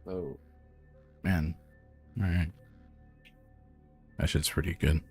Oh, Man. Alright. That shit's pretty good.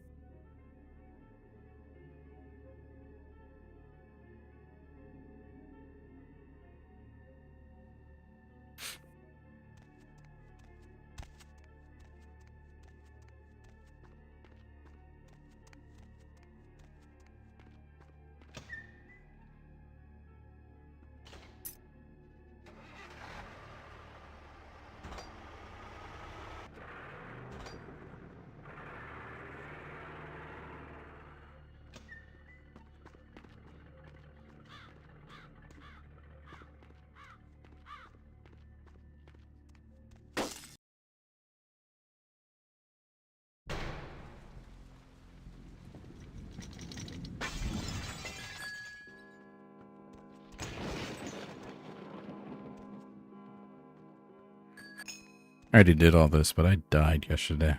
I already did all this, but I died yesterday.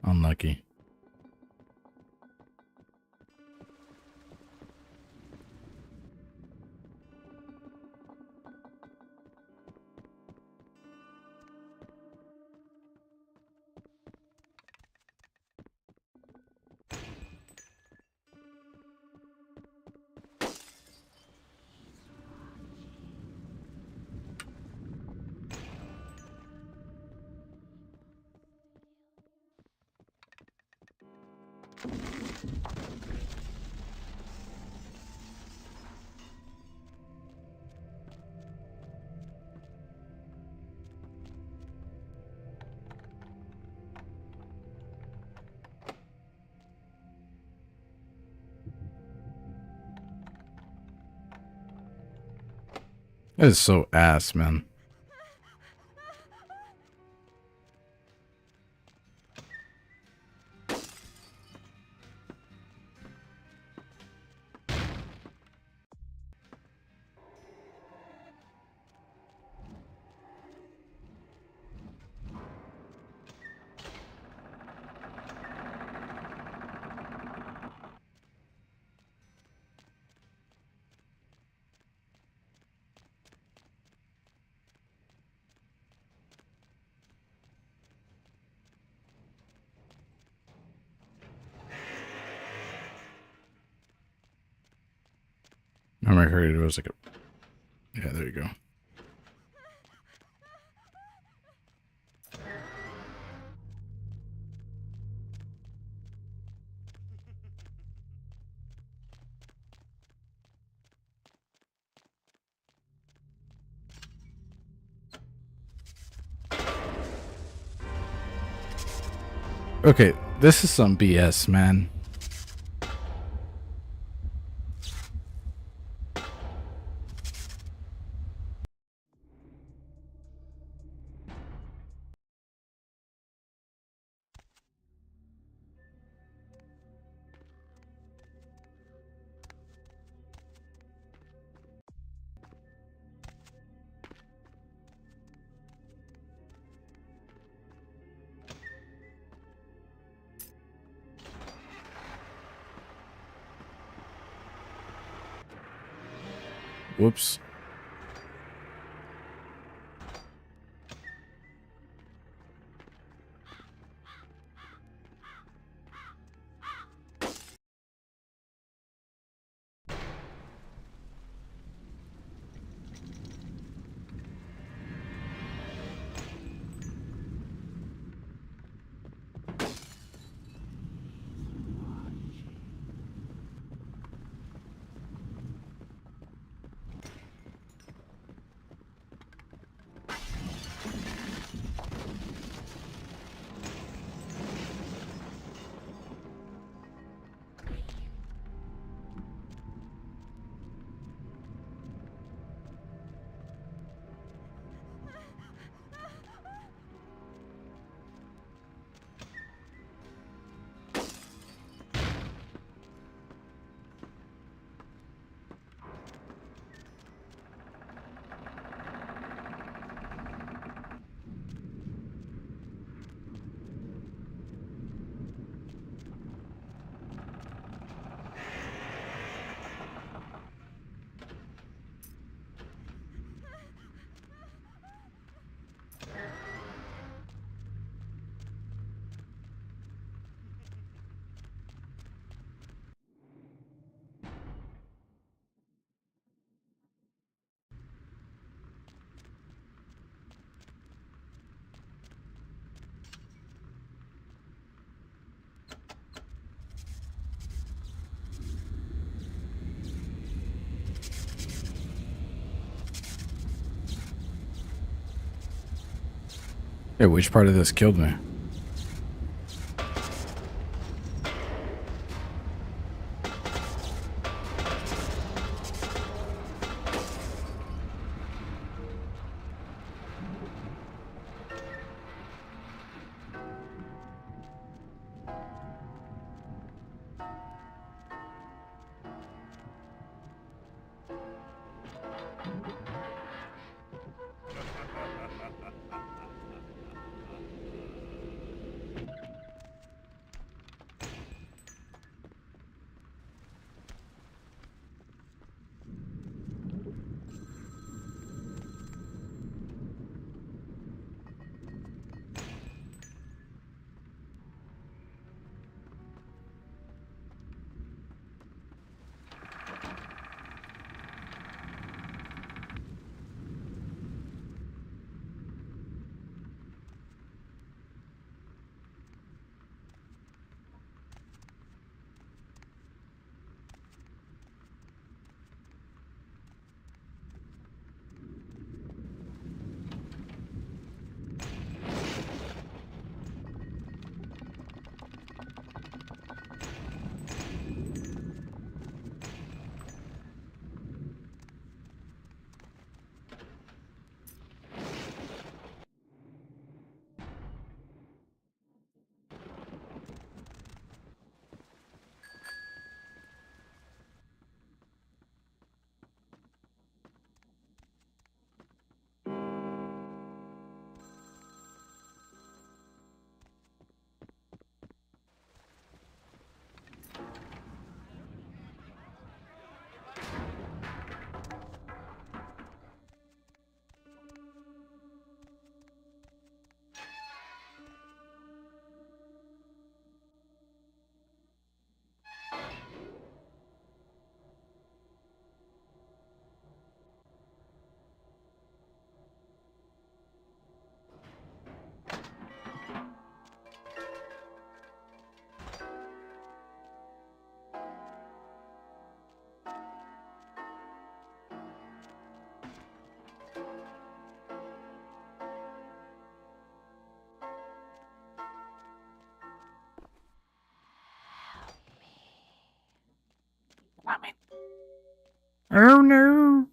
Unlucky. That is so ass, man. I heard it was like a... Yeah, there you go. Okay, this is some BS, man. Whoops. Hey, which part of this killed me? Oh no!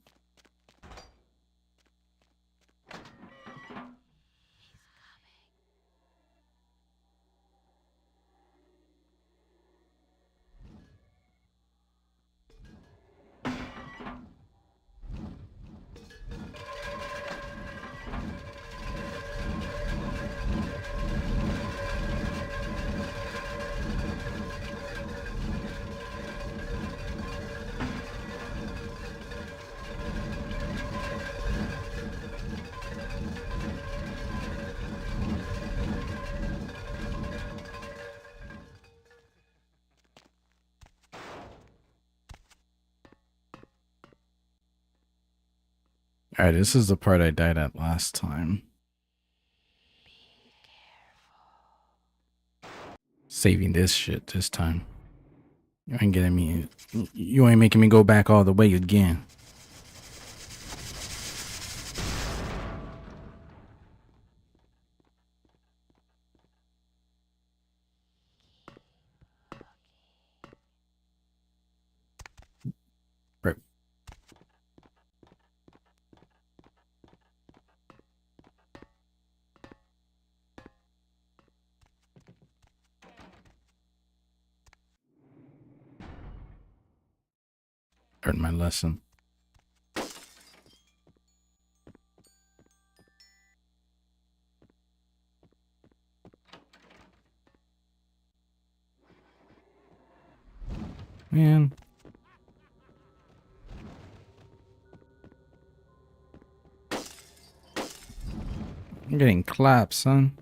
Alright, this is the part I died at last time. Saving this shit this time. You ain't getting me. You ain't making me go back all the way again. Right. Learned my lesson. Man. I'm getting clapped, son.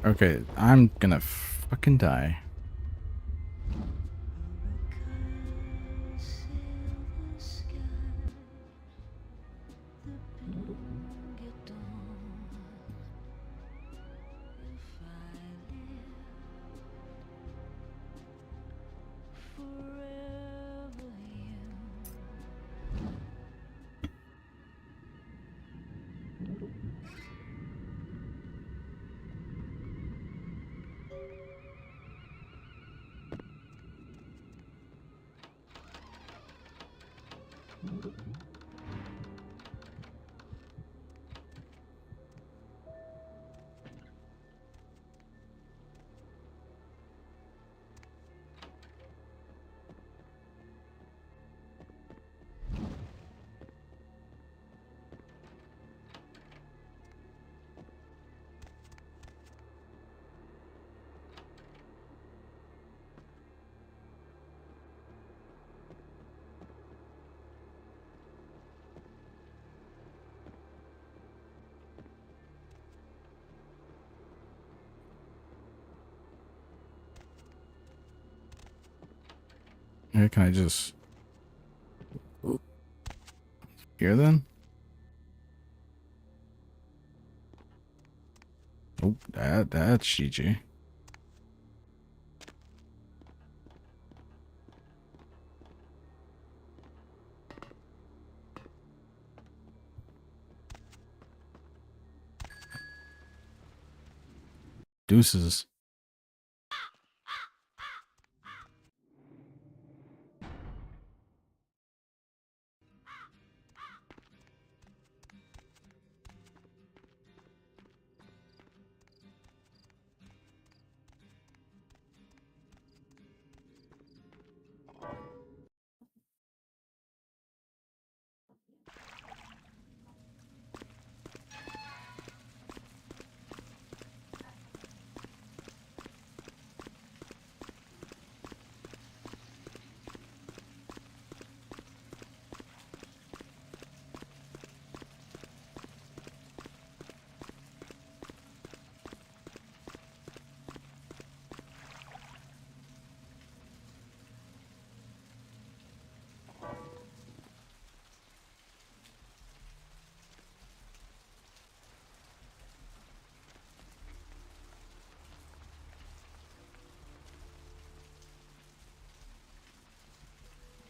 Okay, I'm gonna fucking die. Here, can I just here then? Oh, that's GG. Deuces.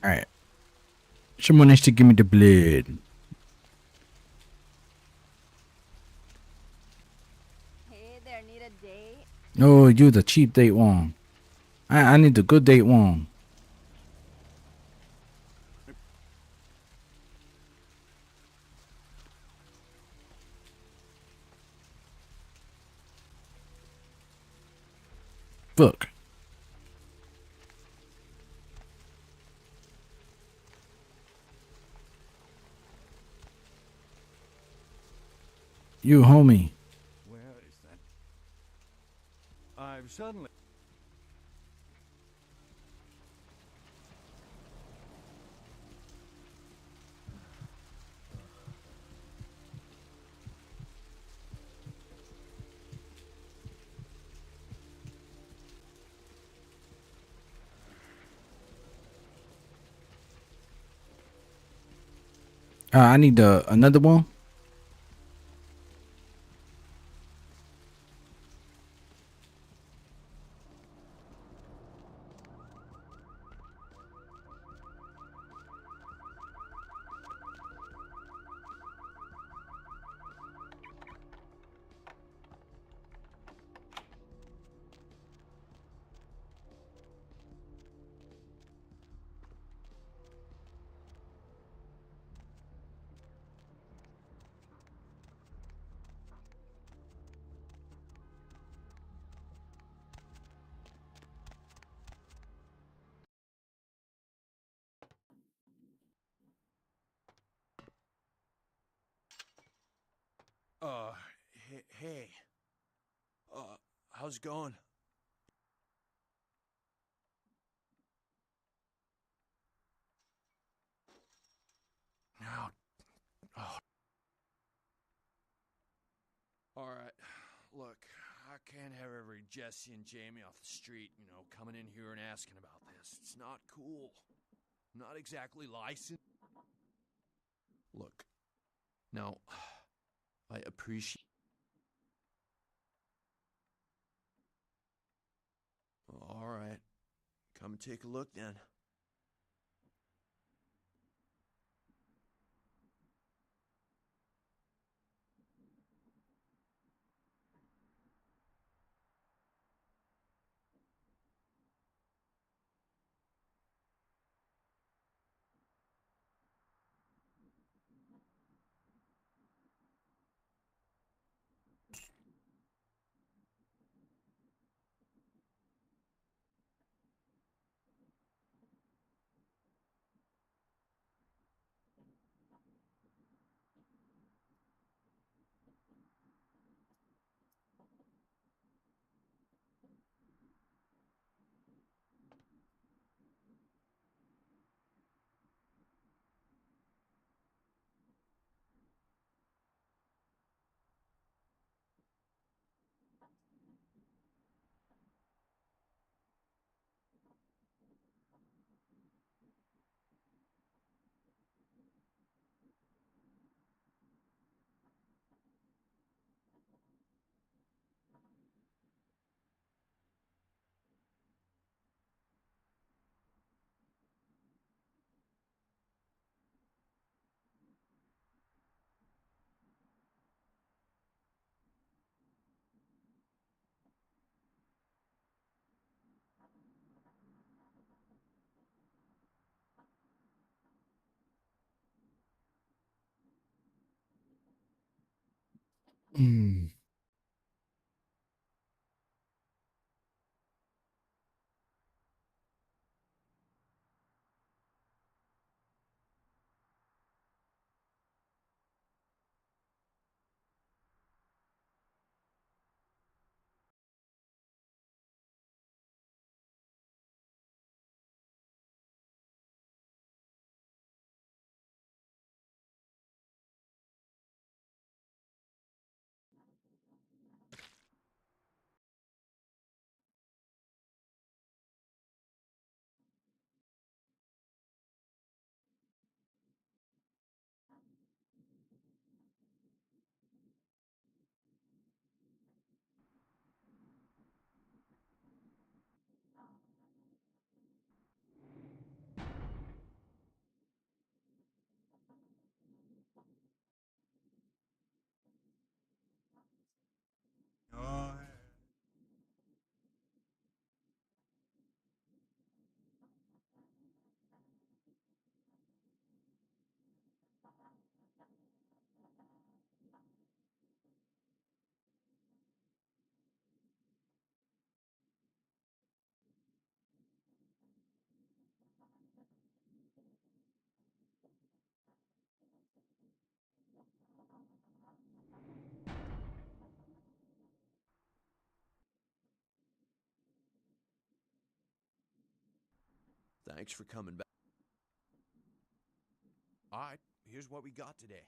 All right. Someone needs to give me the blade. Hey there, need a date? Oh, you the cheap date one. I need the good date one. Fuck. You homie. Where is that? I've suddenly... I need another one. Hey. How's it going? Oh, oh. Alright, look, I can't have every Jesse and Jamie off the street, coming in here and asking about this. It's not cool. Not exactly licensed. Look, now, I appreciate... All right. Come and take a look then. Mm. Oh, thanks for coming back. All right, here's what we got today.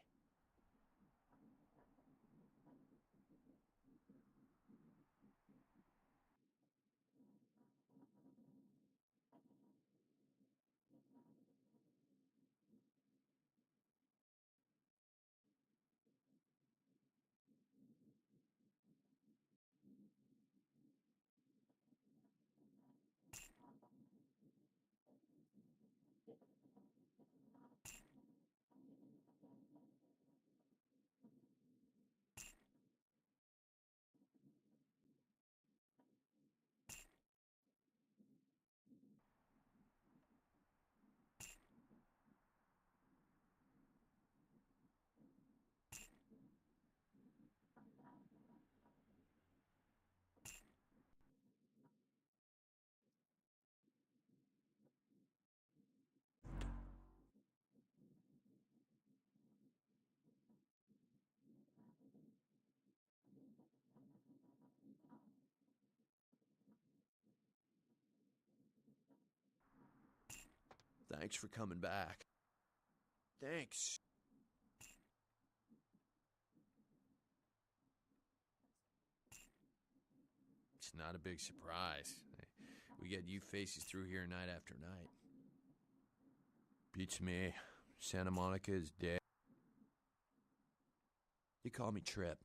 Thanks for coming back. Thanks. not a big surprise. We get you faces through here night after night. Beats me. Santa Monica is dead. You call me Trip.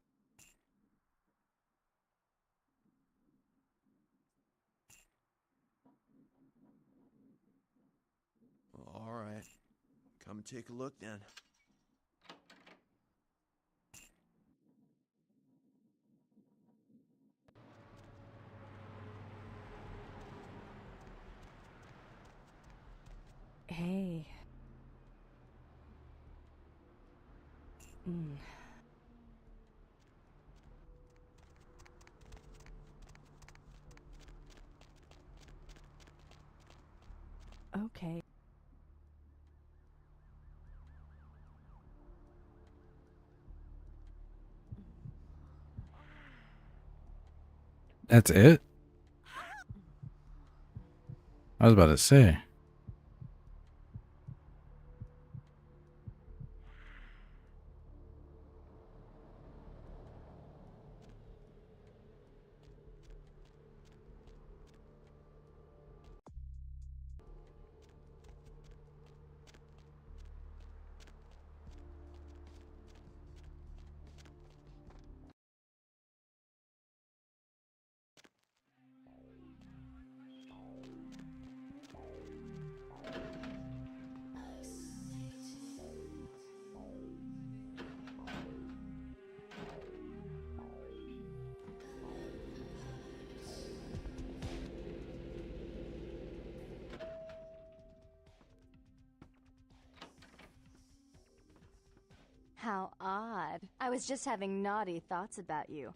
All right. Come and take a look then. Hey. Okay. That's it? I was about to say. How odd. I was just having naughty thoughts about you.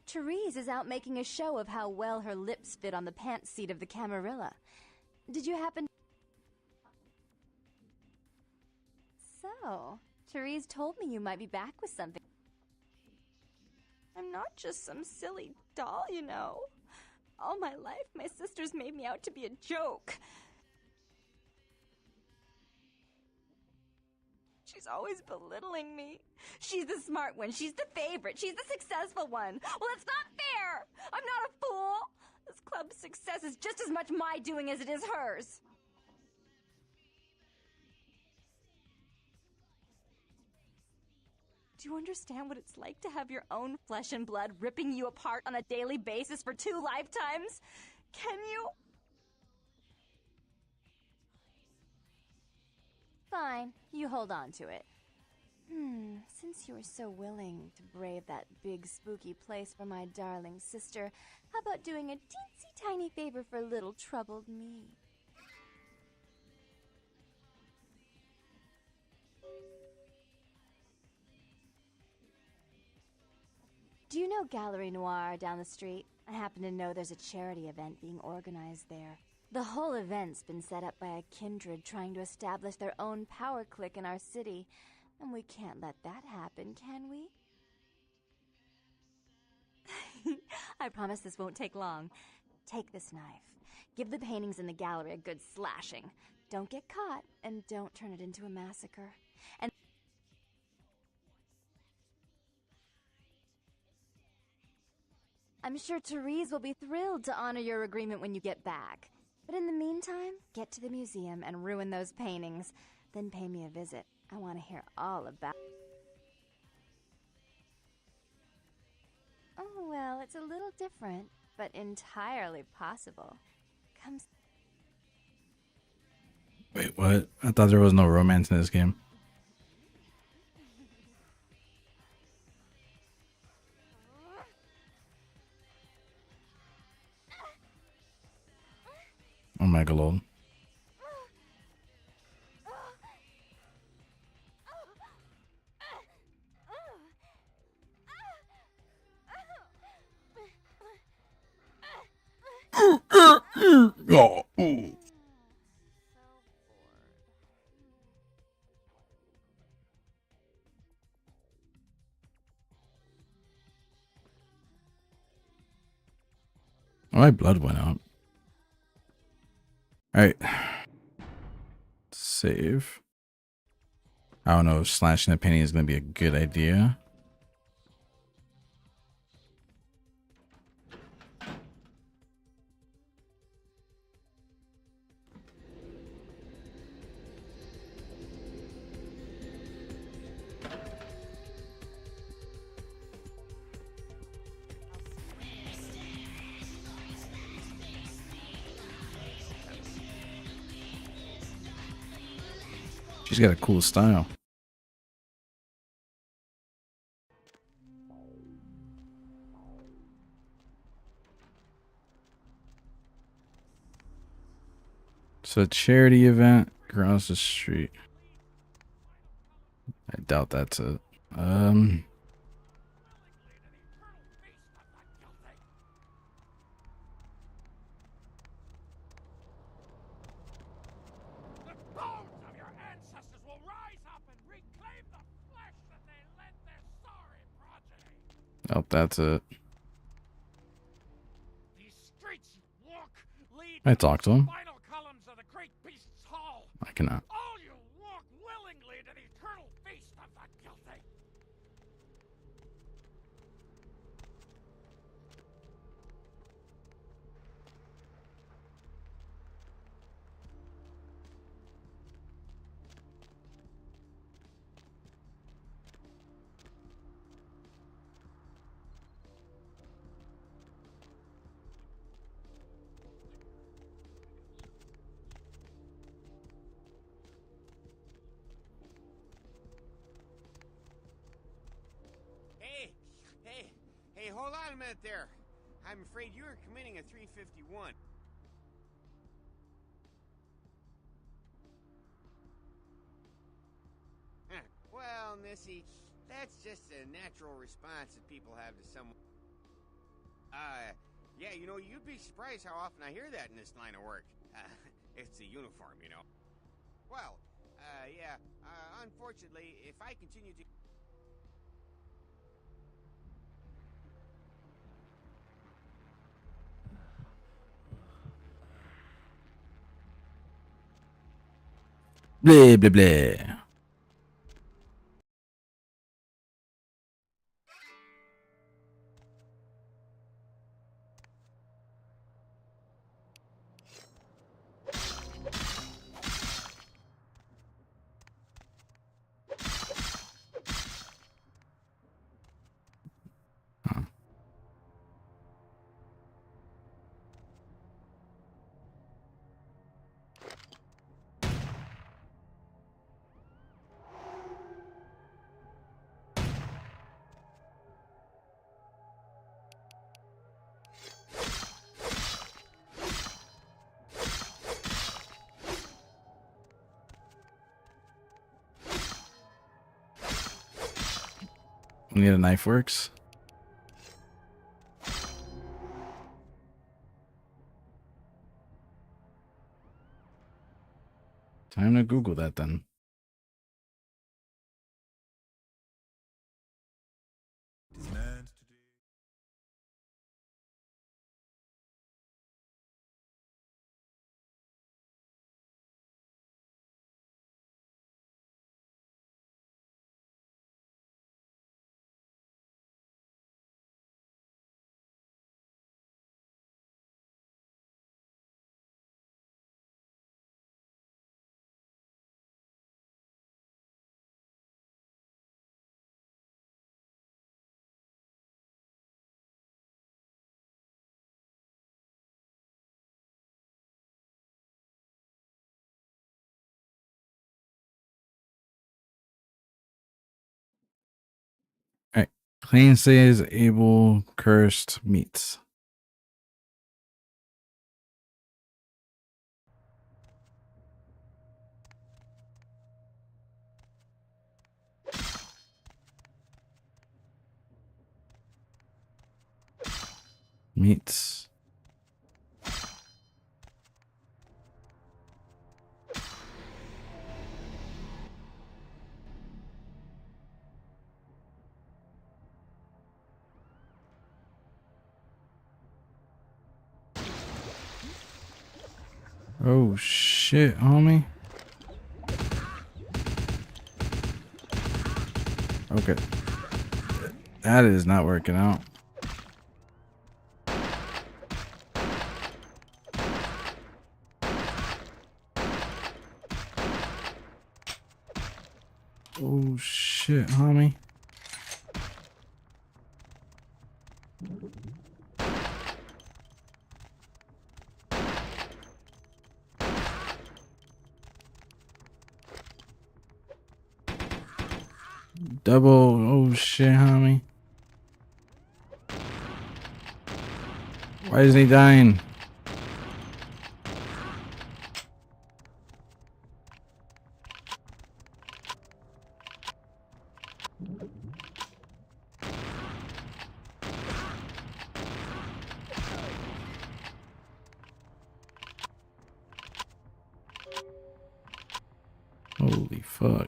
Therese is out making a show of how well her lips fit on the pants seat of the Camarilla. Did you happen... So, Therese told me you might be back with something. I'm not just some silly doll, you know. All my life, my sisters made me out to be a joke. She's always belittling me. She's the smart one. She's the favorite. She's the successful one. Well, it's not fair. I'm not a fool. This club's success is just as much my doing as it is hers. Do you understand what it's like to have your own flesh and blood ripping you apart on a daily basis for 2 lifetimes? Can you? Fine, you hold on to it. Since you were so willing to brave that big spooky place for my darling sister, how about doing a teensy tiny favor for little troubled me? Do you know Gallery Noir down the street? I happen to know there's a charity event being organized there. The whole event's been set up by a kindred trying to establish their own power clique in our city. And we can't let that happen, can we? I promise this won't take long. Take this knife. Give the paintings in the gallery a good slashing. Don't get caught, and don't turn it into a massacre. And I'm sure Therese will be thrilled to honor your agreement when you get back. But in the meantime, get to the museum and ruin those paintings. Then pay me a visit. I want to hear all about... Oh, well, it's a little different, but entirely possible. Come... Wait, what? I thought there was no romance in this game. Oh my god. Oh. My blood went out. Alright. Save. I don't know if slashing a penny is going to be a good idea. She's got a cool style. So charity event across the street. I doubt that's it. Oh, that's it. I talked to him. I cannot. All you walk willingly to the eternal feast of the guilty. Hey, hold on a minute there. I'm afraid you are committing a 351. Well, Missy, that's just a natural response that people have to someone. Yeah, you know, you'd be surprised how often I hear that in this line of work. It's a uniform, you know. Well, yeah, unfortunately, if I continue to... Blah, blah, blah. We need a knife works. Time to Google that then. All right. Clean says able cursed meats. Meats. Oh shit, homie. Okay. That is not working out. Oh shit, homie. Double, oh shit, homie. Why isn't he dying? Holy fuck.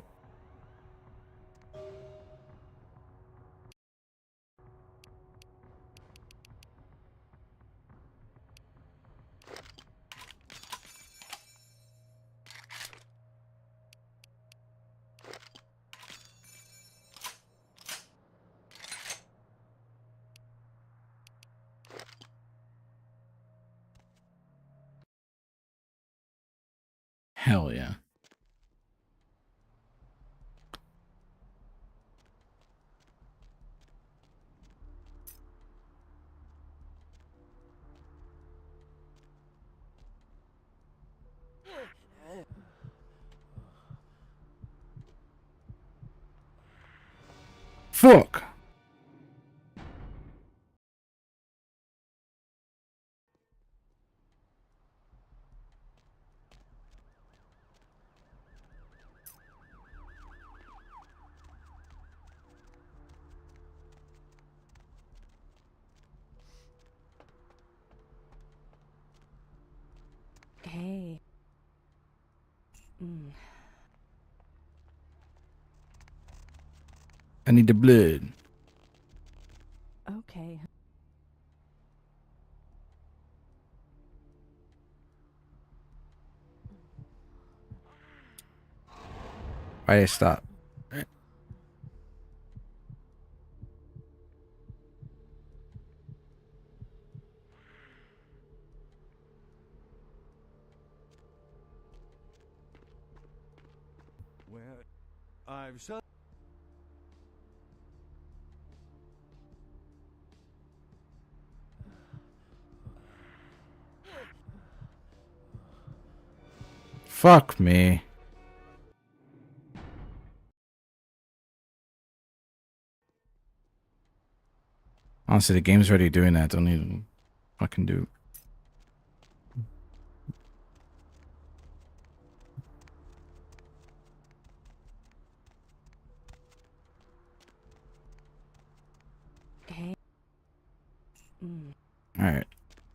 Hell yeah. Fuck. Hey. I need the blood. Okay. Why did I stop? Well, I've so. Fuck me. Honestly, the game's already doing that. Don't even fucking do. Hey. Alright.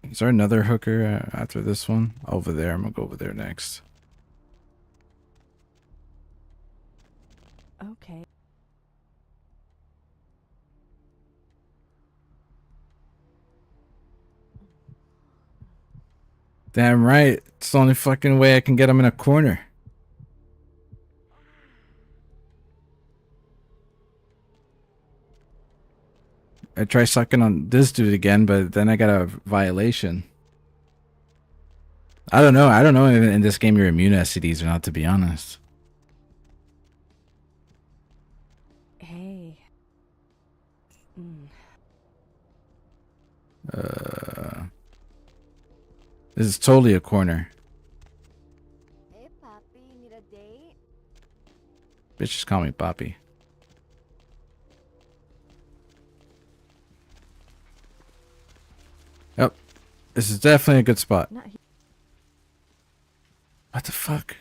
Is there another hooker after this one? Over there. I'm gonna go over there next. Okay. Damn right. It's the only fucking way I can get him in a corner. I try sucking on this dude again, but then I got a violation. I don't know. I don't know if in this game you're immune to STDs or not, to be honest. Hey. This is totally a corner. Hey, Poppy, need a date? Bitch, just call me Poppy. Yep. This is definitely a good spot. Not he- What the fuck?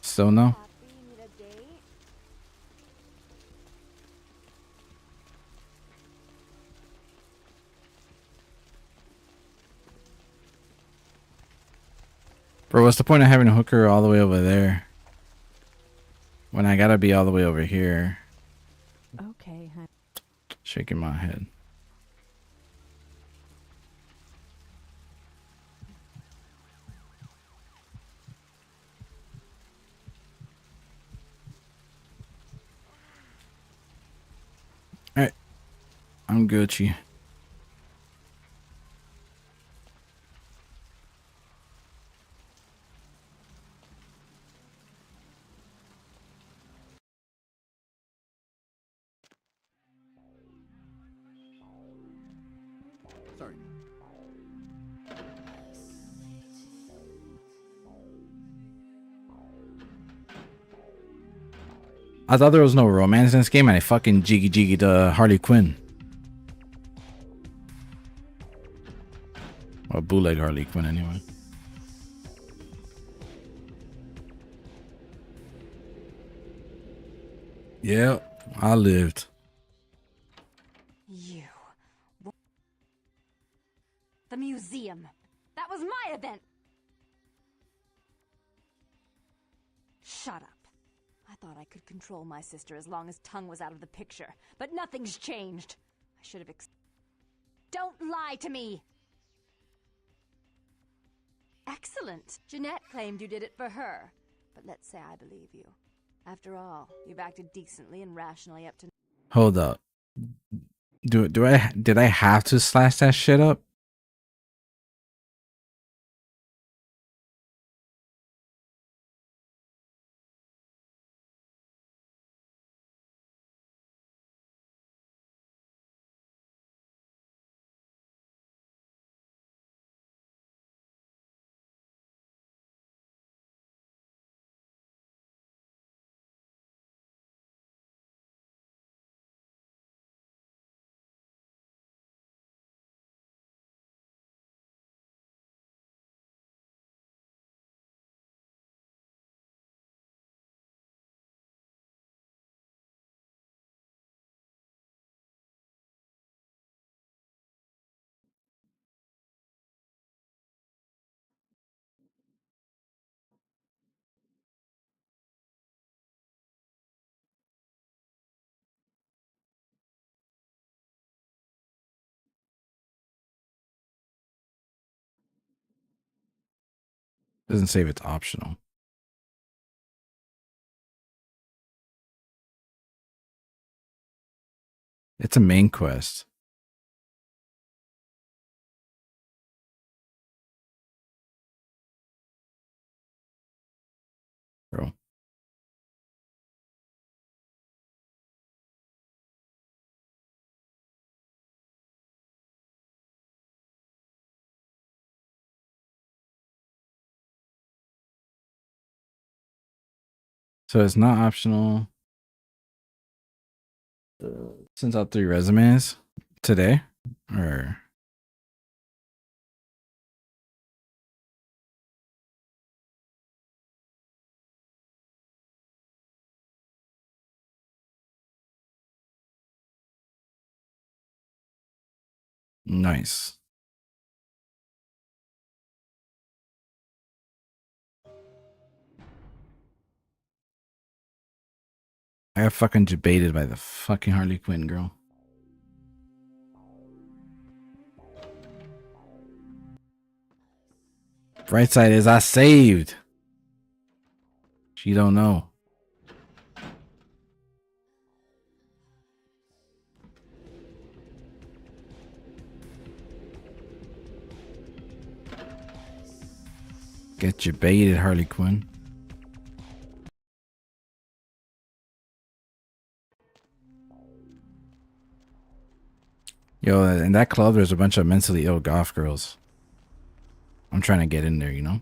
Still no? Poppy, need a date? Bro, what's the point of having a hooker all the way over there when I gotta be all the way over here? Okay, hun. Shaking my head. Gucci. Sorry. I thought there was no romance in this game, and I fucking jiggy to Harley Quinn. Or bootleg Harley Quinn, anyway. Yeah, I lived. You. The museum. That was my event. Shut up. I thought I could control my sister as long as Tongue was out of the picture, but nothing's changed. I should have Don't lie to me! Excellent. Jeanette claimed you did it for her, but let's say I believe you. After all, you've acted decently and rationally up to... Hold up. Did I have to slash that shit up? Doesn't say if it's optional. It's a main quest. Bro. So it's not optional. Sends out 3 resumes today, or nice. I got fucking debated by the fucking Harley Quinn girl. Bright side is I saved. She don't know. Get you baited, Harley Quinn. Yo, in that club, there's a bunch of mentally ill goth girls. I'm trying to get in there, you know?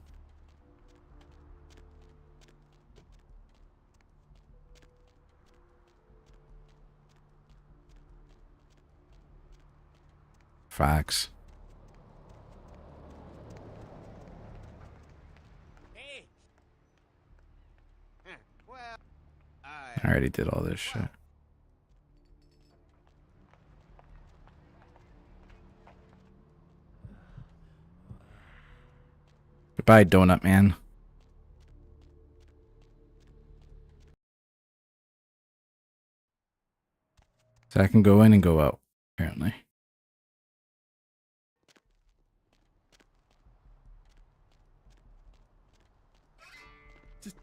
Facts. Hey. Well, I already did all this shit. Goodbye, Donut Man. So I can go in and go out, apparently. Just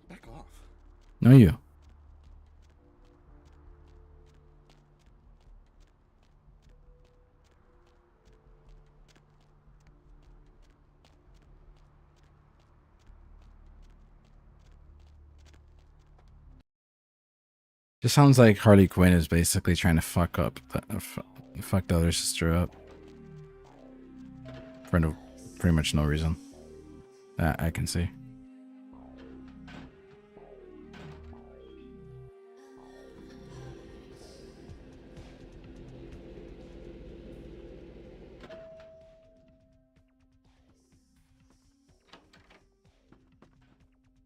back off. No, you. Just sounds like Harley Quinn is basically trying to fuck the other sister up for no, pretty much no reason that I can see.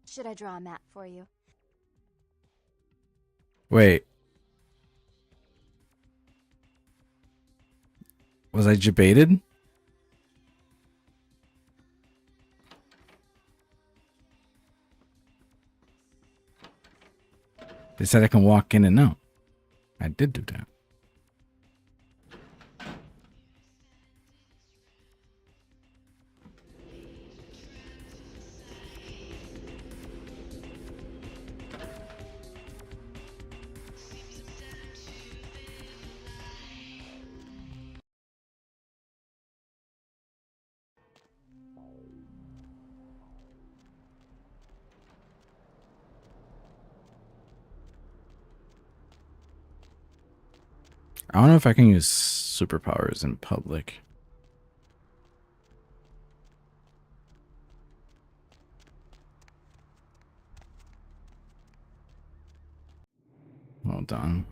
Should I draw a map for you? Wait. Was I debated? They said I can walk in and out. I did do that. I don't know if I can use superpowers in public. Hold on.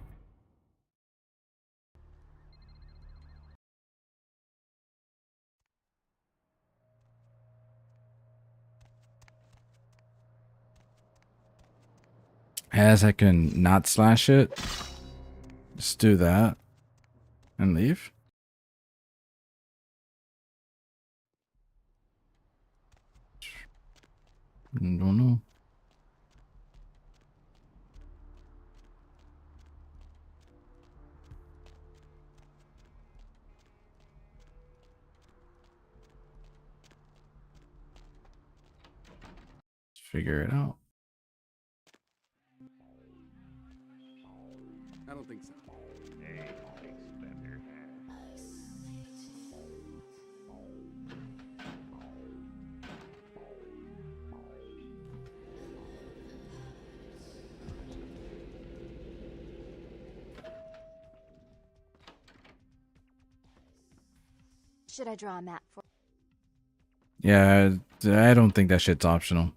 As I can not slash it. Just do that. And leave. Don't know. Figure it out. I don't think so. Hey, big spender. Should I draw a map for? Yeah, I don't think that shit's optional.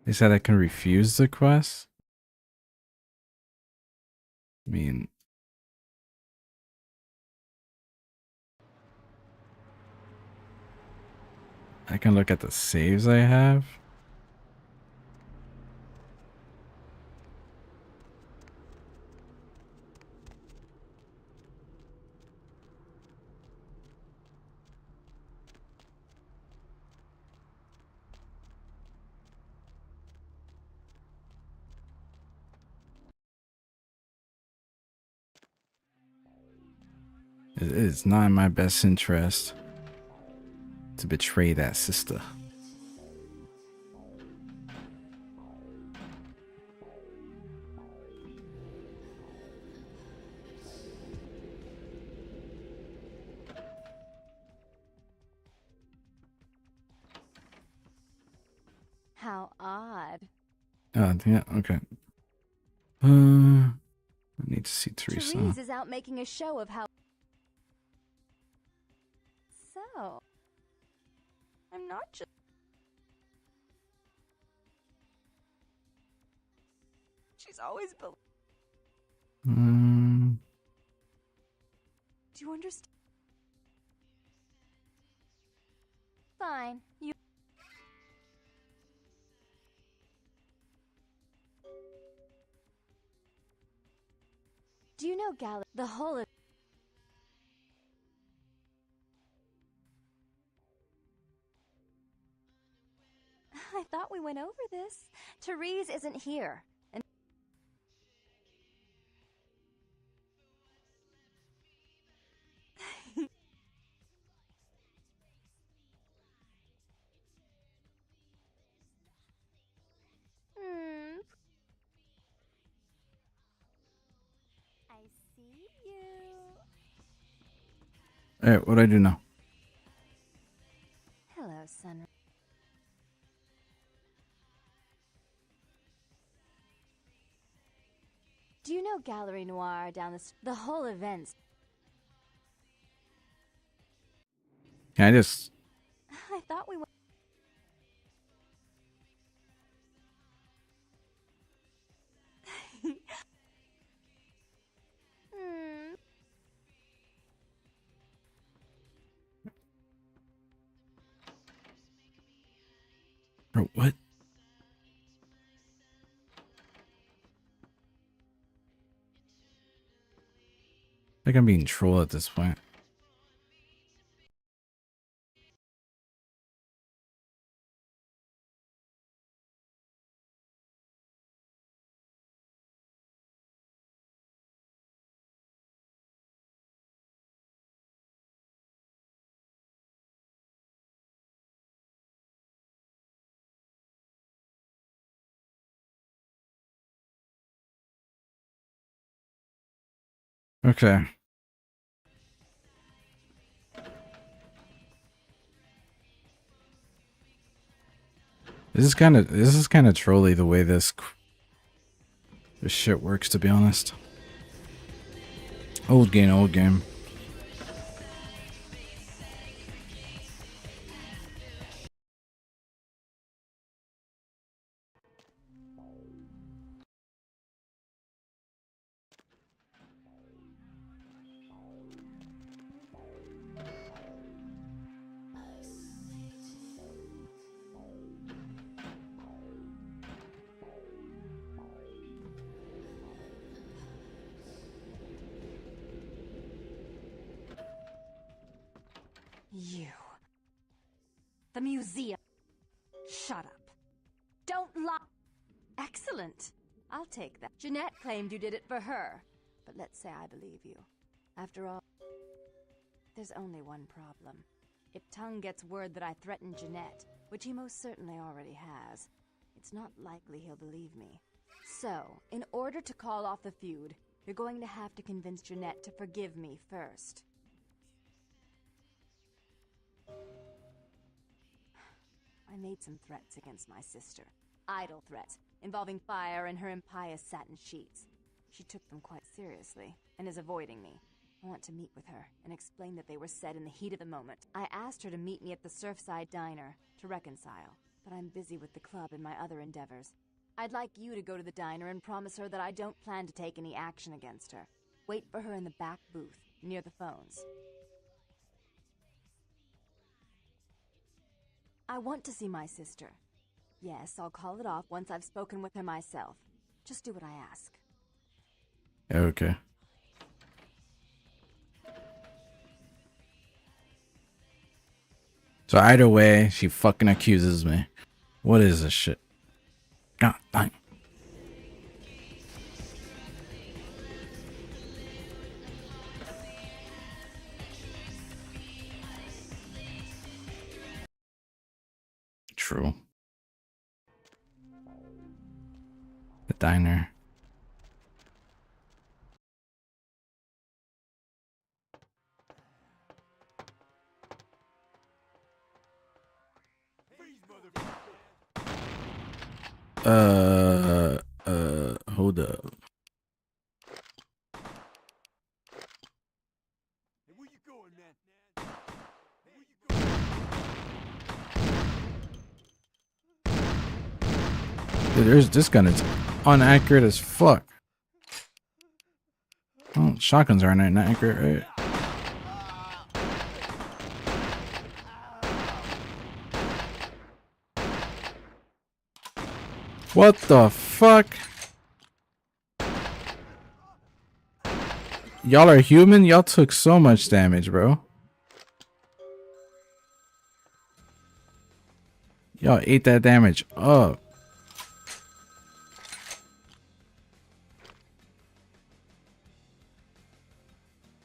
They said I can refuse the quest. I mean, I can look at the saves I have. It is not in my best interest to betray that sister. Yeah, okay. I need to see Teresa. Therese is out making a show of how. So, I'm not just. She's always believed. Do you understand? Fine. You. Do you know the whole of. I thought we went over this. Therese isn't here. And I see you. Alright, what do I do now? Hello, Sunrise. Do you know Gallery Noir down the whole event's. Can I just... I thought we went. Bro, what? Like I'm being trolled at this point. Okay. This is kind of trolly the way this shit works, to be honest. Old game, old game. You. The museum. Shut up. Don't lie. Excellent. I'll take that. Jeanette claimed you did it for her. But let's say I believe you. After all, there's only one problem. If Tung gets word that I threatened Jeanette, which he most certainly already has, it's not likely he'll believe me. So, in order to call off the feud, you're going to have to convince Jeanette to forgive me first. I made some threats against my sister. Idle threats, involving fire and her impious satin sheets. She took them quite seriously, and is avoiding me. I want to meet with her, and explain that they were said in the heat of the moment. I asked her to meet me at the Surfside Diner, to reconcile, but I'm busy with the club and my other endeavors. I'd like you to go to the diner and promise her that I don't plan to take any action against her. Wait for her in the back booth, near the phones. I want to see my sister. Yes, I'll call it off once I've spoken with her myself. Just do what I ask. Okay. So either way, she fucking accuses me. What is this shit? God dang. True. The diner. Hold up. Hey, where you going, man? Hey, where you going? Dude, this gun is inaccurate as fuck. Oh, shotguns aren't inaccurate, right? What the fuck? Y'all are human? Y'all took so much damage, bro. Y'all ate that damage up.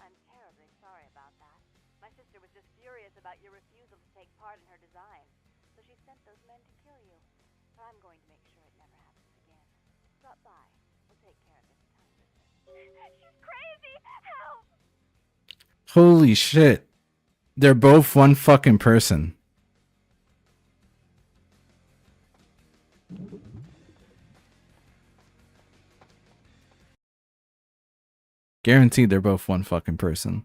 I'm terribly sorry about that. My sister was just furious about your refusal to take part in her design, so she sent those men to kill you. But I'm going to make sure it never happens again. Drop by. We'll take care of this tiny business. She's crazy! Help! Holy shit. They're both one fucking person. Guaranteed they're both one fucking person.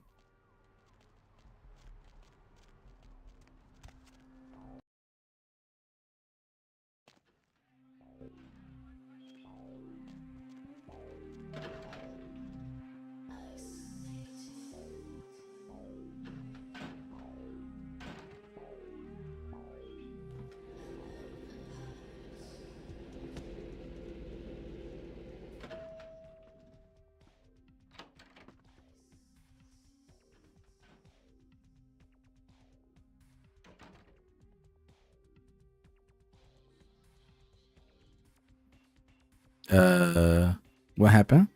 What happened?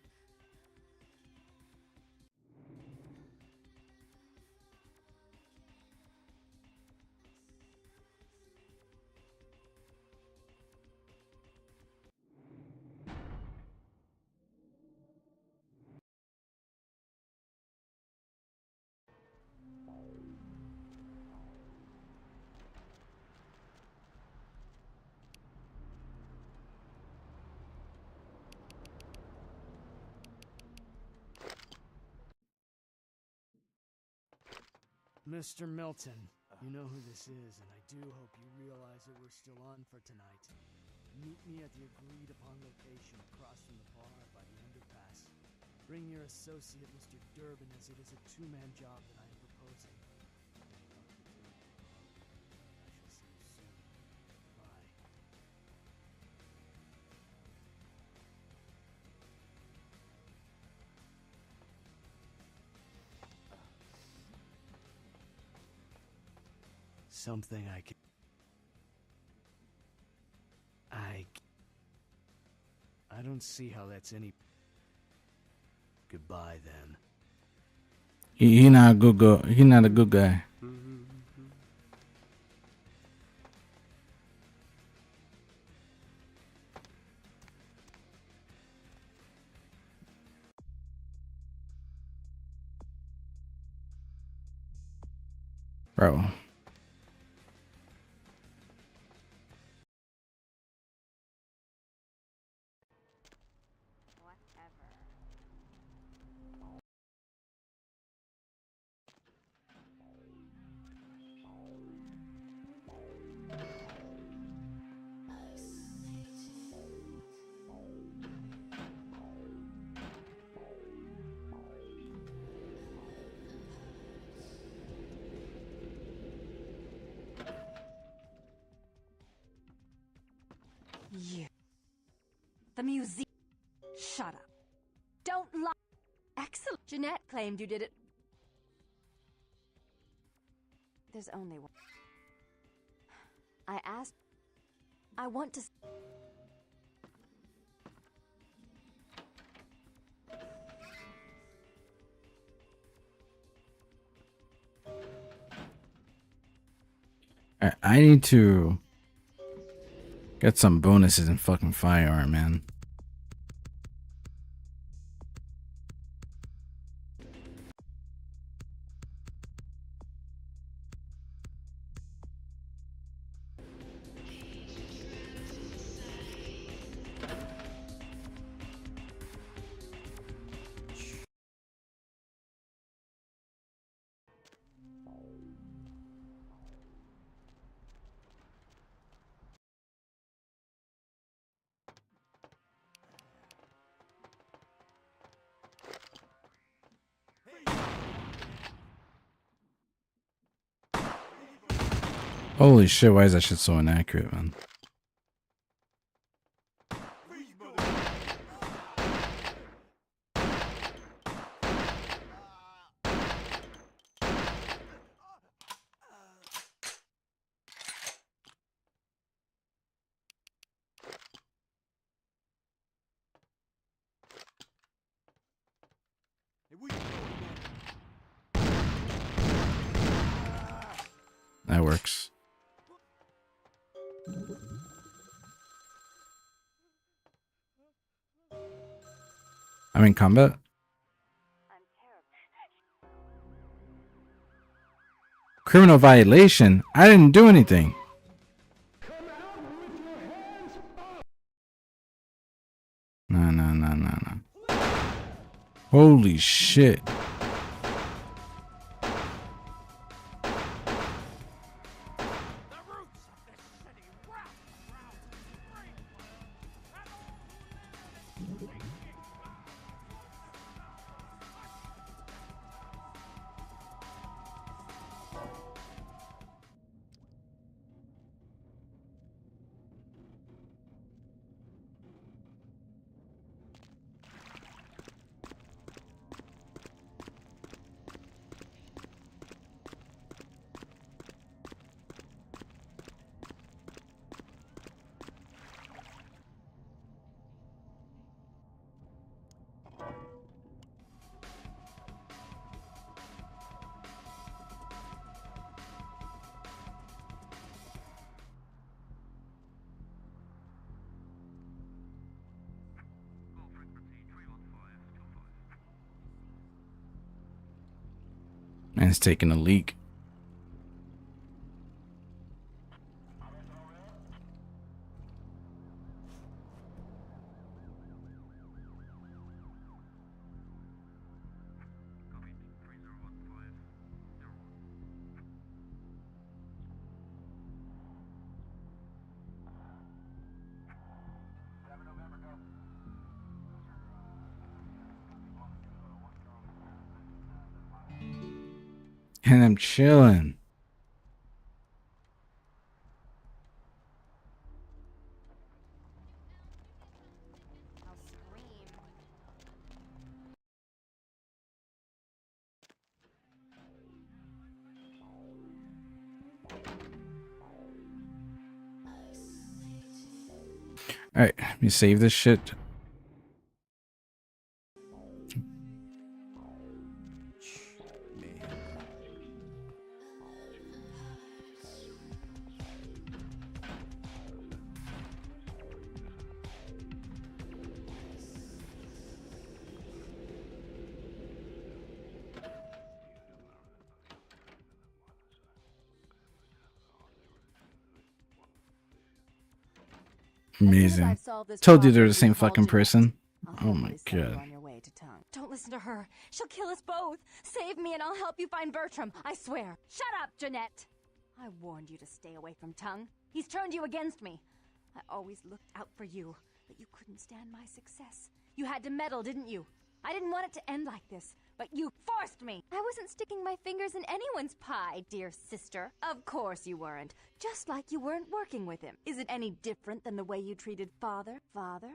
Mr. Milton, you know who this is, and I do hope you realize that we're still on for tonight. Meet me at the agreed-upon location across from the bar by the underpass. Bring your associate, Mr. Durbin, as it is a two-man job that I am proposing. I shall see you soon. Bye. Something I can... I don't see how that's any... Goodbye, then. He not a good guy. He not a good guy. Bro. Whatever. You. The museum. Shut up. Don't lie. Excellent. Jeanette claimed you did it. There's only one. I asked. I want to. I need to get some bonuses in fucking firearm, man. Holy shit, why is that shit so inaccurate, man? That works. I'm in combat. Criminal violation? I didn't do anything. No. Holy shit. Man, it's taking a leak. And I'm chilling. Alright, let me save this shit. Amazing. Told you they're the same fucking person. Oh my god. Don't listen to her. She'll kill us both. Save me and I'll help you find Bertram. I swear. Shut up, Jeanette. I warned you to stay away from Tongue. He's turned you against me. I always looked out for you, but you couldn't stand my success. You had to meddle, didn't you? I didn't want it to end like this, but you forced me. I wasn't sticking my fingers in anyone's pie, dear sister. Of course you weren't. Just like you weren't working with him. Is it any different than the way you treated Father? Father?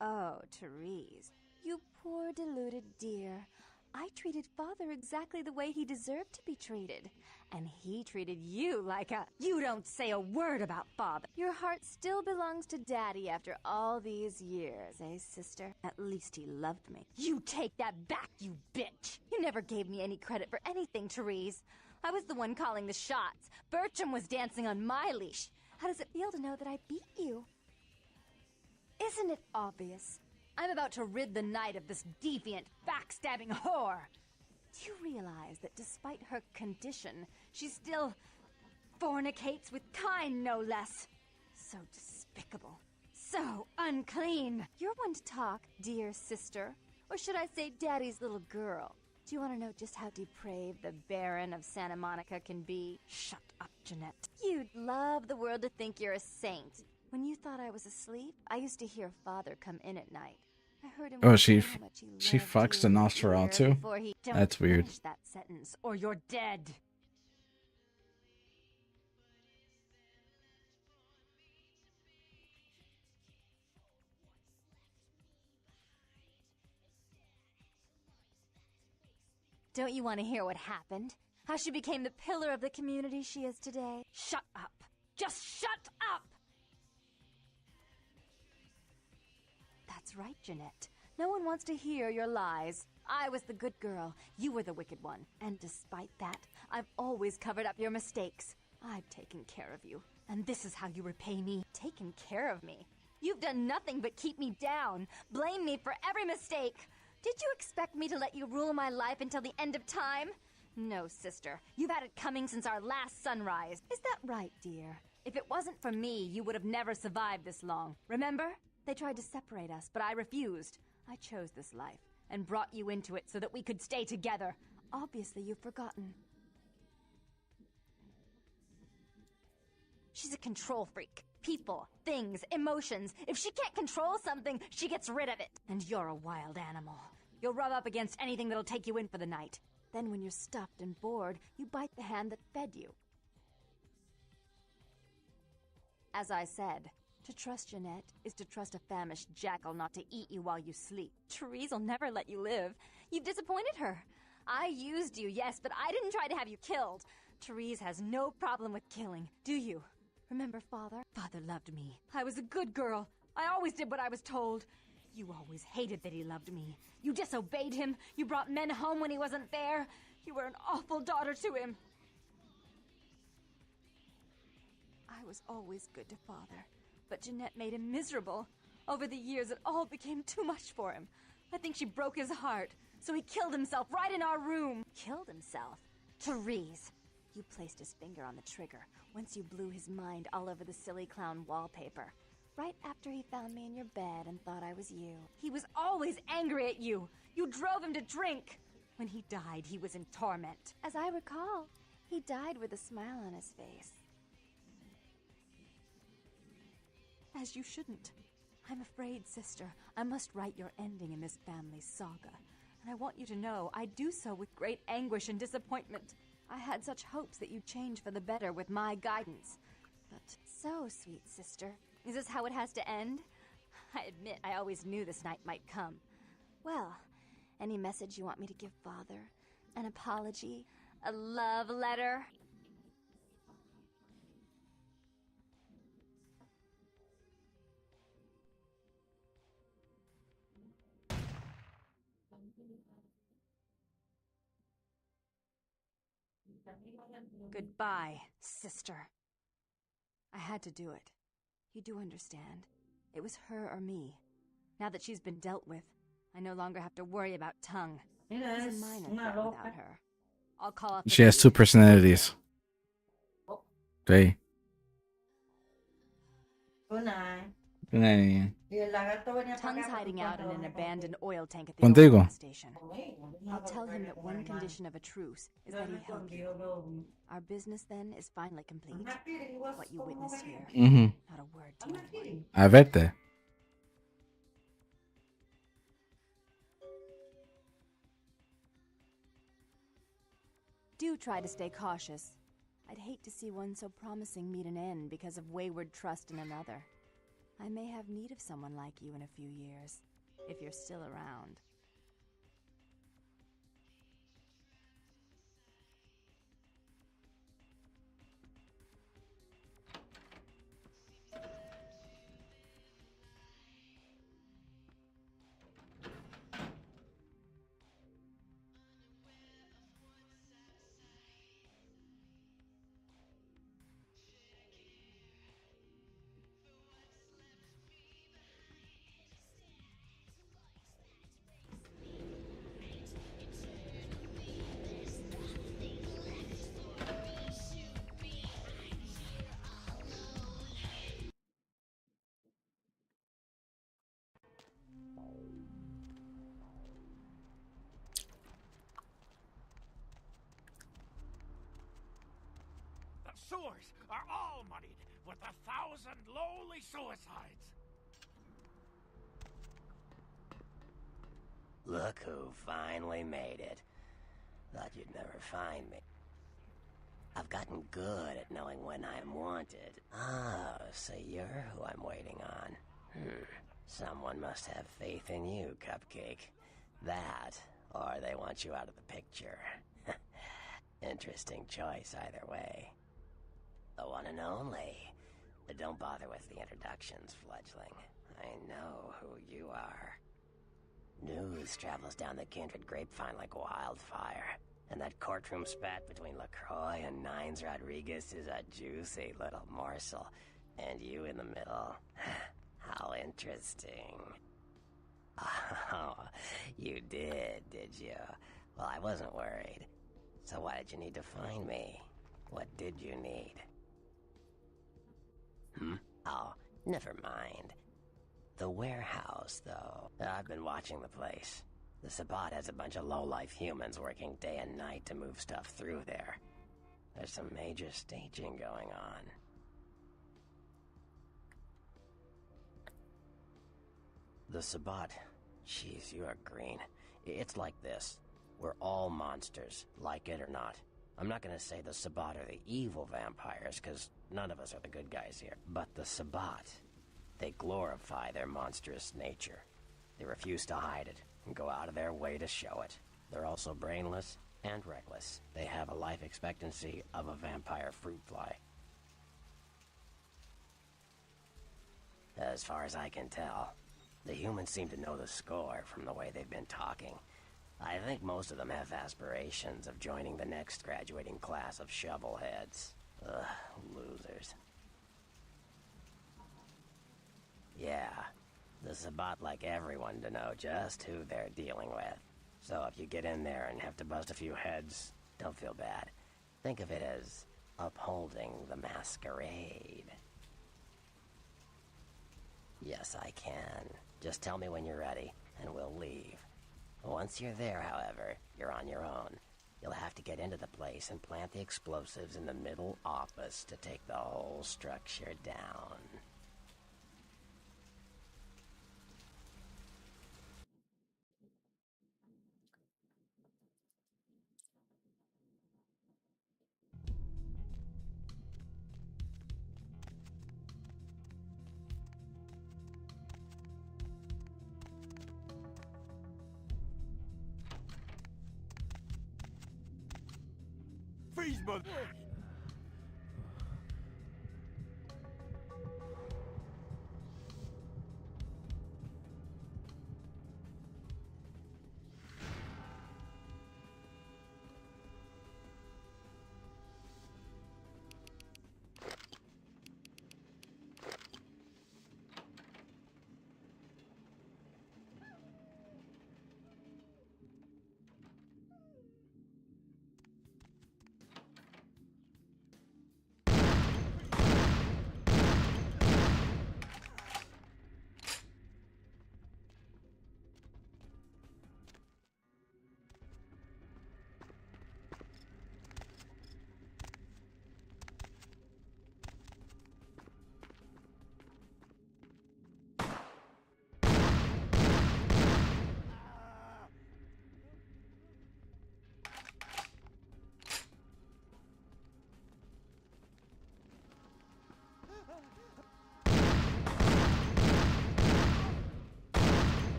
Oh, Therese. You poor deluded dear. I treated Father exactly the way he deserved to be treated. And he treated you like a... You don't say a word about Father. Your heart still belongs to Daddy after all these years, eh, sister? At least he loved me. You take that back, you bitch! You never gave me any credit for anything, Therese. I was the one calling the shots. Bertram was dancing on my leash. How does it feel to know that I beat you? Isn't it obvious? I'm about to rid the night of this deviant, backstabbing whore. Do you realize that despite her condition, she still fornicates with kind, no less? So despicable. So unclean. You're one to talk, dear sister. Or should I say Daddy's little girl? Do you want to know just how depraved the Baron of Santa Monica can be? Shut up, Jeanette. You'd love the world to think you're a saint. When you thought I was asleep, I used to hear Father come in at night. I heard him. Oh, she fucks the Nosferatu? That's weird. Finish that sentence, or you're dead. Don't you want to hear what happened? How she became the pillar of the community she is today? Shut up. Just shut up! That's right, Jeanette. No one wants to hear your lies. I was the good girl. You were the wicked one. And despite that, I've always covered up your mistakes. I've taken care of you. And this is how you repay me. Taken care of me. You've done nothing but keep me down. Blame me for every mistake. Did you expect me to let you rule my life until the end of time? No, sister. You've had it coming since our last sunrise. Is that right, dear? If it wasn't for me, you would have never survived this long. Remember? They tried to separate us, but I refused. I chose this life and brought you into it so that we could stay together. Obviously, you've forgotten. She's a control freak. People, things, emotions. If she can't control something, she gets rid of it. And you're a wild animal. You'll rub up against anything that'll take you in for the night. Then when you're stuffed and bored, you bite the hand that fed you. As I said, to trust Jeanette is to trust a famished jackal not to eat you while you sleep. Therese will never let you live. You've disappointed her. I used you, yes, but I didn't try to have you killed. Therese has no problem with killing, do you? Remember Father? Father loved me. I was a good girl. I always did what I was told. You always hated that he loved me. You disobeyed him. You brought men home when he wasn't there. You were an awful daughter to him. I was always good to Father, but Jeanette made him miserable. Over the years, it all became too much for him. I think she broke his heart, so he killed himself right in our room. Killed himself? Therese. You placed his finger on the trigger once you blew his mind all over the silly clown wallpaper. Right after he found me in your bed and thought I was you. He was always angry at you. You drove him to drink. When he died, he was in torment. As I recall, he died with a smile on his face. As you shouldn't. I'm afraid, sister, I must write your ending in this family saga. And I want you to know I do so with great anguish and disappointment. I had such hopes that you'd change for the better with my guidance. But so, sweet sister, is this how it has to end? I admit I always knew this night might come. Well, any message you want me to give Father? An apology? A love letter? Goodbye, sister. I had to do it. You do understand. It was her or me. Now that she's been dealt with, I no longer have to worry about tongue. He's a minor threat without her. I'll call off. She has two personalities. Okay. Good night. Tongue's hiding out in an abandoned oil tank at the Contigo. oil station. I'll tell him that one condition of a truce is that he help you. Our business then is finally complete. What you witnessed here. Not a word to anyone. A verte. Do try to stay cautious. I'd hate to see one so promising meet an end because of wayward trust in another. I may have need of someone like you in a few years, if you're still around. Sewers are all muddied with 1,000 lowly suicides. Look who finally made it. Thought you'd never find me. I've gotten good at knowing when I am wanted. Ah, so you're who I'm waiting on. Someone must have faith in you, Cupcake. That, or they want you out of the picture. Interesting choice either way. The one and only. But don't bother with the introductions, fledgling. I know who you are. News travels down the Kindred grapevine like wildfire. And that courtroom spat between LaCroix and Nines Rodriguez is a juicy little morsel. And you in the middle. How interesting. Oh, you did you? Well, I wasn't worried. So why did you need to find me? What did you need? Oh, never mind. The warehouse, though. I've been watching the place. The Sabbat has a bunch of low-life humans working day and night to move stuff through there. There's some major staging going on. The Sabbat. Jeez, you are green. It's like this. We're all monsters, like it or not. I'm not gonna say the Sabbat are the evil vampires, because none of us are the good guys here. But the Sabbat, they glorify their monstrous nature. They refuse to hide it, and go out of their way to show it. They're also brainless and reckless. They have a life expectancy of a vampire fruit fly. As far as I can tell, the humans seem to know the score from the way they've been talking. I think most of them have aspirations of joining the next graduating class of shovelheads. Ugh, losers. Yeah, the Sabbat like everyone to know just who they're dealing with. So if you get in there and have to bust a few heads, don't feel bad. Think of it as upholding the masquerade. Yes, I can. Just tell me when you're ready, and we'll leave. Once you're there, however, you're on your own. You'll have to get into the place and plant the explosives in the middle office to take the whole structure down. Freeze, mother!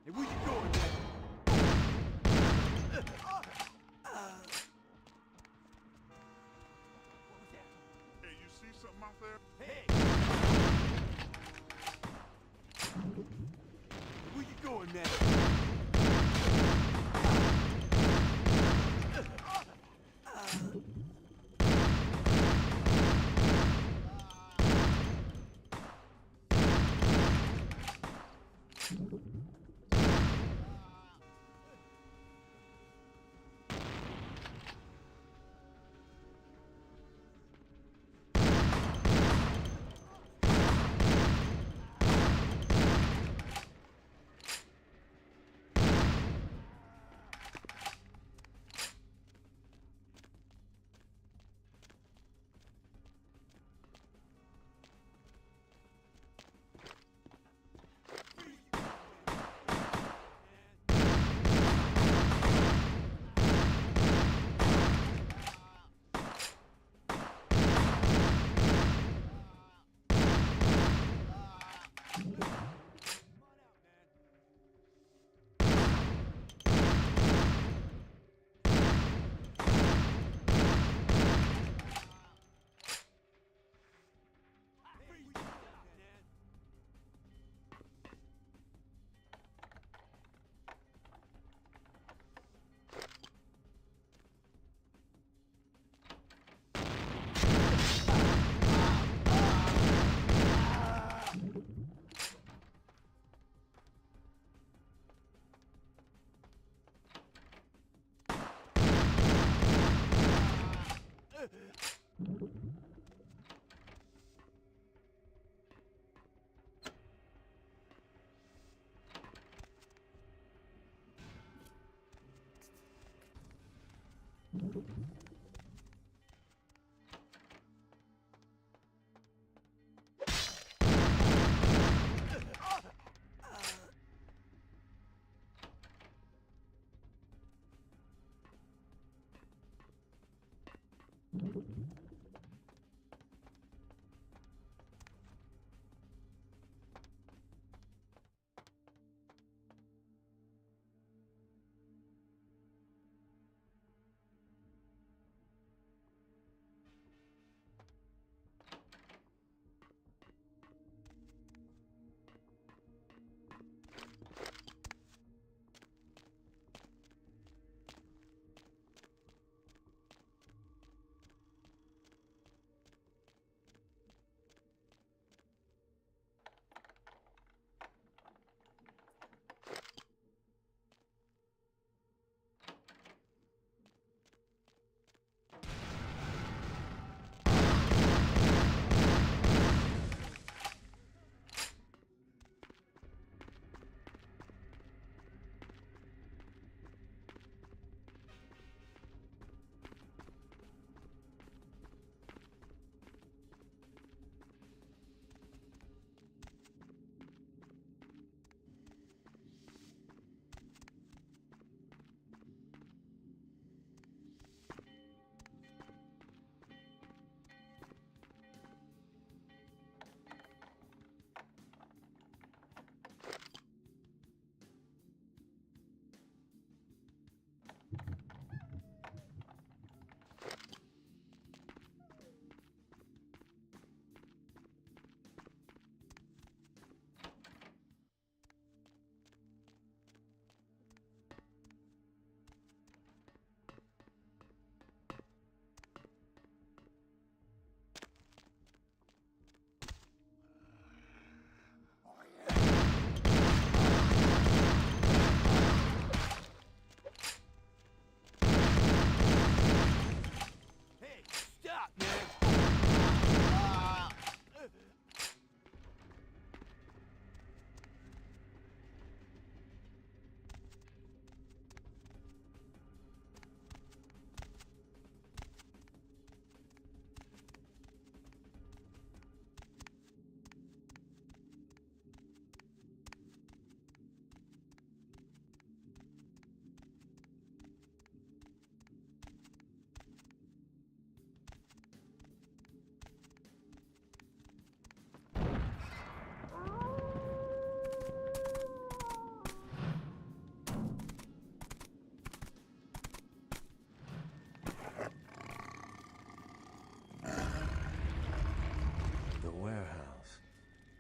Hey, where you going, man? What was that? Hey, you see something out there? Hey! Where you going, man?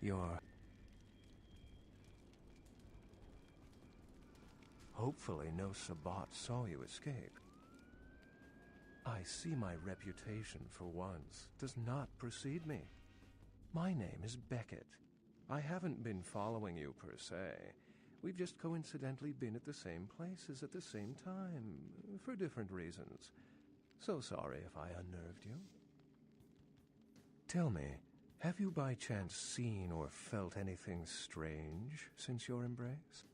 You're... Hopefully no Sabbat saw you escape. I see my reputation, for once, does not precede me. My name is Beckett. I haven't been following you per se. We've just coincidentally been at the same places at the same time, for different reasons. So sorry if I unnerved you. Tell me, have you by chance seen or felt anything strange since your embrace?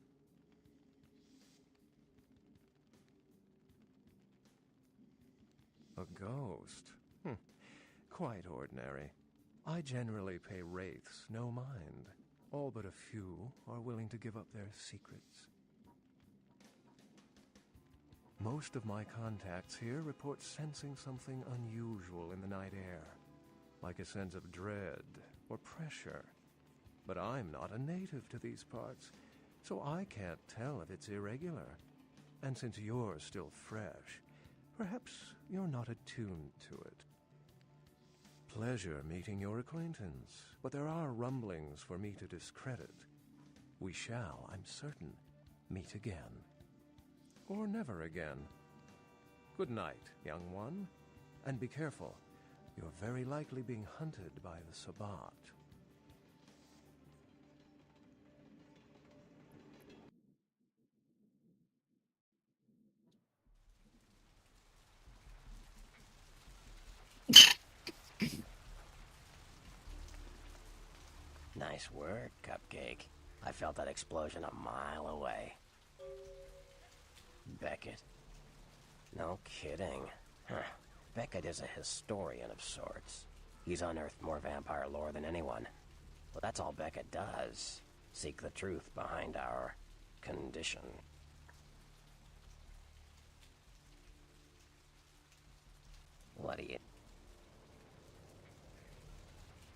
A ghost? Quite ordinary. I generally pay wraiths no mind. All but a few are willing to give up their secrets. Most of my contacts here report sensing something unusual in the night air, like a sense of dread or pressure. But I'm not a native to these parts, so I can't tell if it's irregular. And since you're still fresh, perhaps you're not attuned to it. Pleasure meeting your acquaintance, but there are rumblings for me to discredit. We shall, I'm certain, meet again. Or never again. Good night, young one, and be careful. You're very likely being hunted by the Sabbat. Nice work, Cupcake. I felt that explosion a mile away. Beckett? No kidding. Huh. Beckett is a historian of sorts. He's unearthed more vampire lore than anyone. Well, that's all Beckett does. Seek the truth behind our condition. What do you...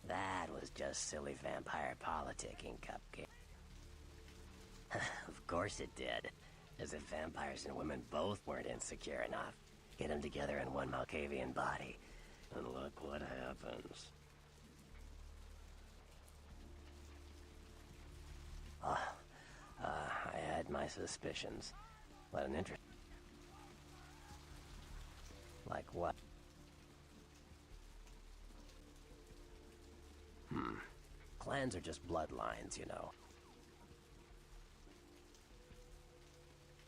That was just silly vampire politicking, Cupcake. Of course it did. As if vampires and women both weren't insecure enough. Get them together in one Malkavian body, and look what happens. I had my suspicions. What an interest... Like what? Clans are just bloodlines, you know.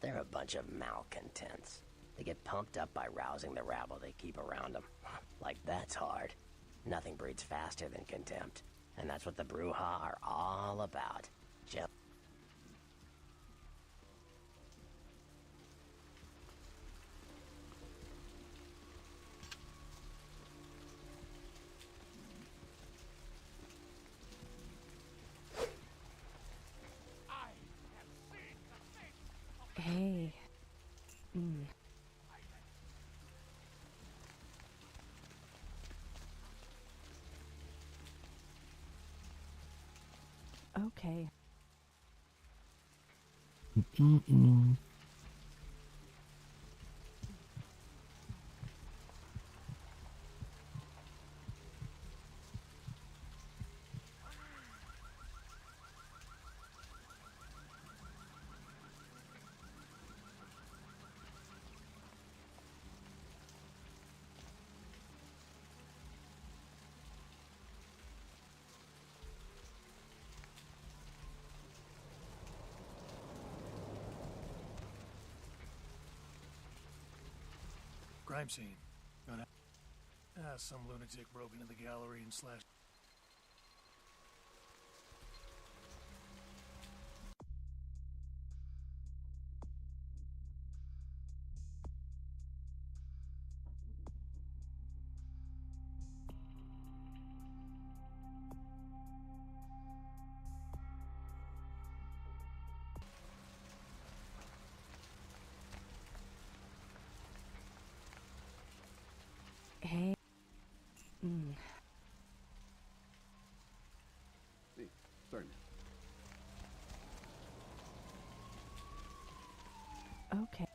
They're a bunch of malcontents. They get pumped up by rousing the rabble they keep around them. Like, that's hard. Nothing breeds faster than contempt. And that's what the Bruja are all about. Hey. Okay. Crime scene. Some lunatic broke into the gallery and slashed. Hey. Hey, starting. Okay.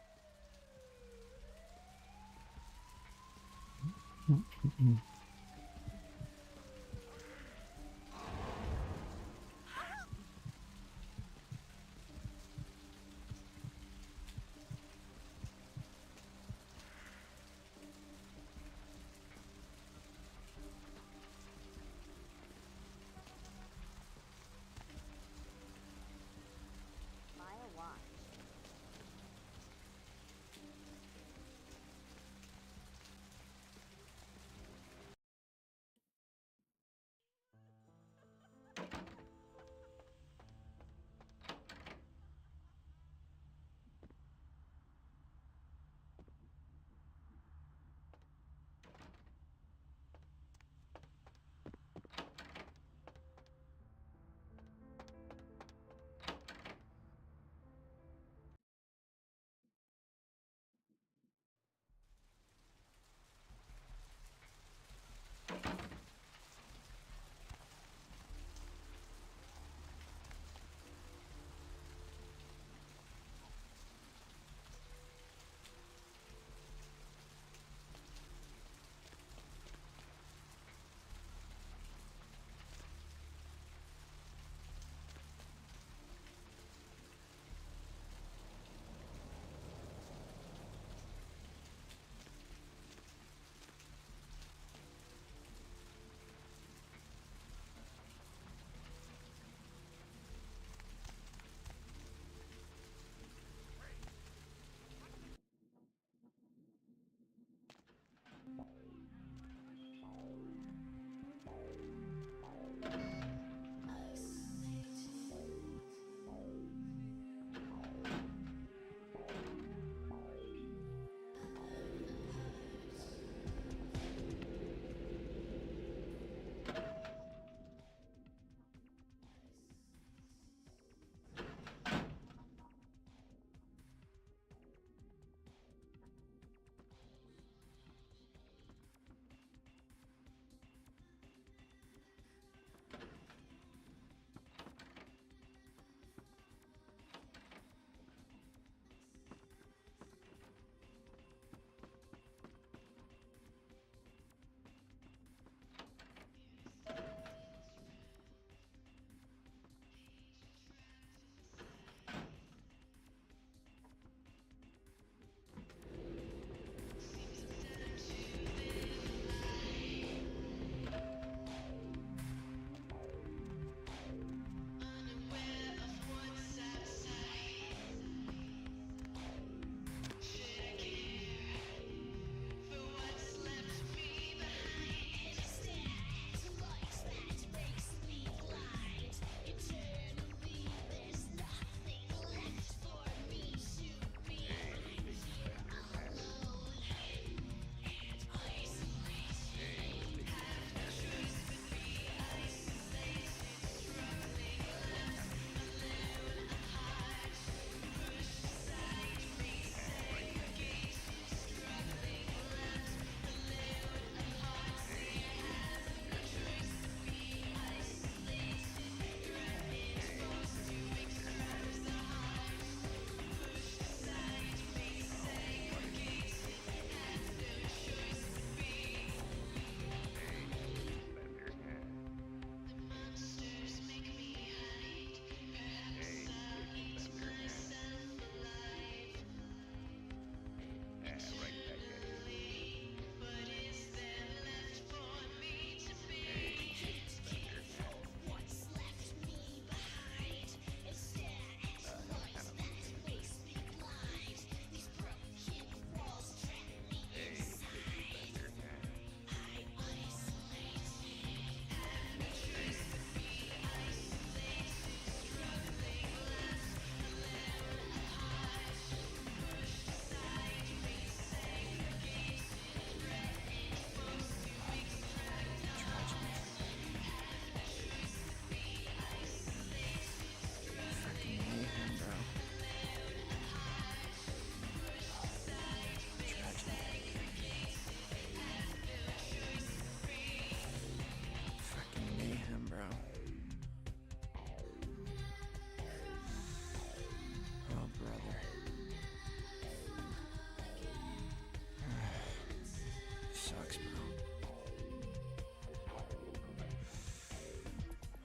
Sucks, bro.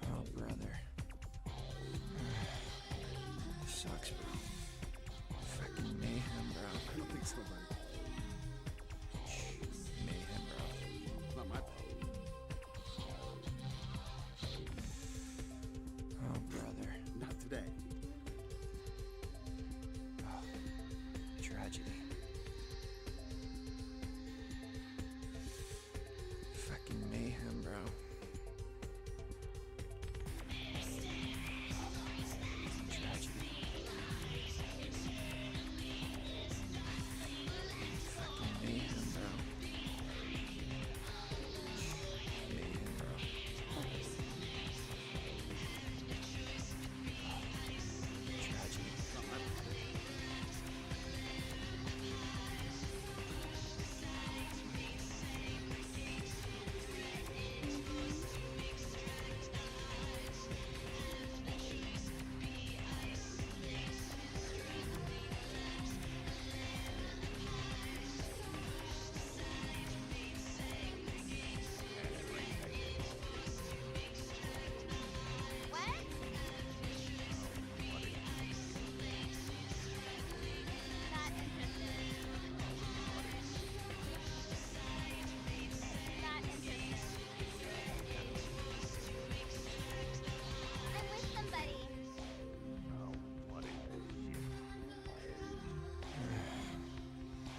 Oh, brother. Sucks, bro. Fucking mayhem, bro. I don't think so, buddy. Mayhem, bro. It's not my problem. Oh, brother. Not today. Oh, tragedy. Fucking mayhem, bro. Tragedy. Fucking mayhem, bro. Mayhem, bro. Tragedy. It's not my problem.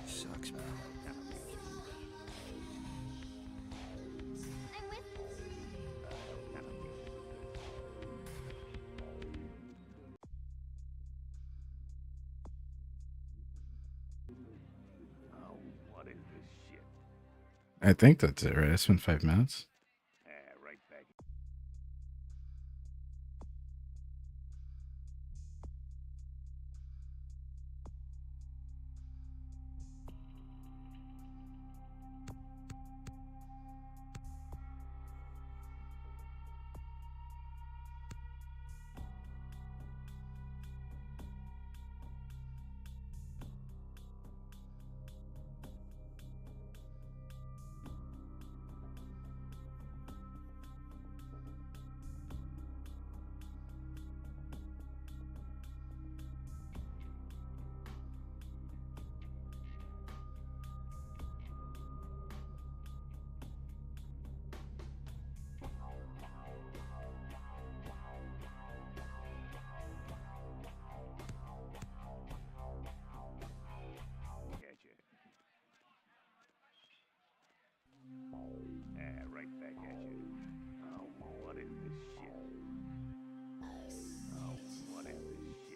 Sucks, bro. I think that's it, right? It's been 5 minutes.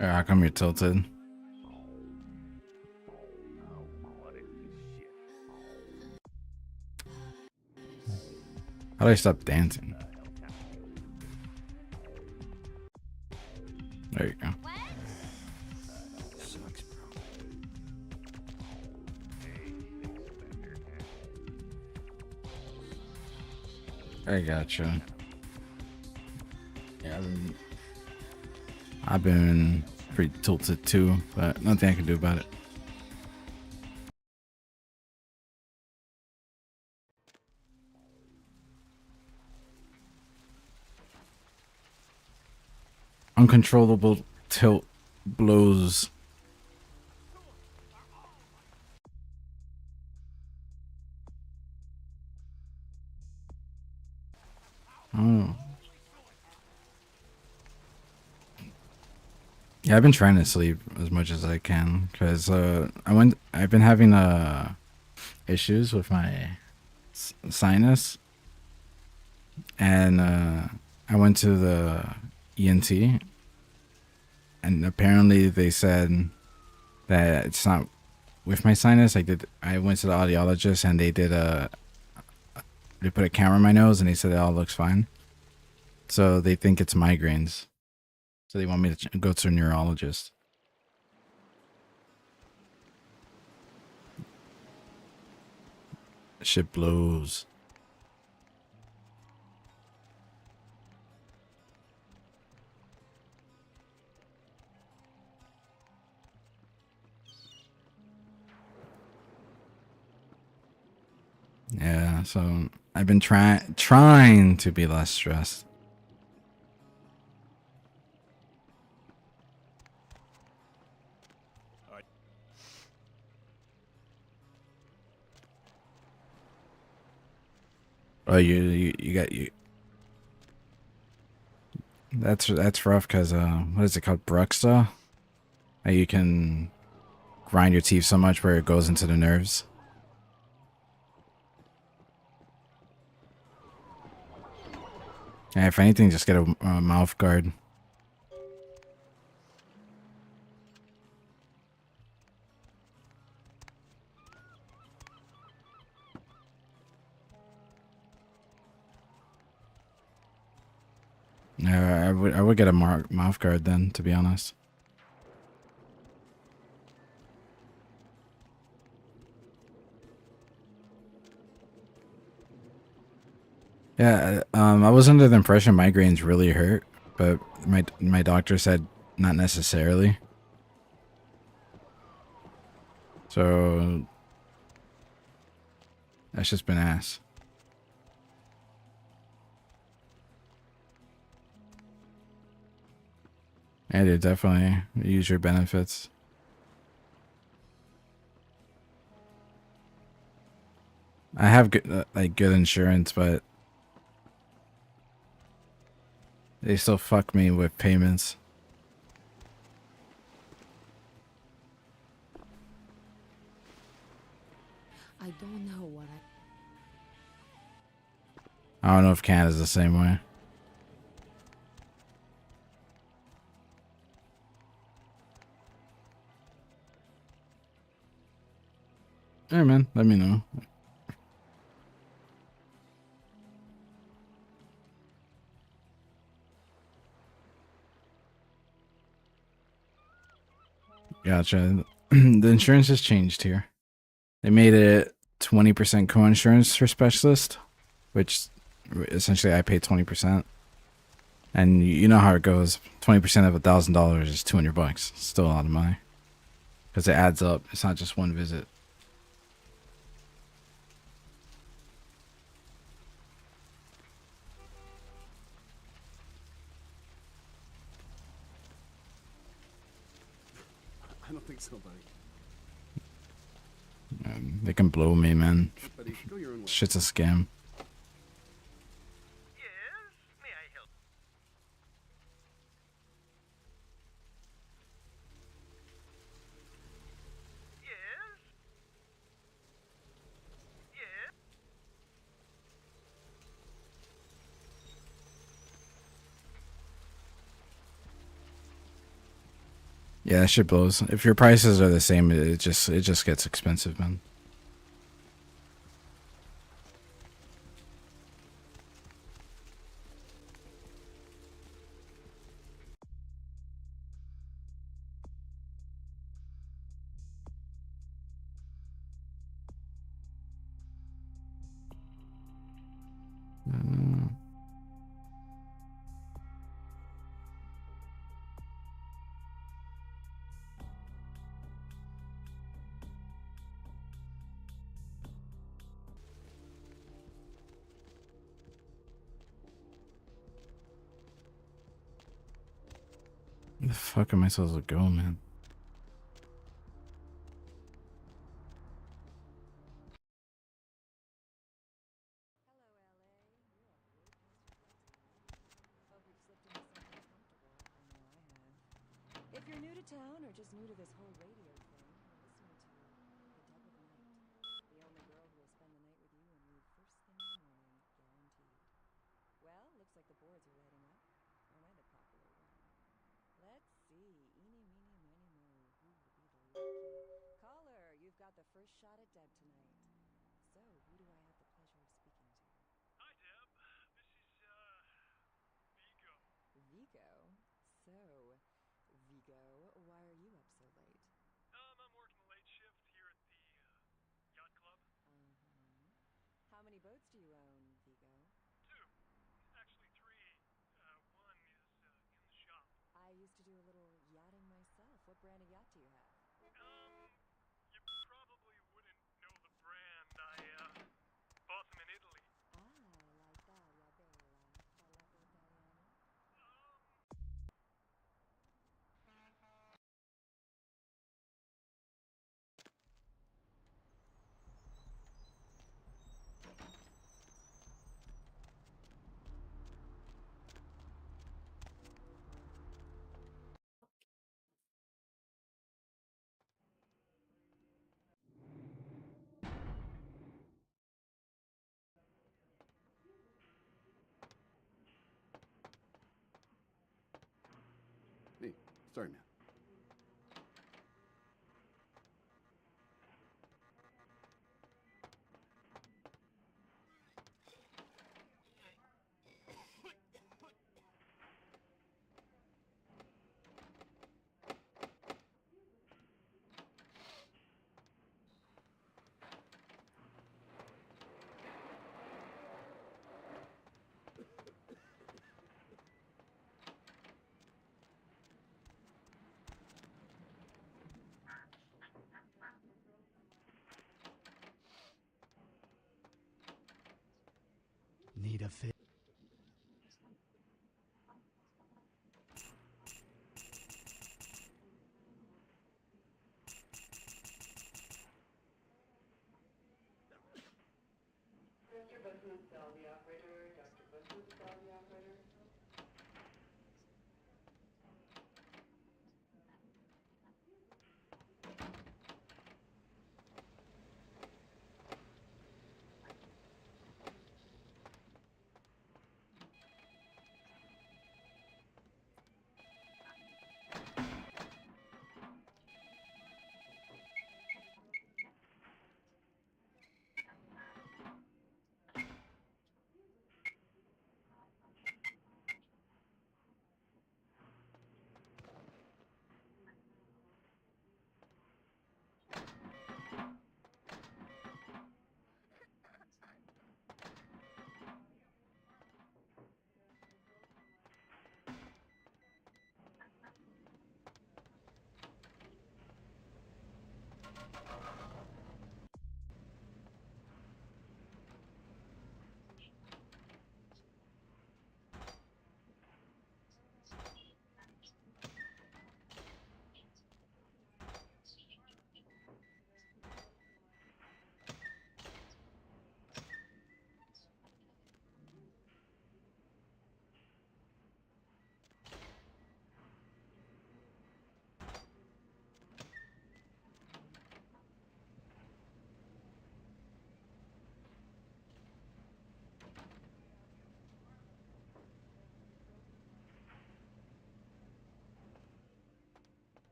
How come you're tilted? How do I stop dancing? There you go. Sucks, bro. I gotcha. Yeah, I've been pretty tilted too, but nothing I can do about it. Uncontrollable tilt blows. Oh. Yeah, I've been trying to sleep as much as I can because I've been having issues with my sinus, and I went to the ENT, and apparently they said that it's not with my sinus. I went to the audiologist, and they put a camera in my nose, and they said it all looks fine. So they think it's migraines. So they want me to go to a neurologist. Shit blows. Yeah, so I've been trying to be less stressed. Oh, you got you. That's rough because what is it called, Bruxta? You can grind your teeth so much where it goes into the nerves. Yeah, if anything, just get a mouth guard. Yeah, I would get a mouth guard then, to be honest. Yeah, I was under the impression migraines really hurt, but my doctor said not necessarily. So that's just been ass. Yeah, dude, definitely use your benefits. I have good, good insurance, but they still fuck me with payments. I don't know what I don't know if Canada's the same way. Hey man, let me know. Gotcha. The insurance has changed here. They made it 20% co-insurance for specialist, which essentially I pay 20%. And you know how it goes. 20% of $1,000 is $200. Still a lot of money. Because it adds up. It's not just one visit. I don't think so, buddy. They can blow me, man. Buddy, go your own way. Shit's a scam. Yes? May I help? Yes? Yes? Yeah, that shit blows. If your prices are the same, it just gets expensive, man. Where the fuck am I supposed to go, man? If you're new to town or just new to this whole radio thing, you're listening to The Dead of Night. The only girl who will spend the night with you and leave first thing in the morning, guaranteed. Well, looks like the boards are lighting up. Or am I the popular one? Let's see. Eeny, meeny, miny, mo. Who will be the lucky caller? You've got the first shot at Deb tonight. So, who do I have the pleasure of speaking to? Hi, Deb. This is, Vigo. Vigo? So, Vigo, why are you up so late? I'm working the late shift here at the, yacht club. How many boats do you own, Vigo? 2. Actually 3. One is, in the shop. I used to do a little yachting myself. What brand of yacht do you have? You probably wouldn't know the brand. I Sorry, man. Need a fit.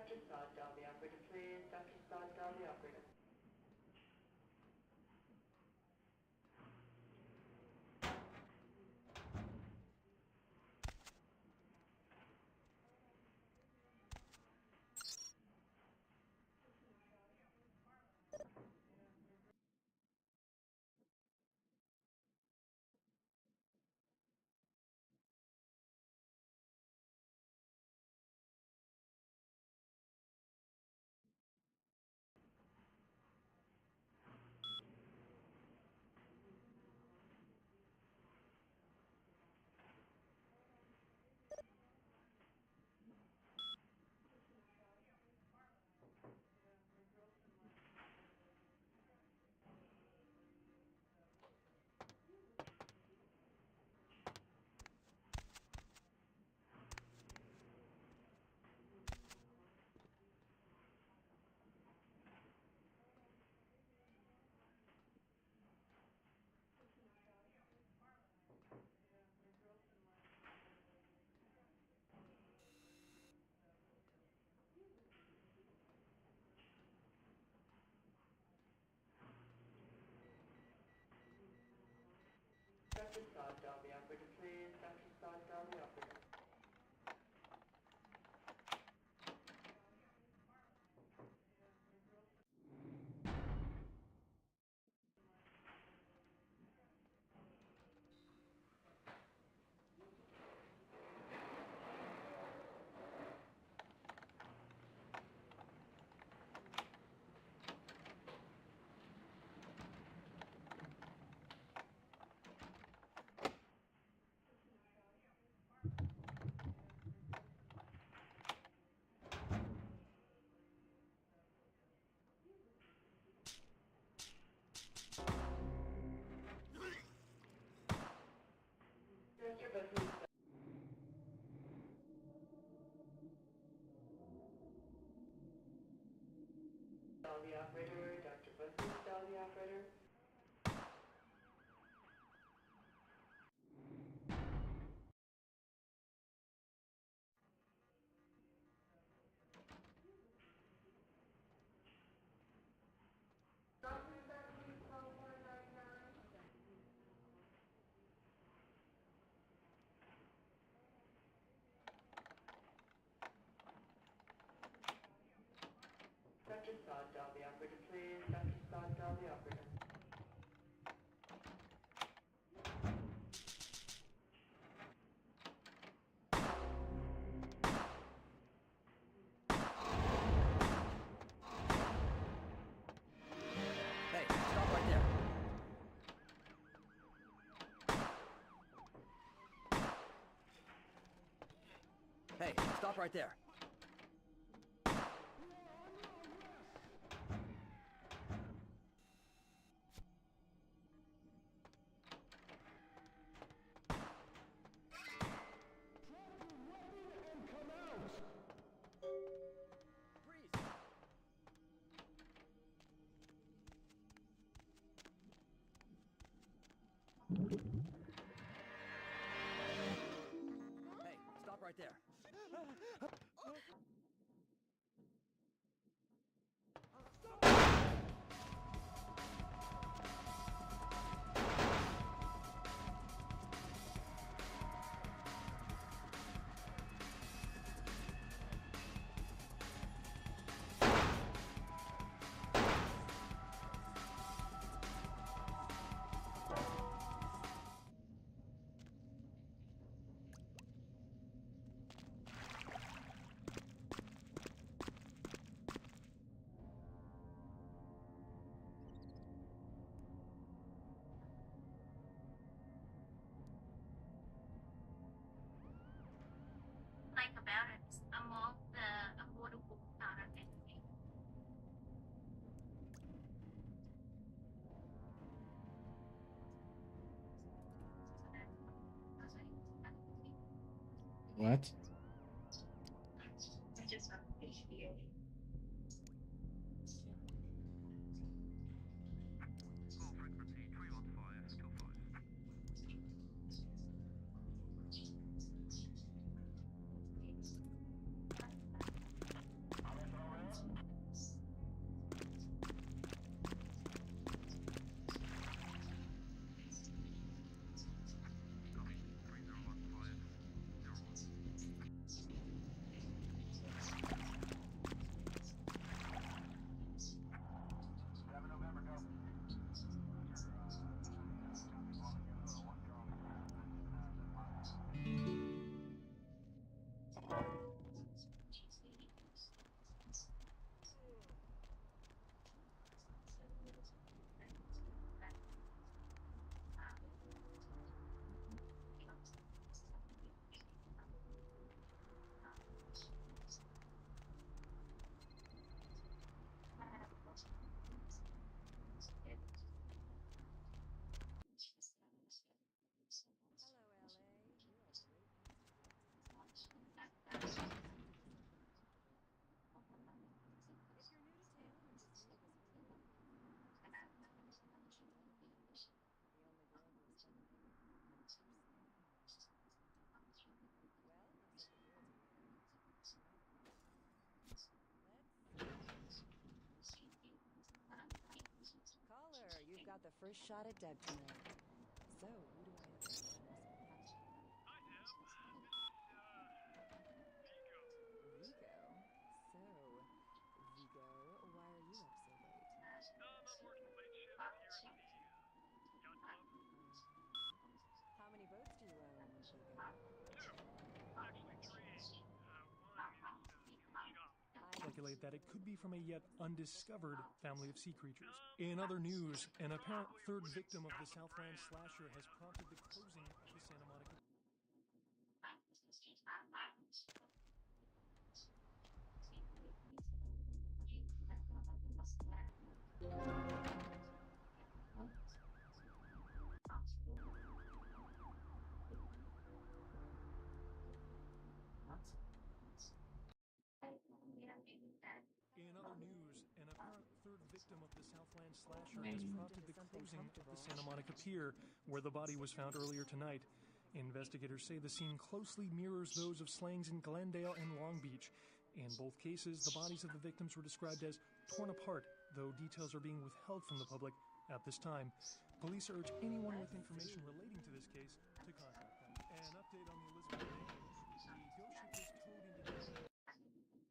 Hey, stop right there. Hey, stop right there. Hey, stop right there. Like about it, among the affordable product and What? just on HBO. first shot at Deb tonight. So, who do I have to introduce? Hi, Deb. This is, Vigo. Vigo? So, Vigo, why are you up so late? I'm working late shift here at the, yacht club. How many boats do you own, Vigo? Two. Actually, three. One is, in the shop. Speculate that it could be from a yet undiscovered family of sea creatures. In other news, an apparent third victim of the Southland slasher has prompted the closing of the Santa Monica. In other news, an apparent third victim of the Southland slasher has prompted the closing of the Santa Monica Pier, where the body was found earlier tonight. Investigators say the scene closely mirrors those of slayings in Glendale and Long Beach. In both cases, the bodies of the victims were described as torn apart, though details are being withheld from the public at this time. Police urge anyone with information relating to this case to contact them. An update on the Elizabeth Day. The ghost ship was towed into the...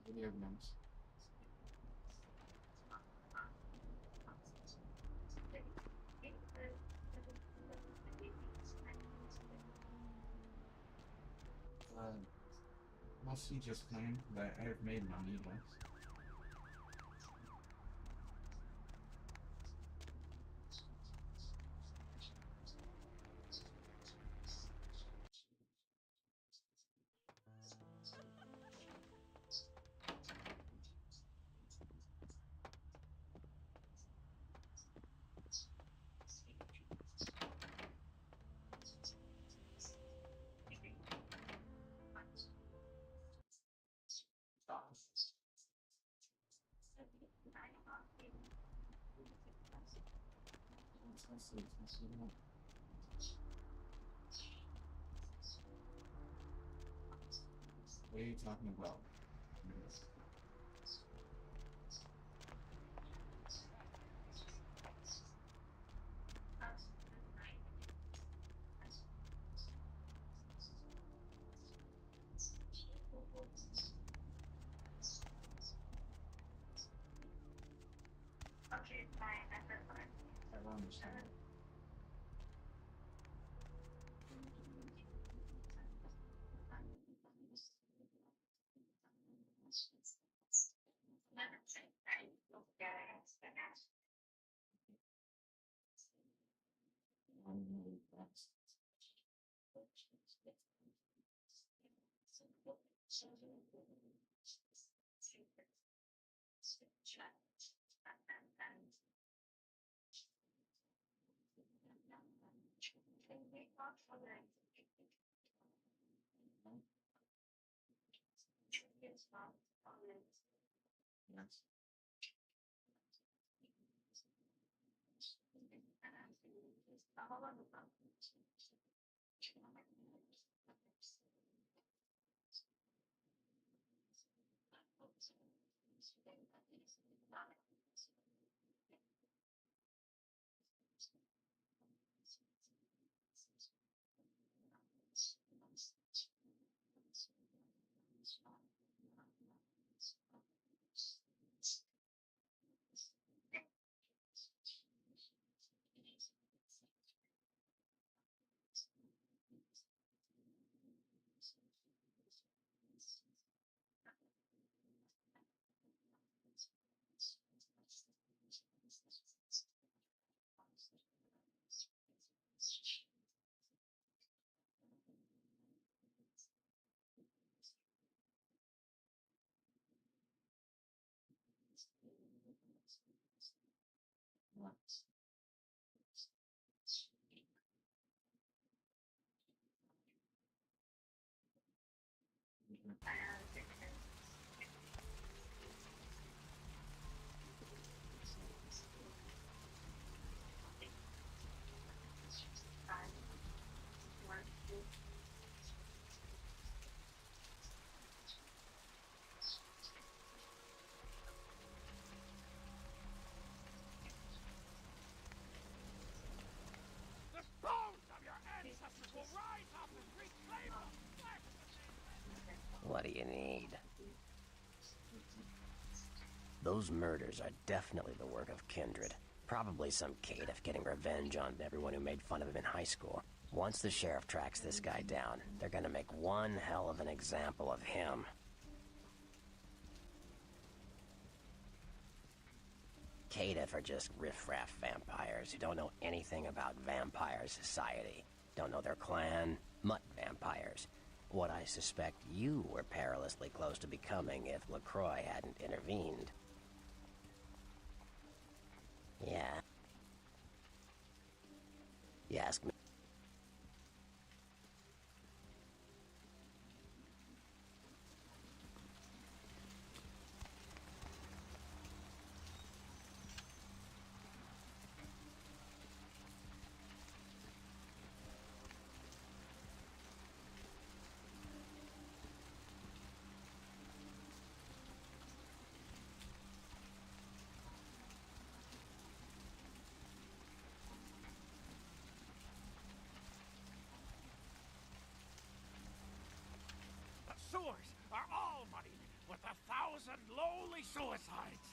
Video games. Mostly just playing, but I have made money once. What are you talking about? Okay, fine, that's fine. I don't understand. Yes. What do you need? Those murders are definitely the work of Kindred. Probably some caitiff getting revenge on everyone who made fun of him in high school. Once the sheriff tracks this guy down, they're gonna make one hell of an example of him. Caitiff are just riffraff vampires who don't know anything about vampire society. Don't know their clan, mutt vampires. What I suspect you were perilously close to becoming if LaCroix hadn't intervened. Yeah. You ask me. The sewers are all muddied with 1,000 lowly suicides.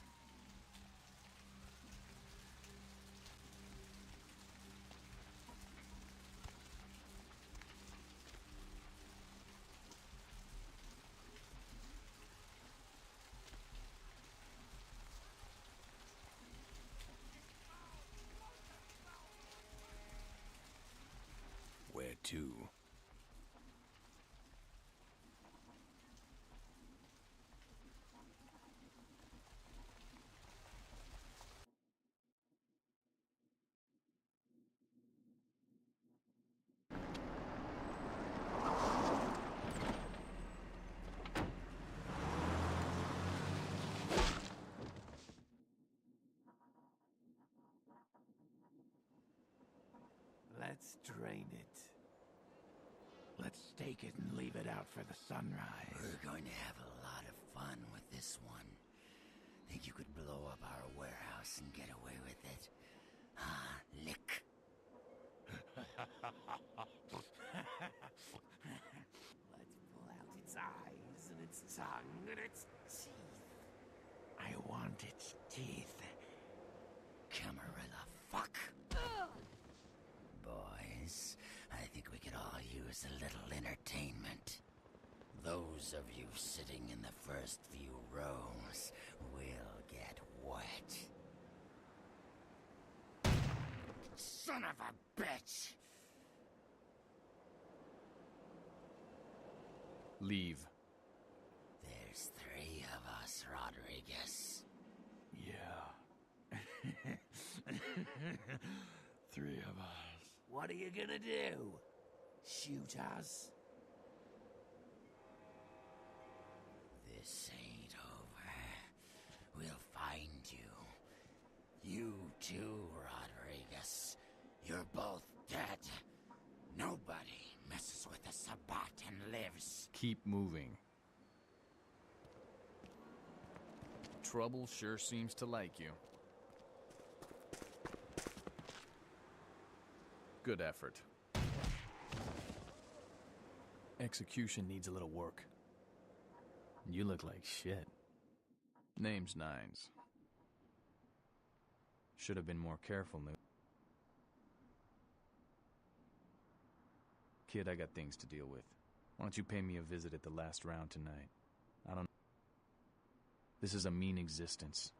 Where to? Let's drain it. Let's stake it and leave it out for the sunrise. We're going to have a lot of fun with this one. Think you could blow up our warehouse and get away with it? Ah, lick. Let's pull out its eyes and its tongue and its teeth. I want its teeth. Camarilla fuck. Boys, I think we could all use a little entertainment. Those of you sitting in the first few rows will get wet. Son of a bitch! Leave. There's 3 of us, Rodriguez. Yeah. 3 of us. What are you gonna do? Shoot us? This ain't over. We'll find you. You too, Rodriguez. You're both dead. Nobody messes with the Sabbat and lives. Keep moving. Trouble sure seems to like you. Good effort. Execution needs a little work. You look like shit. Name's Nines. Should have been more careful, New. Kid, I got things to deal with. Why don't you pay me a visit at the last round tonight? I don't... This is a mean existence.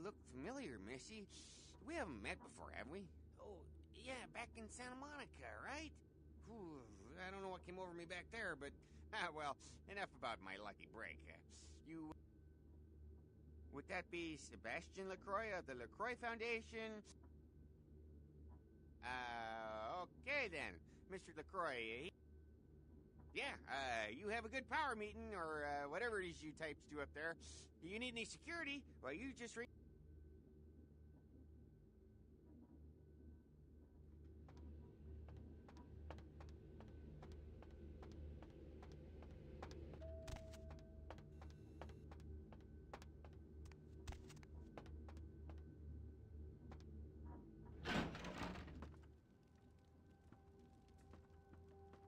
Look familiar, Missy. We haven't met before, have we? Oh, yeah, back in Santa Monica, right? Whew, I don't know what came over me back there, but, well, enough about my lucky break. Would that be Sebastian LaCroix of the LaCroix Foundation? Okay then, Mr. LaCroix, Yeah, you have a good power meeting, or whatever it is you types do up there. You need any security? Well, you just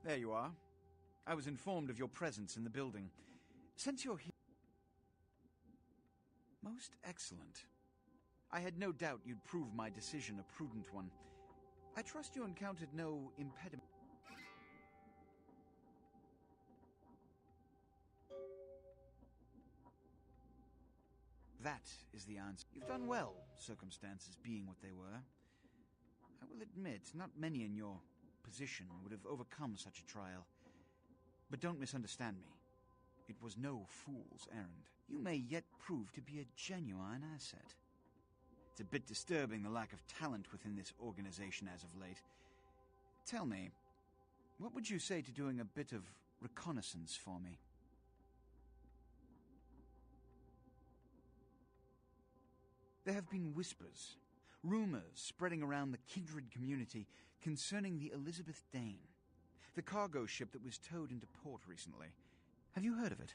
There you are. I was informed of your presence in the building. Since you're here... Most excellent. I had no doubt you'd prove my decision a prudent one. I trust you encountered no impediment. That is the answer. You've done well, circumstances being what they were. I will admit, not many in your position would have overcome such a trial. But don't misunderstand me. It was no fool's errand. You may yet prove to be a genuine asset. It's a bit disturbing, the lack of talent within this organization as of late. Tell me, what would you say to doing a bit of reconnaissance for me? There have been whispers, rumors spreading around the kindred community concerning the Elizabeth Dane, the cargo ship that was towed into port recently. Have you heard of it?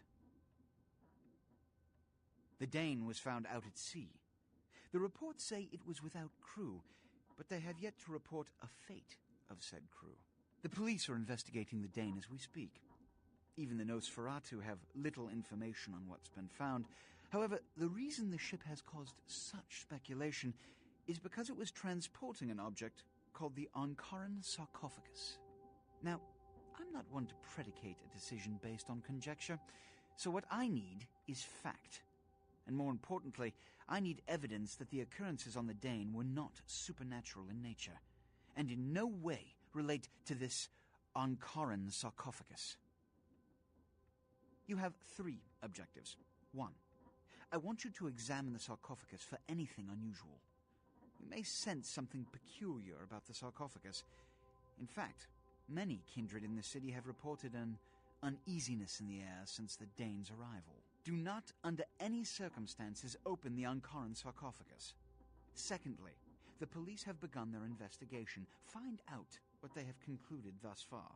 The Dane was found out at sea. The reports say it was without crew, but they have yet to report a fate of said crew. The police are investigating the Dane as we speak. Even the Nosferatu have little information on what's been found. However, the reason the ship has caused such speculation is because it was transporting an object called the Ankaran sarcophagus. Now, I'm not one to predicate a decision based on conjecture, so what I need is fact. And more importantly, I need evidence that the occurrences on the Dane were not supernatural in nature, and in no way relate to this Ankaran sarcophagus. You have 3 objectives. 1. I want you to examine the sarcophagus for anything unusual. You may sense something peculiar about the sarcophagus. In fact, many kindred in the city have reported an uneasiness in the air since the Dane's arrival. Do not, under any circumstances, open the Ankaran sarcophagus. Secondly, the police have begun their investigation. Find out what they have concluded thus far.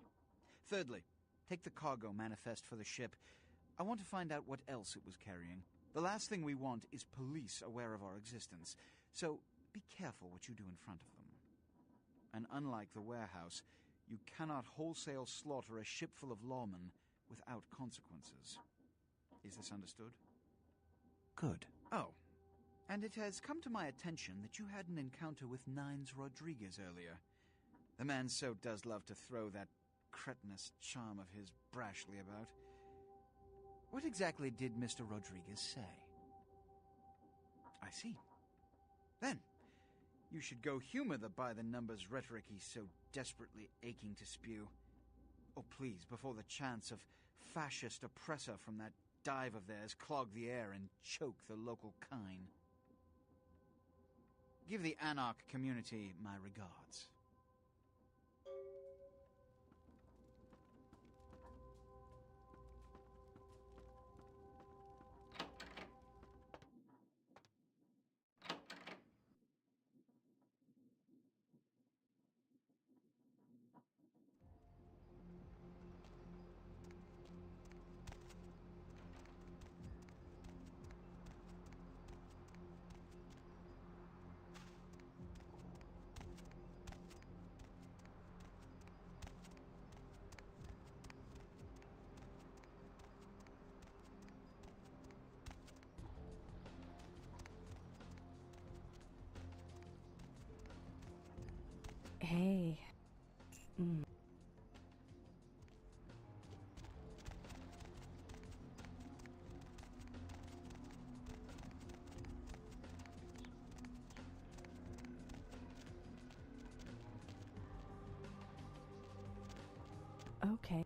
Thirdly, take the cargo manifest for the ship. I want to find out what else it was carrying. The last thing we want is police aware of our existence, so be careful what you do in front of them. And unlike the warehouse, you cannot wholesale slaughter a ship full of lawmen without consequences. Is this understood? Good. Oh, and it has come to my attention that you had an encounter with Nines Rodriguez earlier. The man so does love to throw that cretinous charm of his brashly about. What exactly did Mr. Rodriguez say? I see. Then, you should go humor the by-the-numbers rhetoric he's so desperately aching to spew. Oh, please, before the chance of fascist oppressor from that dive of theirs clog the air and choke the local kine. Give the Anarch community my regards. Hey. Okay.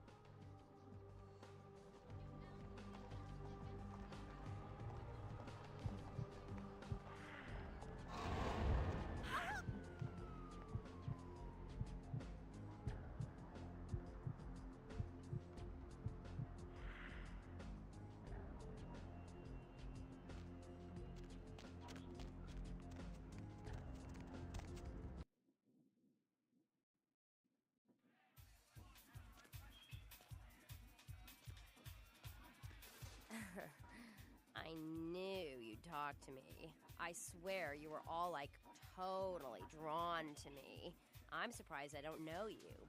talk to me. I swear you were all, like, totally drawn to me. I'm surprised I don't know you.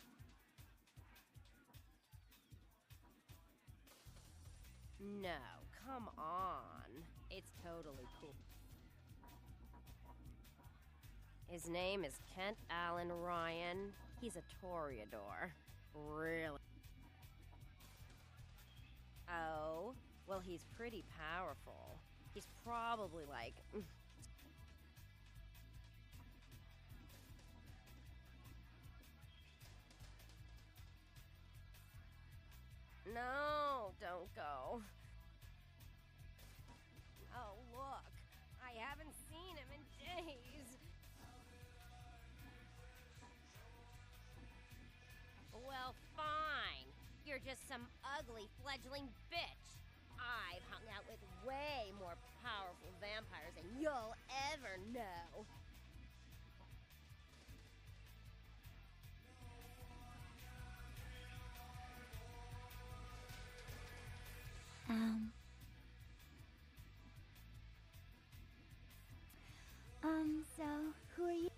No, come on. It's totally cool. His name is Kent Allen Ryan. He's a Toreador. Really? Oh, well, he's pretty powerful. He's probably like... No, don't go. Oh, look. I haven't seen him in days. Well, fine. You're just some ugly fledgling bitch. I've hung out with way more powerful vampires than you'll ever know. So, who are you?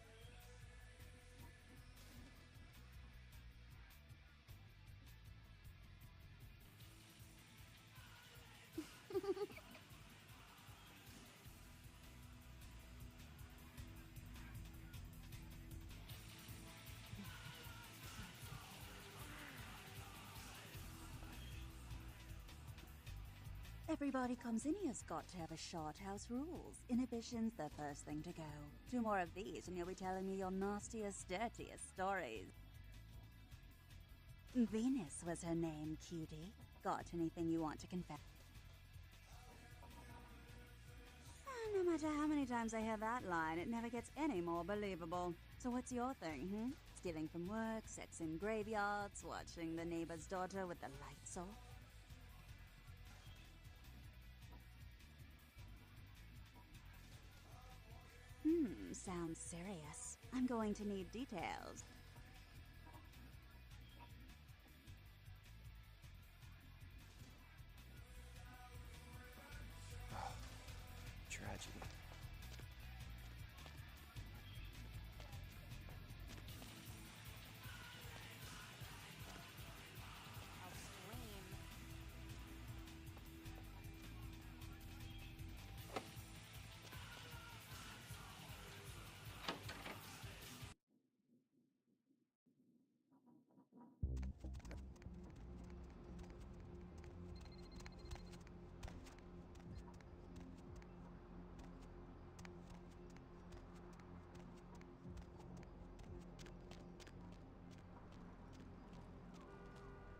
Everybody comes in here's got to have a short house rules. Inhibition's the first thing to go. 2 more of these and you'll be telling me your nastiest, dirtiest stories. Venus was her name, cutie. Got anything you want to confess? No matter how many times I hear that line, it never gets any more believable. So what's your thing, Stealing from work, sex in graveyards, watching the neighbor's daughter with the lights off? Sounds serious. I'm going to need details. Tragedy.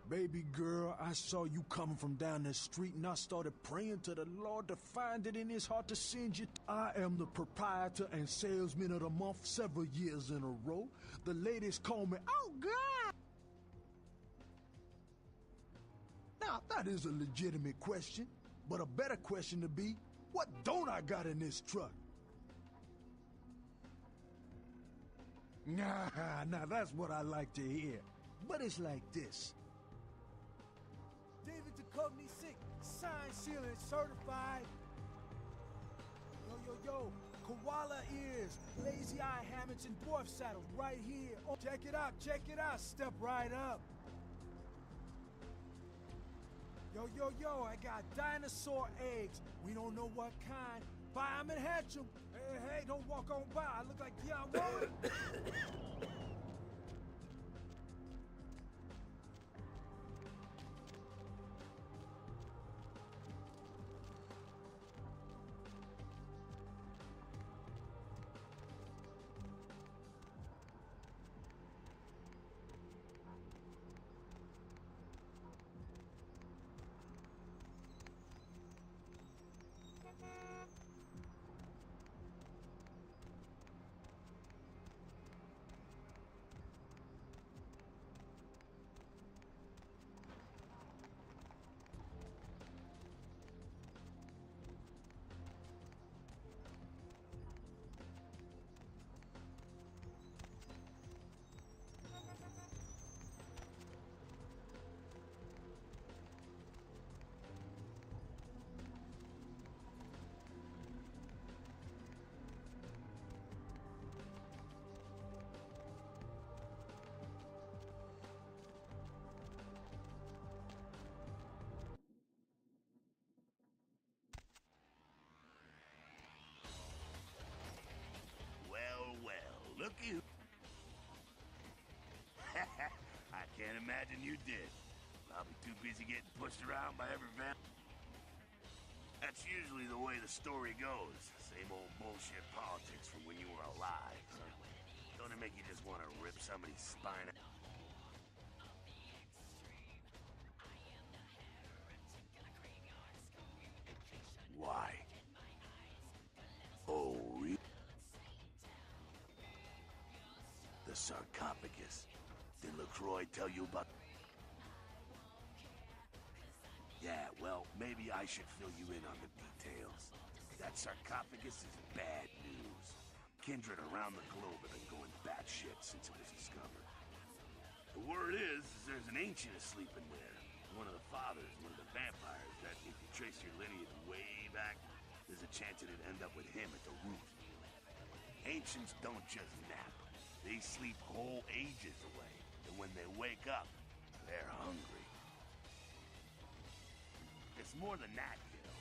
Baby girl, I saw you coming from down the street and I started praying to the Lord to find it in his heart to send you. I am the proprietor and salesman of the month several years in a row. The ladies call me, oh God! Now, that is a legitimate question, but a better question to be, what don't I got in this truck? Nah, that's what I like to hear. But it's like this. David Duchovny sick, signed, sealed, and certified. Yo, koala ears, lazy eye hammocks, and dwarf saddles right here. Oh, check it out, step right up. Yo, I got dinosaur eggs. We don't know what kind. Buy 'em and hatch 'em. Hey, don't walk on by. I look like Deion Warren. imagine you did. Probably too busy getting pushed around by every vamp. That's usually the way the story goes. Same old bullshit politics from when you were alive. Don't it make you just want to rip somebody's spine out? Why? Oh, really? The sarcophagus. Did LaCroix tell you about... Yeah, well, maybe I should fill you in on the details. That sarcophagus is bad news. Kindred around the globe have been going batshit since it was discovered. The word is there's an ancient asleep in there. One of the fathers, one of the vampires, that if you trace your lineage way back, there's a chance it'd end up with him at the root. Ancients don't just nap. They sleep whole ages away. And when they wake up, they're hungry. It's more than that, kiddo.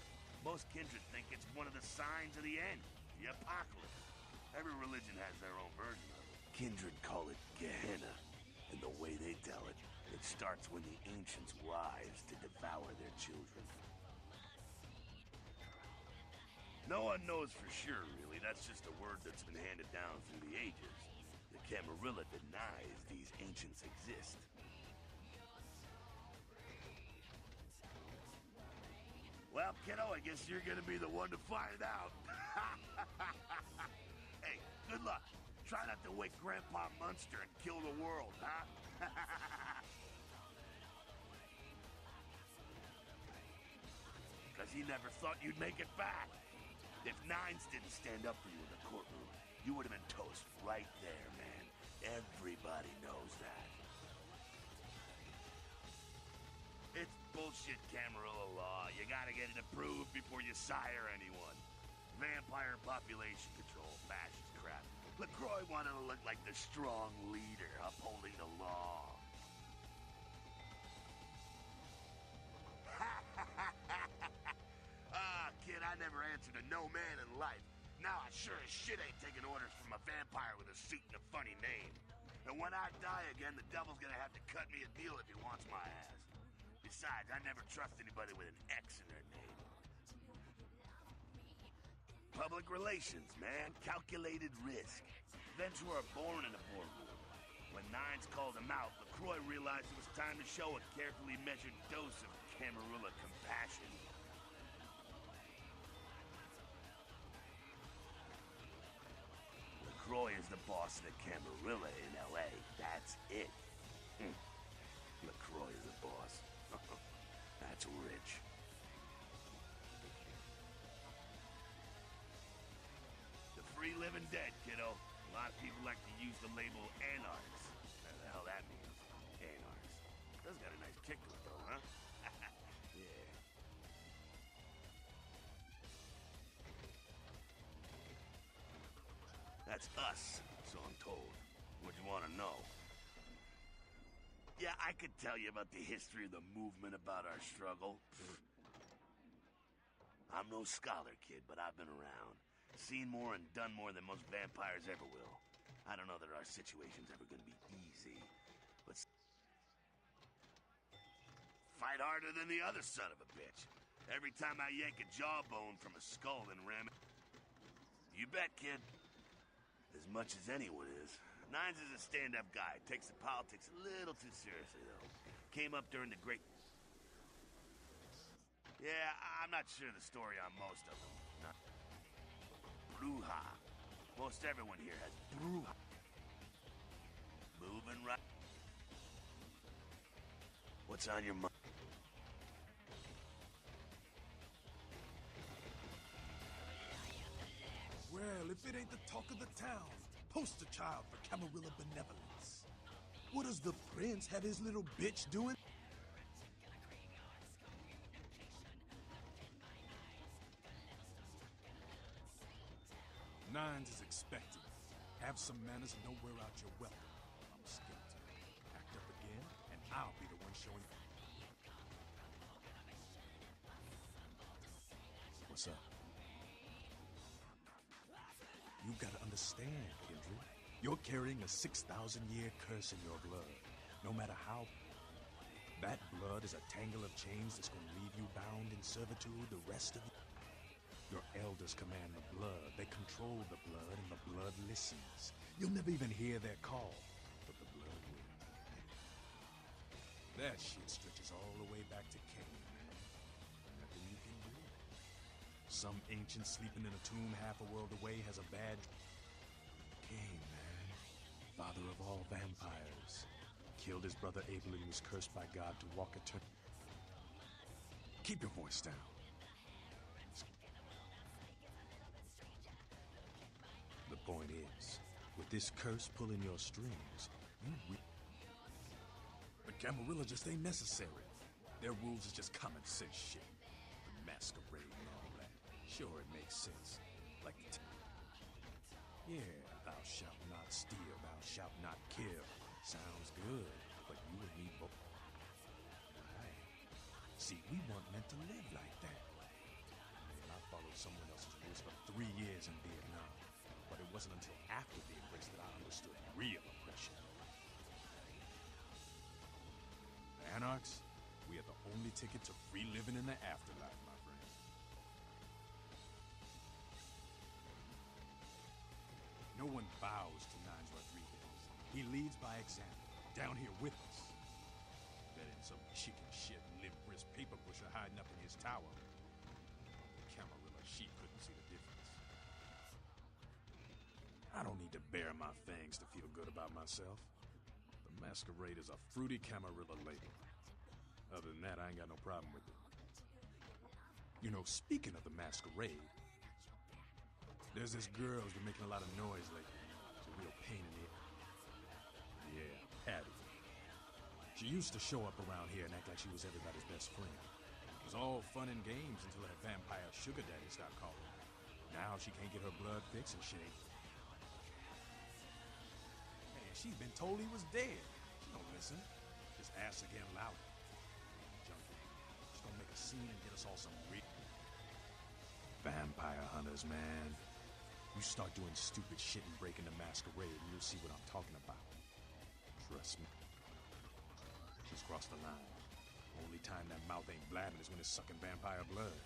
Most kindred think it's one of the signs of the end, the apocalypse. Every religion has their own version of it. Kindred call it Gehenna, and the way they tell it, it starts when the ancients rise to devour their children. No one knows for sure, really. That's just a word that's been handed down through the ages. The Camarilla denies these ancients exist. Well, kiddo, I guess you're gonna be the one to find out. Hey, good luck. Try not to wake Grandpa Munster and kill the world, huh? Because he never thought you'd make it back. If Nines didn't stand up for you in the courtroom, you would have been toast right there, man. Everybody knows that. It's bullshit Camarilla law. You gotta get it approved before you sire anyone. Vampire population control, fascist crap. LaCroix wanted to look like the strong leader upholding the law. Kid, I never answered to no man in life. Now I sure as shit ain't taking orders from a vampire with a suit and a funny name. And when I die again, the devil's gonna have to cut me a deal if he wants my ass. Besides, I never trust anybody with an X in their name. Public relations, man. Calculated risk. Ventura born in a boardroom. When Nines called him out, LaCroix realized it was time to show a carefully measured dose of Camarilla compassion. LaCroix is the boss of the Camarilla in L.A. That's it. LaCroix is the boss. That's rich. The free living dead, kiddo. A lot of people like to use the label anarchs. Whatever the hell that means. Anarchs. Does got a nice kick to it, though, huh? Yeah. That's us, so I'm told. What you want to know? Yeah, I could tell you about the history of the movement, about our struggle. I'm no scholar, kid, but I've been around. Seen more and done more than most vampires ever will. I don't know that our situation's ever gonna be easy, but... Fight harder than the other son of a bitch. Every time I yank a jawbone from a skull and ram it... You bet, kid. As much as anyone is. Nines is a stand-up guy. Takes the politics a little too seriously, though. Came up during the Great... Yeah, I'm not sure the story on most of them. Not... Bruja. Most everyone here has Bruja. Moving right... What's on your mind? Well, if it ain't the talk of the town, poster child for Camarilla benevolence. What does the prince have his little bitch doing? Nines is expecting. Have some manners and don't wear out your welcome. I'm a skeleton. Act up again, and I'll be the one showing up. What's up? You gotta understand, Kendrick. You're carrying a 6,000-year curse in your blood. No matter how That blood is a tangle of chains that's gonna leave you bound in servitude the rest of your elders command the blood. They control the blood, and the blood listens. You'll never even hear their call, but the blood will. That shit stretches all the way back to Cain, man. Nothing you can do. Some ancient sleeping in a tomb half a world away has a bad... Cain, man. Father of all vampires. Killed his brother Abel and was cursed by God to walk eternity. Keep your voice down. The point is, with this curse pulling your strings, but Camarilla just ain't necessary. Their rules is just common sense shit. The masquerade and all that. Sure, it makes sense. Like yeah, thou shalt not steal, thou shalt not kill. Sounds good, but you and me both. Right. See, we weren't meant to live like that. Man, I followed someone else's rules for 3 years in Vietnam. But it wasn't until after the embrace that I understood real oppression. The Anarchs, we are the only ticket to free living in the afterlife, my friend. No one bows to Nines Rodriguez. He leads by example, down here with us. That ain't some chicken shit, limp-wrist paper pusher hiding up in his tower. Camarilla, she couldn't see the difference. I don't need to bare my fangs to feel good about myself. The masquerade is a fruity Camarilla label. Other than that, I ain't got no problem with it. You know, speaking of the masquerade, there's this girl who's been making a lot of noise lately. It's a real pain in the... Yeah, Patty. She used to show up around here and act like she was everybody's best friend. It was all fun and games until her vampire sugar daddy stopped calling. Now she can't get her blood fixed and shit ain't... Man, she's been told he was dead. She don't listen. Just ask again louder. Junkie. She's gonna make a scene and get us all some real... Vampire hunters, man. You start doing stupid shit and breaking the masquerade and you'll see what I'm talking about. Trust me. She's crossed the line. Only time that mouth ain't blabbing is when it's sucking vampire blood.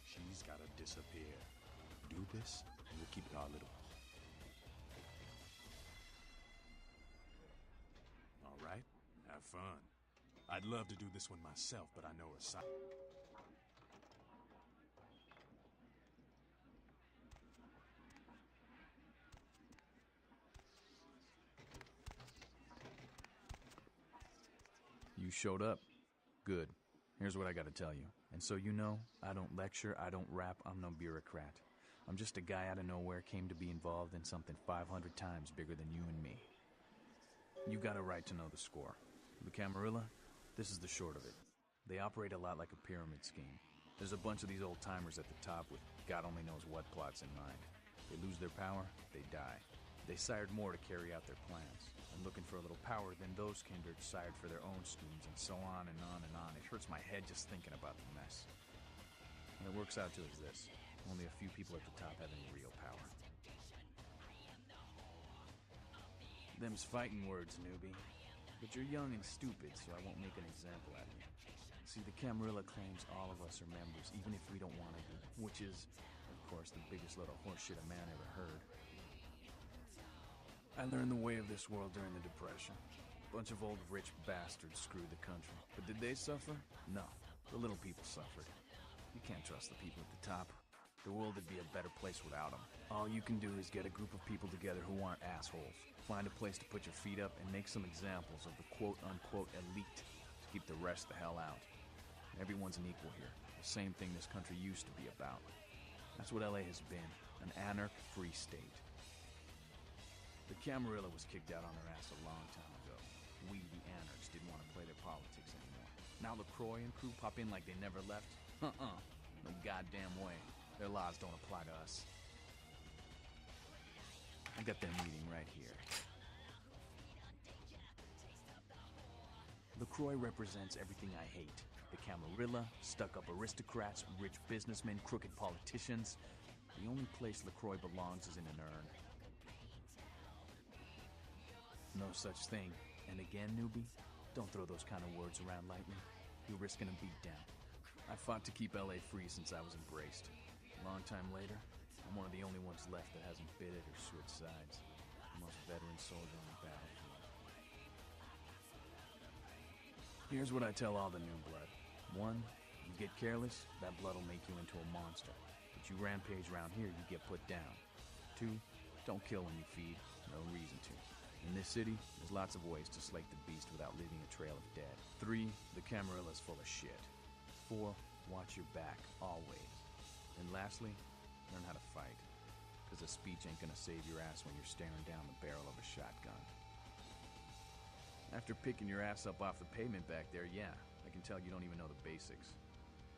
She's gotta disappear. Do this, and we'll keep it our little. All right, have fun. I'd love to do this one myself, but I know her side. You showed up. Good. Here's what I gotta tell you. And so you know, I don't lecture, I don't rap, I'm no bureaucrat. I'm just a guy out of nowhere came to be involved in something 500 times bigger than you and me. You got a right to know the score. The Camarilla, this is the short of it. They operate a lot like a pyramid scheme. There's a bunch of these old-timers at the top with God only knows what plots in mind. They lose their power, they die. They sired more to carry out their plans. And looking for a little power, then those kindred sired for their own schemes, and so on and on and on. It hurts my head just thinking about the mess. And it works out to is this. Only a few people at the top have any real power. Them's fighting words, newbie. But you're young and stupid, so I won't make an example out of you. See, the Camarilla claims all of us are members, even if we don't want to be. Which is, of course, the biggest load of horseshit a man ever heard. I learned the way of this world during the Depression. A bunch of old rich bastards screwed the country. But did they suffer? No. The little people suffered. You can't trust the people at the top. The world would be a better place without them. All you can do is get a group of people together who aren't assholes. Find a place to put your feet up and make some examples of the quote-unquote elite to keep the rest the hell out. Everyone's an equal here. The same thing this country used to be about. That's what LA has been. An anarch-free state. The Camarilla was kicked out on their ass a long time ago. We, the anarchs, didn't want to play their politics anymore. Now LaCroix and crew pop in like they never left? No goddamn way. Their laws don't apply to us. I got their meeting right here. LaCroix represents everything I hate. The Camarilla, stuck-up aristocrats, rich businessmen, crooked politicians. The only place LaCroix belongs is in an urn. No such thing. And again, newbie, Don't throw those kind of words around lightly. You're risking a beatdown. I fought to keep LA free since I was embraced. A long time later, I'm one of the only ones left that hasn't bit it or switched sides. The most veteran soldier on the battlefield. Here's what I tell all the new blood. 1, you get careless, that blood will make you into a monster. But you rampage around here, you get put down. 2, don't kill when you feed. No reason to. In this city, there's lots of ways to slake the beast without leaving a trail of dead. 3, the Camarilla's full of shit. 4, watch your back, always. And lastly, learn how to fight. Because a speech ain't gonna save your ass when you're staring down the barrel of a shotgun. After picking your ass up off the pavement back there, yeah, I can tell you don't even know the basics.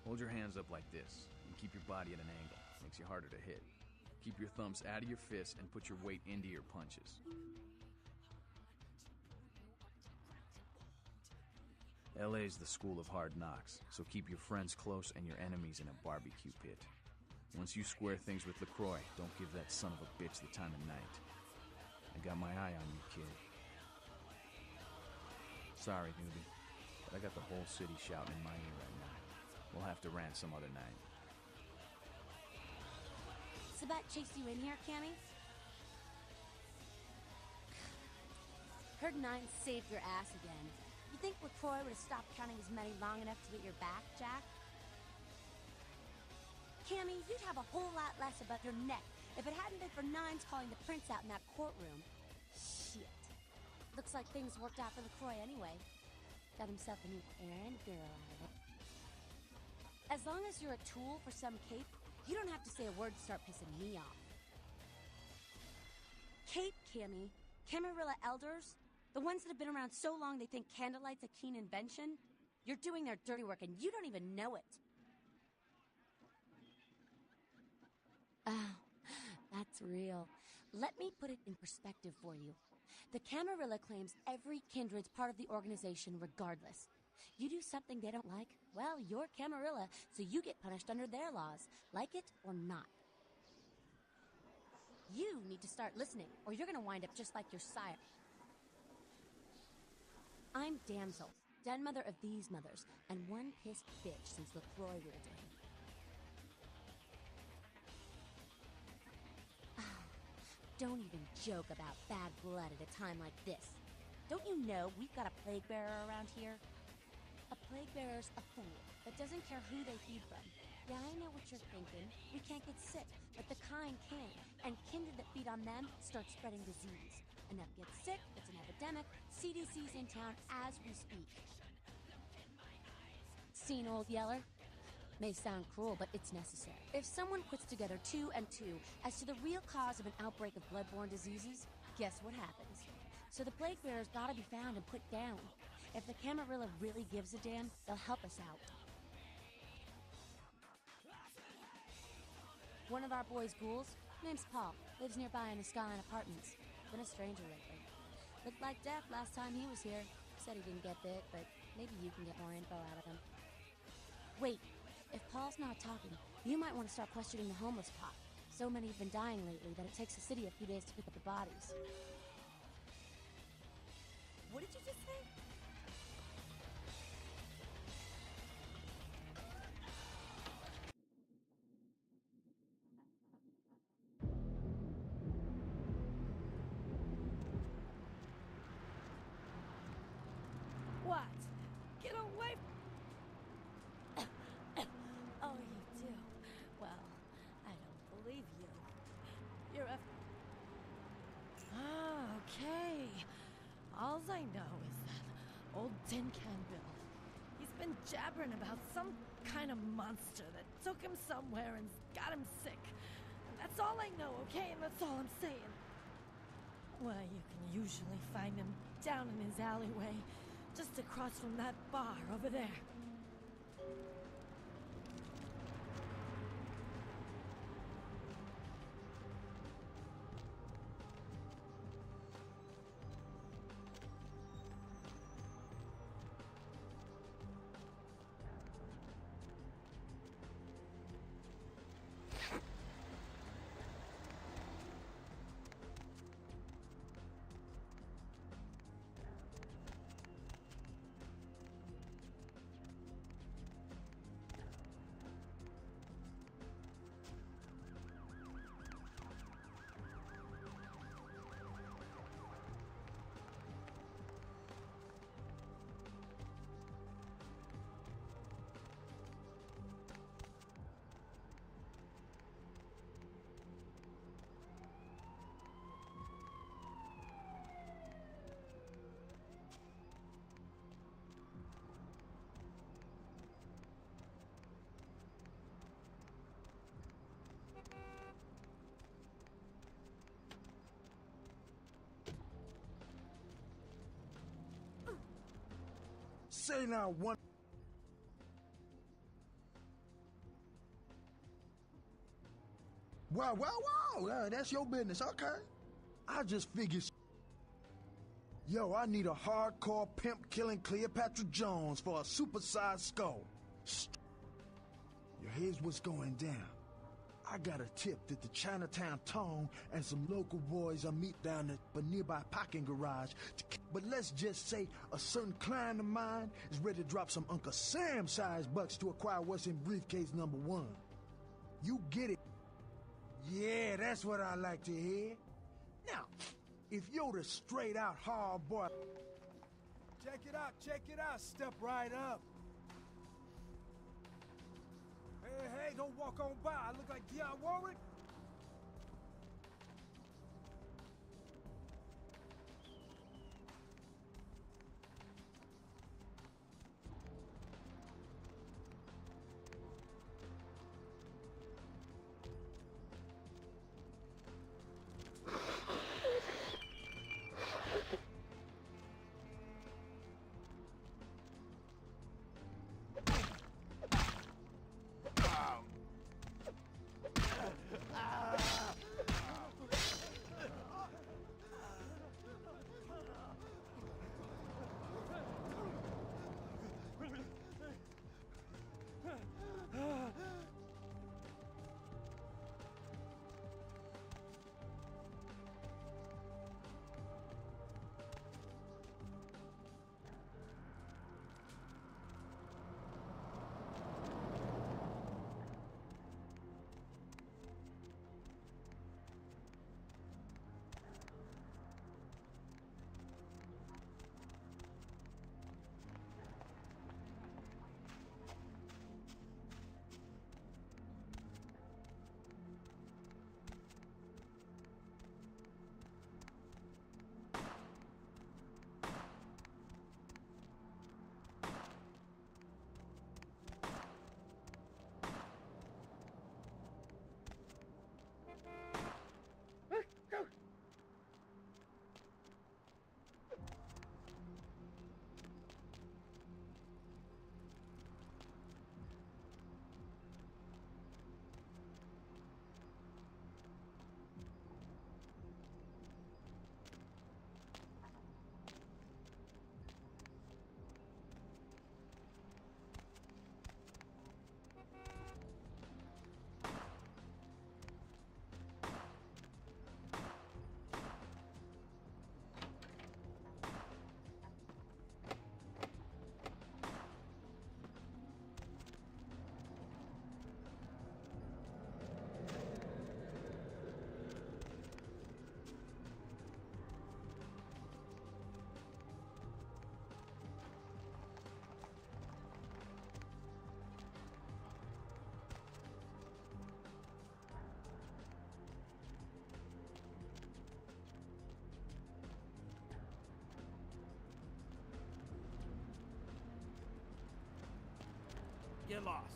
Hold your hands up like this, and keep your body at an angle. Makes you harder to hit. Keep your thumbs out of your fists and put your weight into your punches. LA's the school of hard knocks, so keep your friends close and your enemies in a barbecue pit. Once you square things with LaCroix, don't give that son of a bitch the time of night. I got my eye on you, kid. Sorry, newbie, but I got the whole city shouting in my ear right now. We'll have to rant some other night. Sabat chased you in here, Cammy? Heard Nine saved your ass again. You think LaCroix would have stopped counting his money long enough to get your back, Jack? Cammy, you'd have a whole lot less about your neck if it hadn't been for Nines calling the prince out in that courtroom. Shit. Looks like things worked out for LaCroix anyway. Got himself a new errand girl out of it. As long as you're a tool for some cape, you don't have to say a word to start pissing me off. Cape, Cammy. Camarilla elders? The ones that have been around so long they think candlelight's a keen invention? You're doing their dirty work and you don't even know it. Oh, that's real. Let me put it in perspective for you. The Camarilla claims every kindred's part of the organization regardless. You do something they don't like, well, you're Camarilla, so you get punished under their laws, like it or not. You need to start listening, or you're gonna wind up just like your sire. I'm Damsel, den mother of these mothers, and one pissed bitch since LaCroix ruled in. Oh, don't even joke about bad blood at a time like this. Don't you know we've got a plague bearer around here? A plague bearer's a fool that doesn't care who they feed from. Yeah, I know what you're thinking. We can't get sick, but the kind can. And kindred that feed on them start spreading disease. Enough get sick, it's an epidemic. CDC's in town as we speak. Seen Old Yeller? May sound cruel, but it's necessary. If someone puts together 2 and 2 as to the real cause of an outbreak of bloodborne diseases, guess what happens? So the plague bearer's gotta be found and put down. If the Camarilla really gives a damn, they'll help us out. One of our boys' ghouls, name's Paul, lives nearby in the Skyline Apartments. Been a stranger lately. Looked like death last time he was here. Said he didn't get bit, but maybe you can get more info out of him. Wait, if Paul's not talking, you might want to start questioning the homeless pot. So many have been dying lately that it takes the city a few days to pick up the bodies. What did you just say? What? Get away! Oh, you do? Well, I don't believe you. You're a... Ah, okay. Alls I know is that old Tin Can Bill. He's been jabbering about some kind of monster that took him somewhere and got him sick. And that's all I know, okay? And that's all I'm saying. Well, you can usually find him down in his alleyway, just across from that bar over there. Say now one. Wow, wow, wow. That's your business, okay? I just figured. Yo, I need a hardcore pimp killing Cleopatra Jones for a supersized skull. Yo, here's what's going down. I got a tip that the Chinatown Tone and some local boys are meet down at a nearby parking garage. But let's just say a certain client of mine is ready to drop some Uncle Sam-sized bucks to acquire what's in briefcase number 1. You get it? Yeah, that's what I like to hear. Now, if you're the straight-out hard boy... Check it out, step right up. Hey, don't walk on by. I look like Dionne Warwick. Get lost.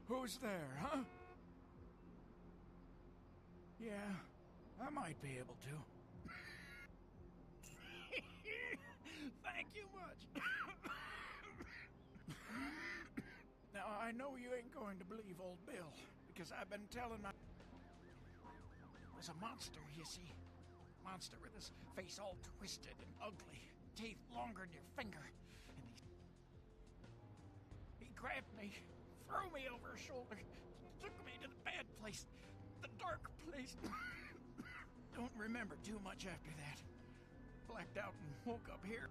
Who's there, huh? Yeah, I might be able to. Thank you much. Now, I know you ain't going to believe old Bill, because I've been telling my... There's a monster, you see. Monster with his face all twisted and ugly, teeth longer than your finger. And he grabbed me, threw me over his shoulder, took me to the bad place, the dark place. Don't remember too much after that. Blacked out and woke up here.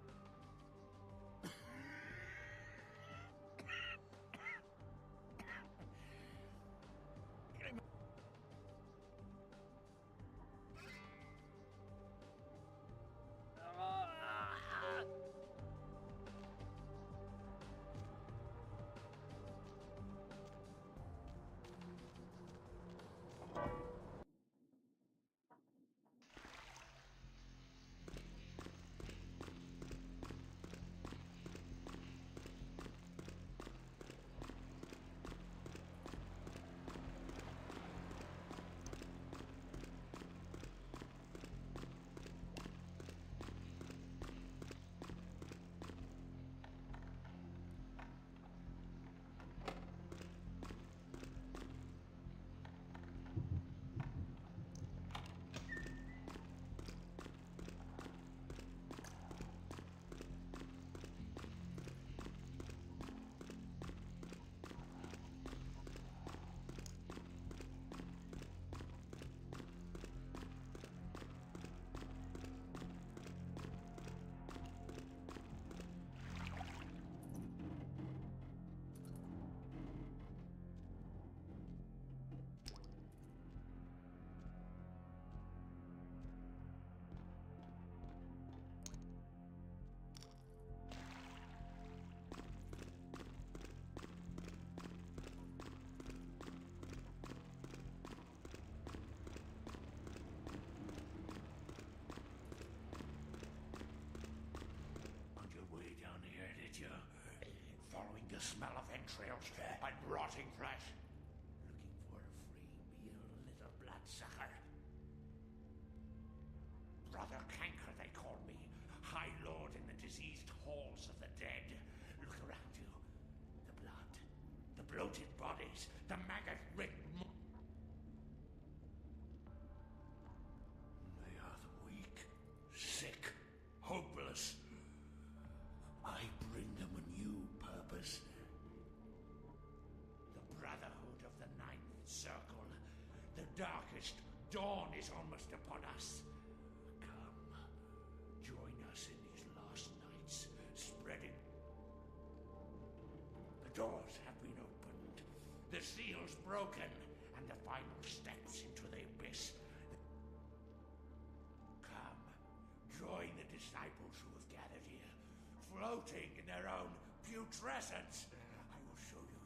threat. Looking for a free meal, little bloodsucker. Brother Canker, they call me. High Lord in the diseased halls of the dead. Look around you. The blood. The bloated bodies. The maggot-ridden... They are the weak, sick, hopeless. I bring them a new purpose. The Brotherhood of the Ninth Circle. The darkest dawn is almost upon us. Come, join us in these last nights, spreading. The doors have been opened, the seals broken, and the final steps into the abyss. Come, join the disciples who have gathered here, floating in their own putrescence. I will show you.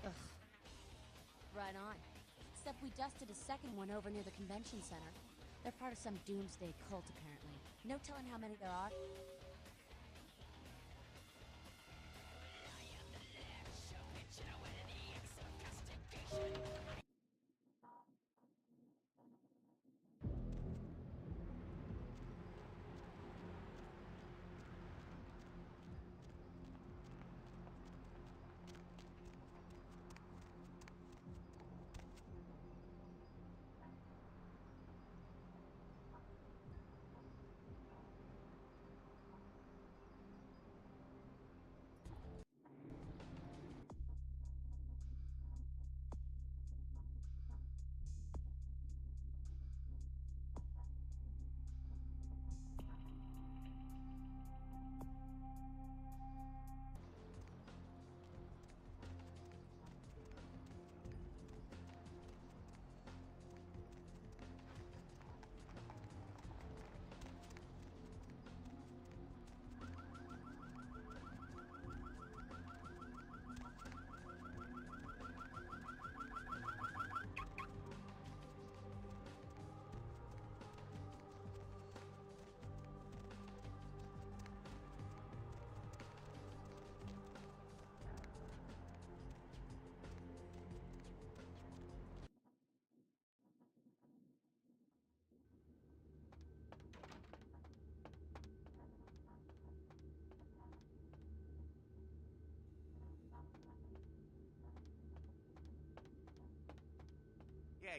Ugh. Right on. Except we dusted a second one over near the convention center. They're part of some doomsday cult, apparently. No telling how many there are.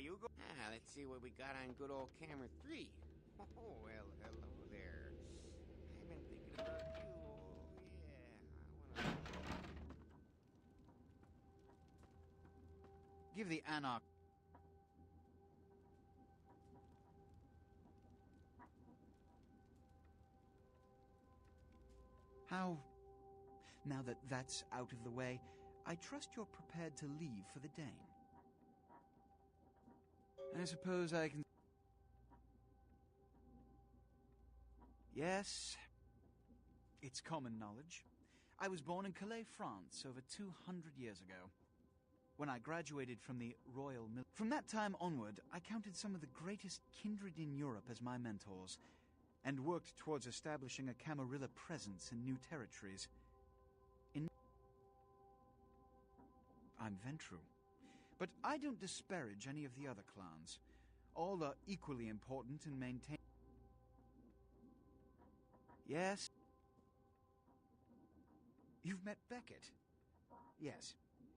you go. Let's see what we got on good old camera 3. Oh, well, hello there. I've been thinking about you. Oh, yeah. Give the anarch. How? Now that that's out of the way, I trust you're prepared to leave for the Dane. I suppose I can... Yes, it's common knowledge. I was born in Calais, France, over 200 years ago. When I graduated from the Royal Military. From that time onward, I counted some of the greatest kindred in Europe as my mentors, and worked towards establishing a Camarilla presence in new territories. I'm Ventru, but I don't disparage any of the other clans. All are equally important in maintaining... Yes? You've met Beckett? Yes.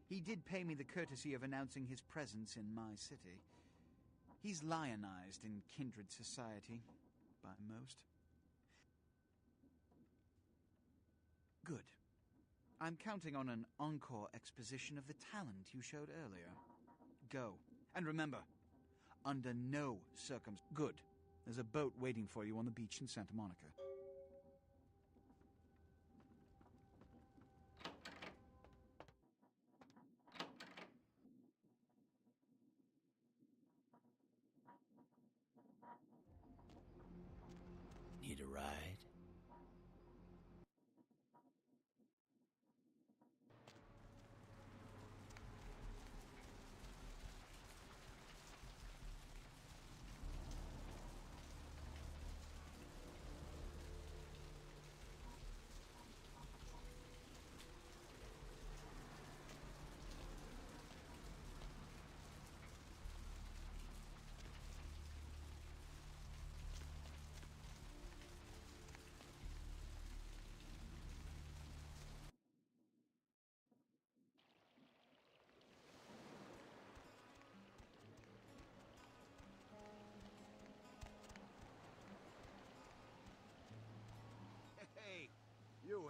He did pay me the courtesy of announcing his presence in my city. He's lionized in kindred society, by most. Good. I'm counting on an encore exposition of the talent you showed earlier. Go. And remember, under no circumstances... Good. There's a boat waiting for you on the beach in Santa Monica. Need a ride?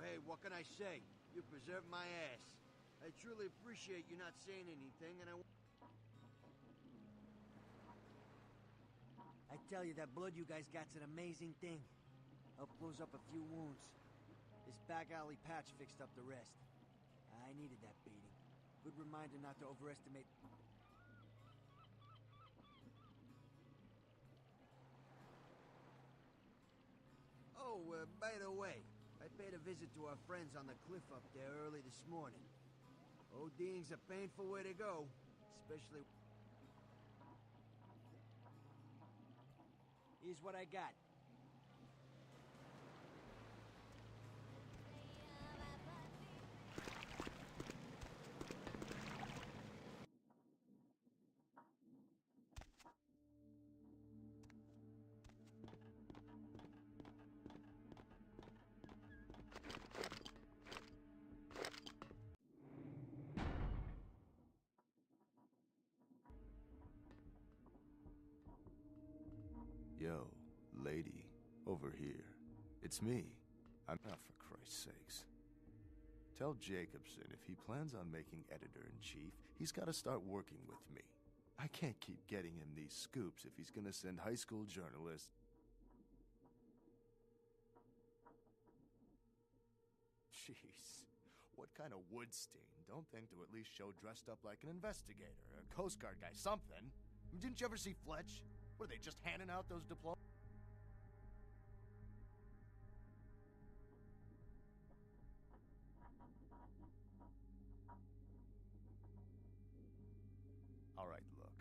Hey, what can I say? You preserved my ass. I truly appreciate you not saying anything, and I tell you, that blood you guys got's an amazing thing. Helped close up a few wounds. This back alley patch fixed up the rest. I needed that beating. Good reminder not to overestimate... Oh, by the way, I paid a visit to our friends on the cliff up there early this morning. ODing's a painful way to go, especially... Here's what I got. Yo, lady, over here. It's me. I'm not, for Christ's sakes. Tell Jacobson if he plans on making editor-in-chief, he's got to start working with me. I can't keep getting him these scoops if he's gonna send high school journalists. Jeez, what kind of Woodstein don't think to at least show dressed up like an investigator, a Coast Guard guy, something? Didn't you ever see Fletch? What, are they just handing out those diplomas? All right, look.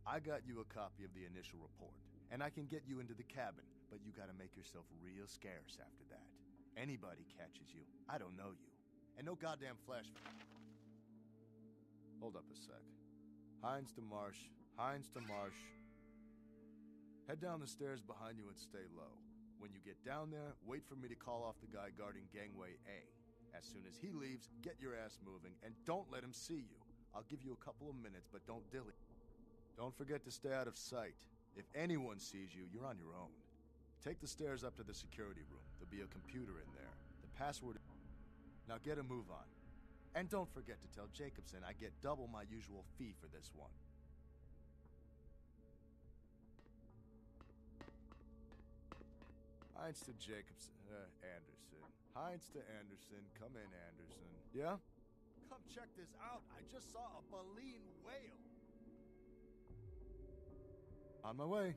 I got you a copy of the initial report, and I can get you into the cabin, but you gotta make yourself real scarce after that. Anybody catches you, I don't know you. And no goddamn flash... Hold up a sec. Hines to Marsh. Hines to Marsh. Head down the stairs behind you and stay low. When you get down there, wait for me to call off the guy guarding gangway A. As soon as he leaves, get your ass moving, and don't let him see you. I'll give you a couple of minutes, but don't dilly. Don't forget to stay out of sight. If anyone sees you, you're on your own. Take the stairs up to the security room. There'll be a computer in there. The password... Now get a move on. And don't forget to tell Jacobson I get double my usual fee for this one. Heinz to Jacobson, Anderson. Heinz to Anderson. Come in, Anderson. Yeah? Come check this out. I just saw a baleen whale. On my way.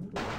No.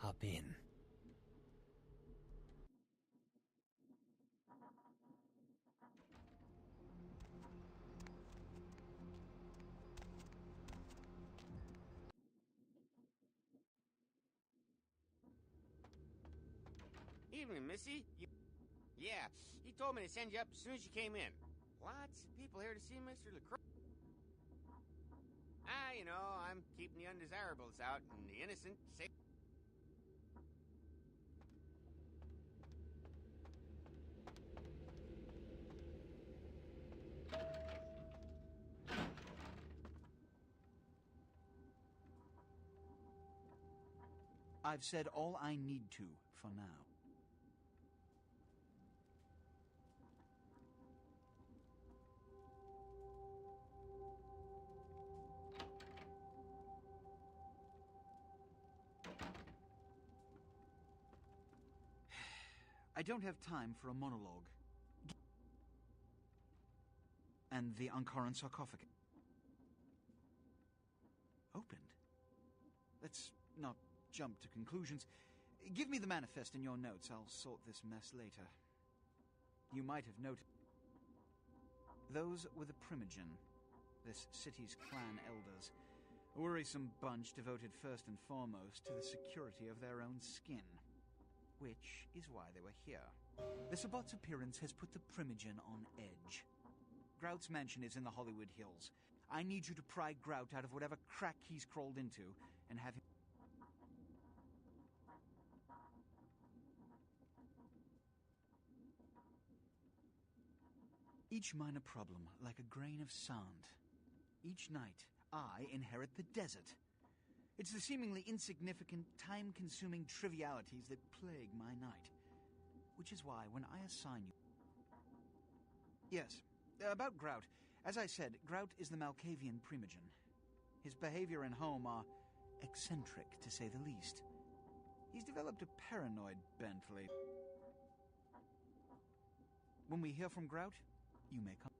Hop in. Evening, Missy. Yeah, he told me to send you up as soon as you came in. Lots of people here to see Mr. LaCroix. You know, I'm keeping the undesirables out and the innocent safe. I've said all I need to for now. I don't have time for a monologue. And the Ankaran sarcophagus. Opened? Let's not jump to conclusions. Give me the manifest in your notes. I'll sort this mess later. You might have noted. Those were the Primogen, this city's clan elders. A worrisome bunch devoted first and foremost to the security of their own skin. Which is why they were here. The Sabbat's appearance has put the Primogen on edge. Grout's mansion is in the Hollywood Hills. I need you to pry Grout out of whatever crack he's crawled into and have him... Each minor problem, like a grain of sand. Each night, I inherit the desert. It's the seemingly insignificant, time-consuming trivialities that plague my night. Which is why, when I assign you... Yes, about Grout. As I said, Grout is the Malkavian primogen. His behavior and home are eccentric, to say the least. He's developed a paranoid bent lately. When we hear from Grout, you may come.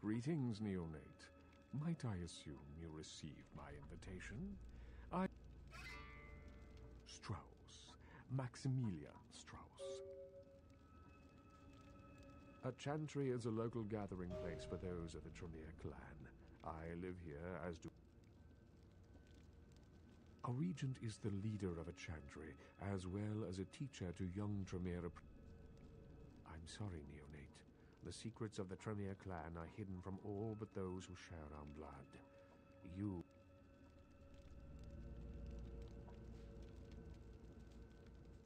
Greetings, neonate. Might I assume you received my invitation? Strauss. Maximilian Strauss. A chantry is a local gathering place for those of the Tremere clan. I live here, as do... A regent is the leader of a chantry, as well as a teacher to young Tremere... I'm sorry, neonate. The secrets of the Tremere clan are hidden from all but those who share our blood. You...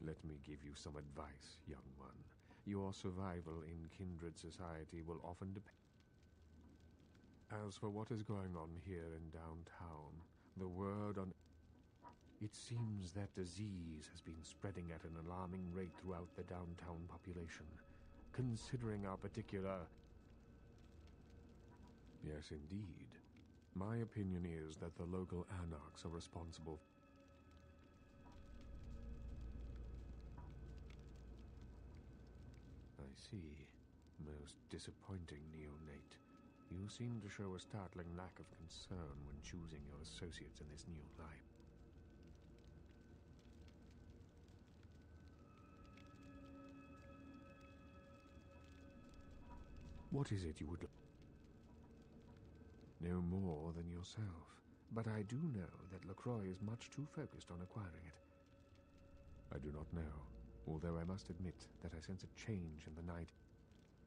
Let me give you some advice, young one. Your survival in kindred society will often depend... As for what is going on here in downtown, the word on... It seems that disease has been spreading at an alarming rate throughout the downtown population. Considering our particular... Yes, indeed. My opinion is that the local anarchs are responsible. I see. Most disappointing, neonate. You seem to show a startling lack of concern when choosing your associates in this new life. What is it you would... No more than yourself. But I do know that LaCroix is much too focused on acquiring it. I do not know, although I must admit that I sense a change in the night.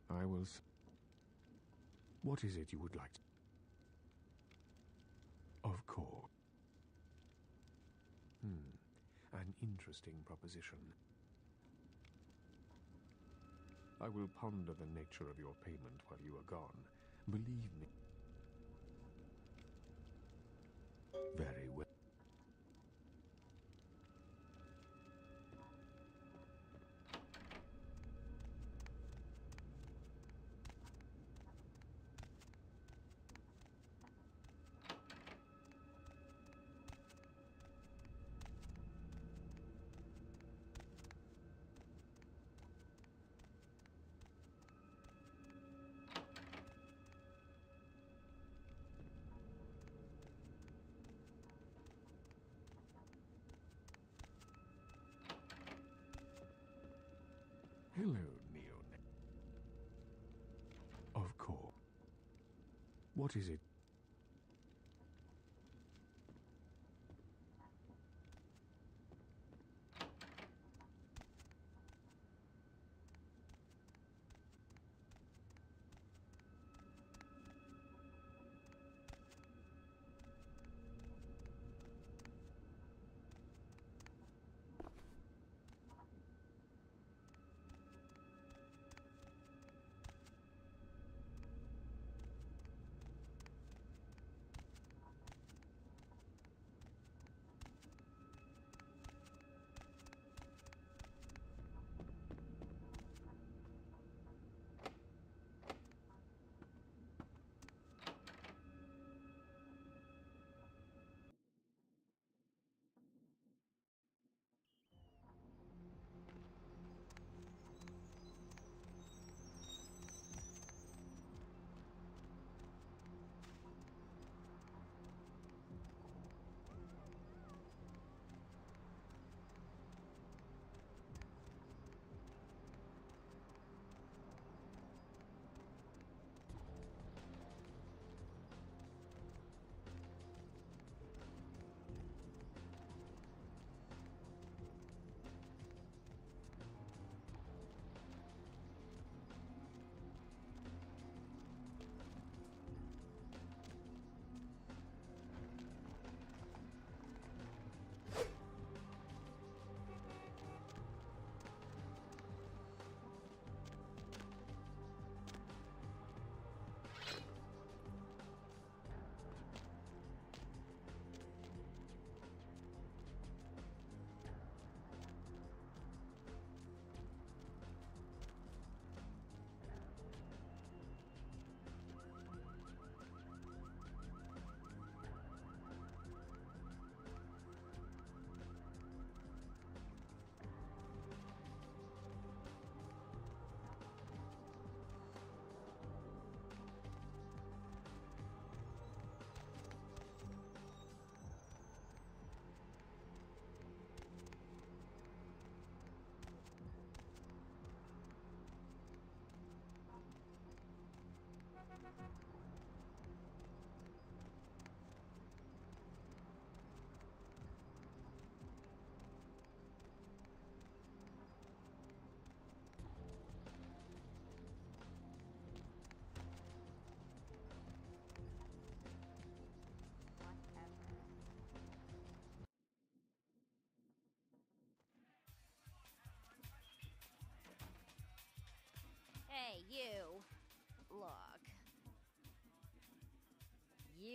I will... What is it you would like to... Of course. An interesting proposition. I will ponder the nature of your payment while you are gone. Believe me. Very well. Hello, neonate. Of course. What is it?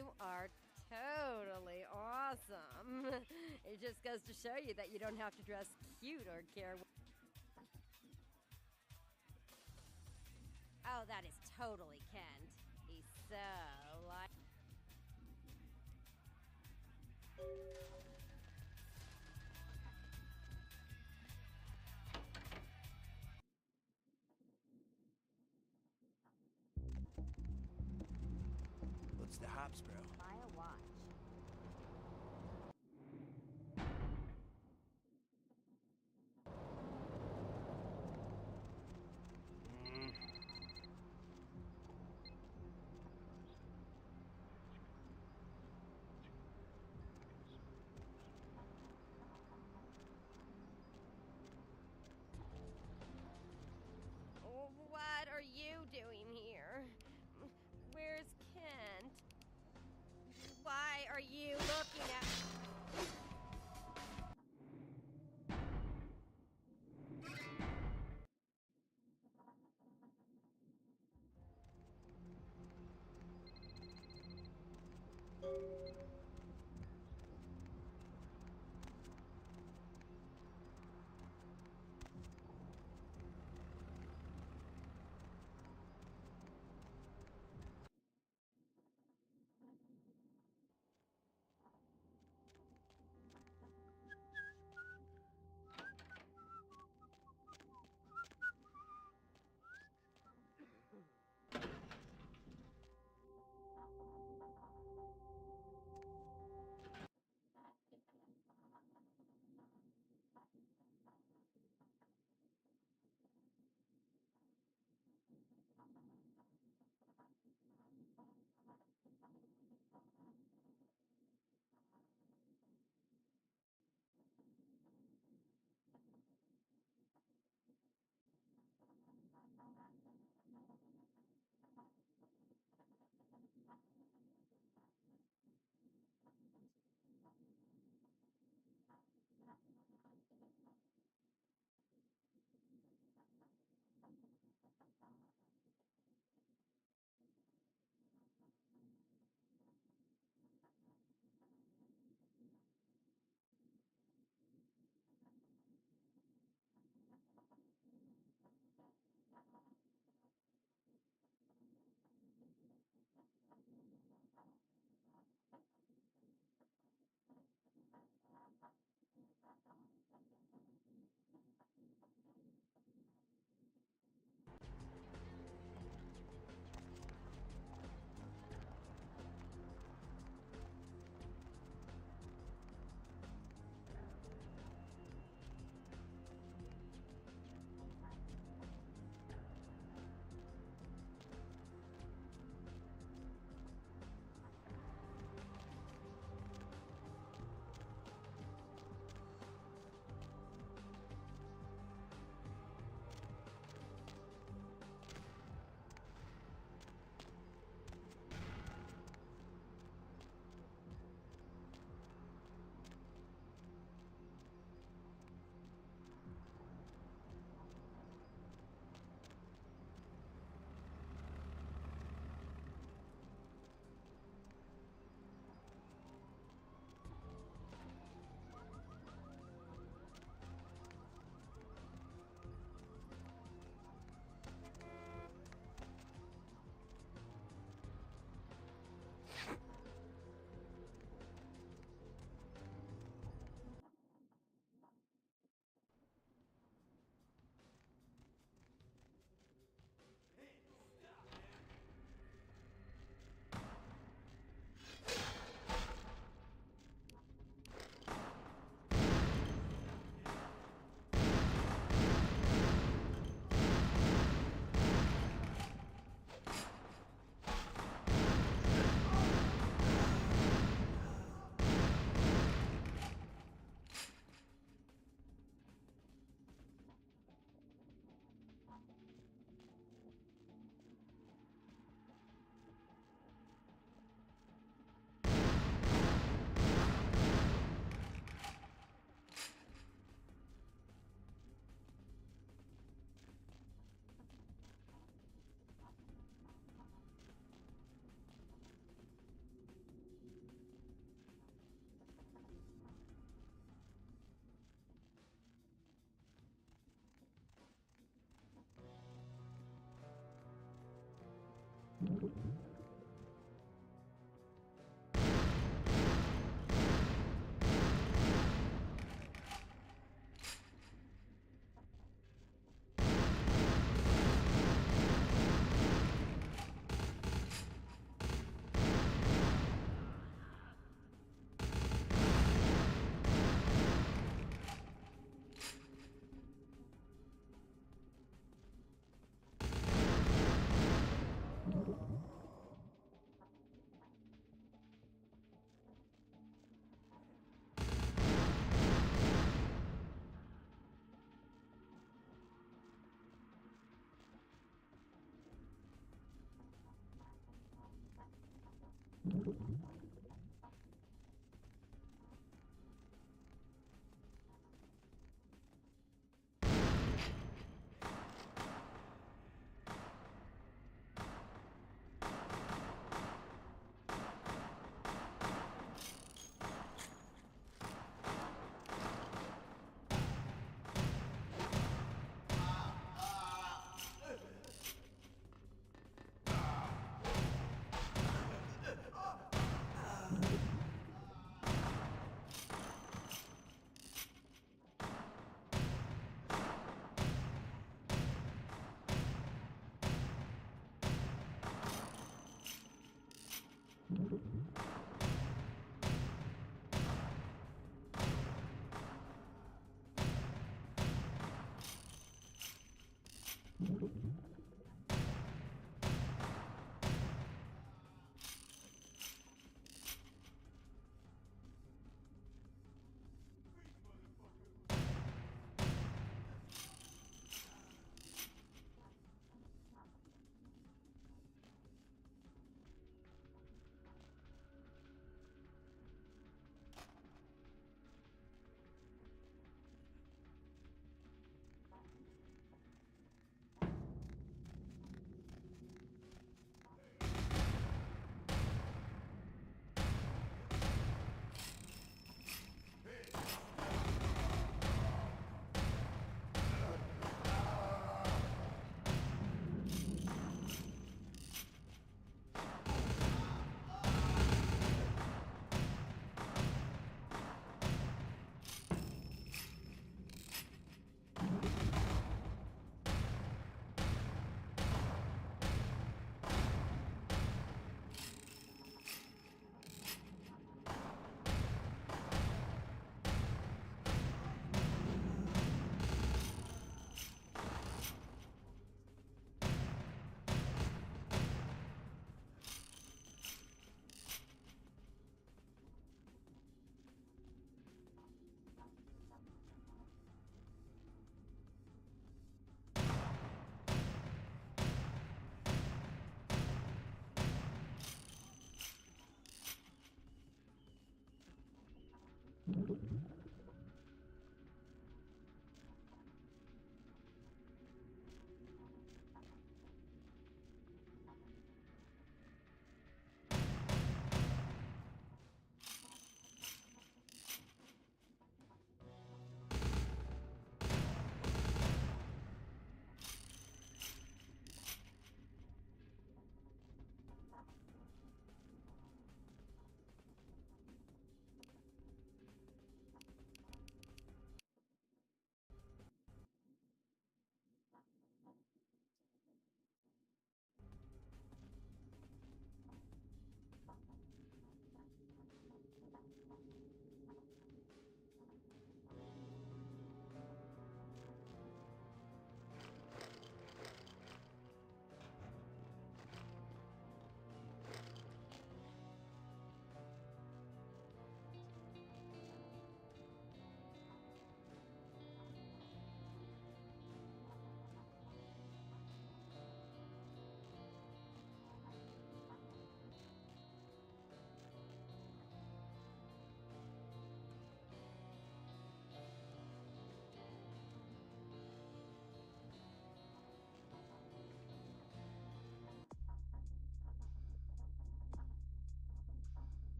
You are totally awesome. It just goes to show you that you don't have to dress cute or care. Oh, that is totally Kent. He's so like. What's the hops, bro? Buy a watch. What are you doing here? Where's Kent? Why are you looking at...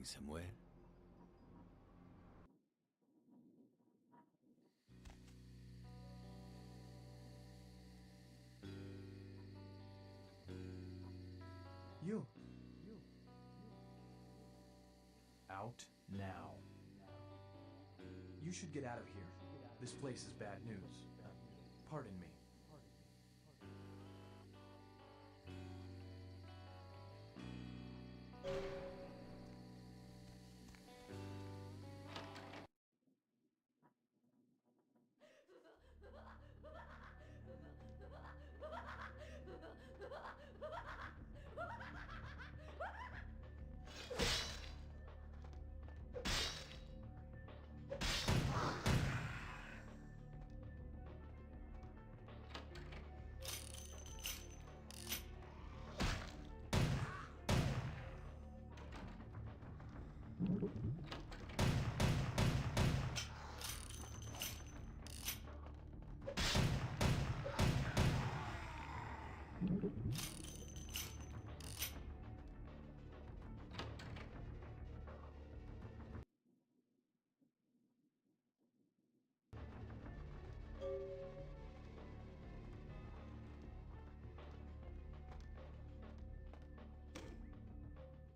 going somewhere? You. Out now. You should get out of here. This place is bad news. Pardon me.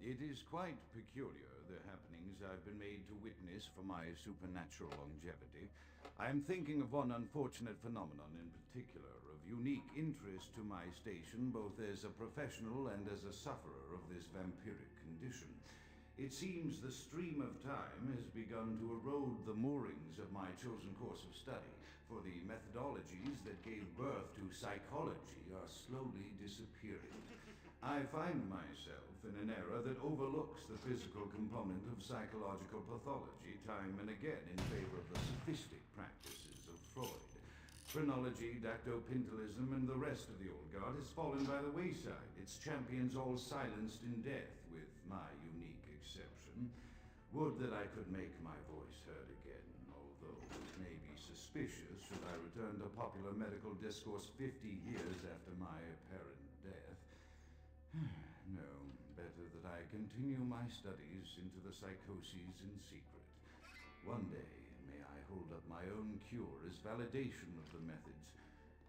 It is quite peculiar, the happenings I've been made to witness for my supernatural longevity. I am thinking of one unfortunate phenomenon in particular, of unique interest to my station, both as a professional and as a sufferer of this vampiric condition. It seems the stream of time has begun to erode the moorings of my chosen course of study, for the methodologies that gave birth to psychology are slowly disappearing. I find myself in an era that overlooks the physical component of psychological pathology time and again in favor of the sophistic practices of Freud. Phrenology, dactopintilism, and the rest of the old guard has fallen by the wayside, its champions all silenced in death, with my unique exception. Would that I could make my voice heard again, although it may be suspicious should I return to popular medical discourse 50 years after my apparent death. No, better that I continue my studies into the psychoses in secret. One day, may I hold up my own cure as validation of the methods.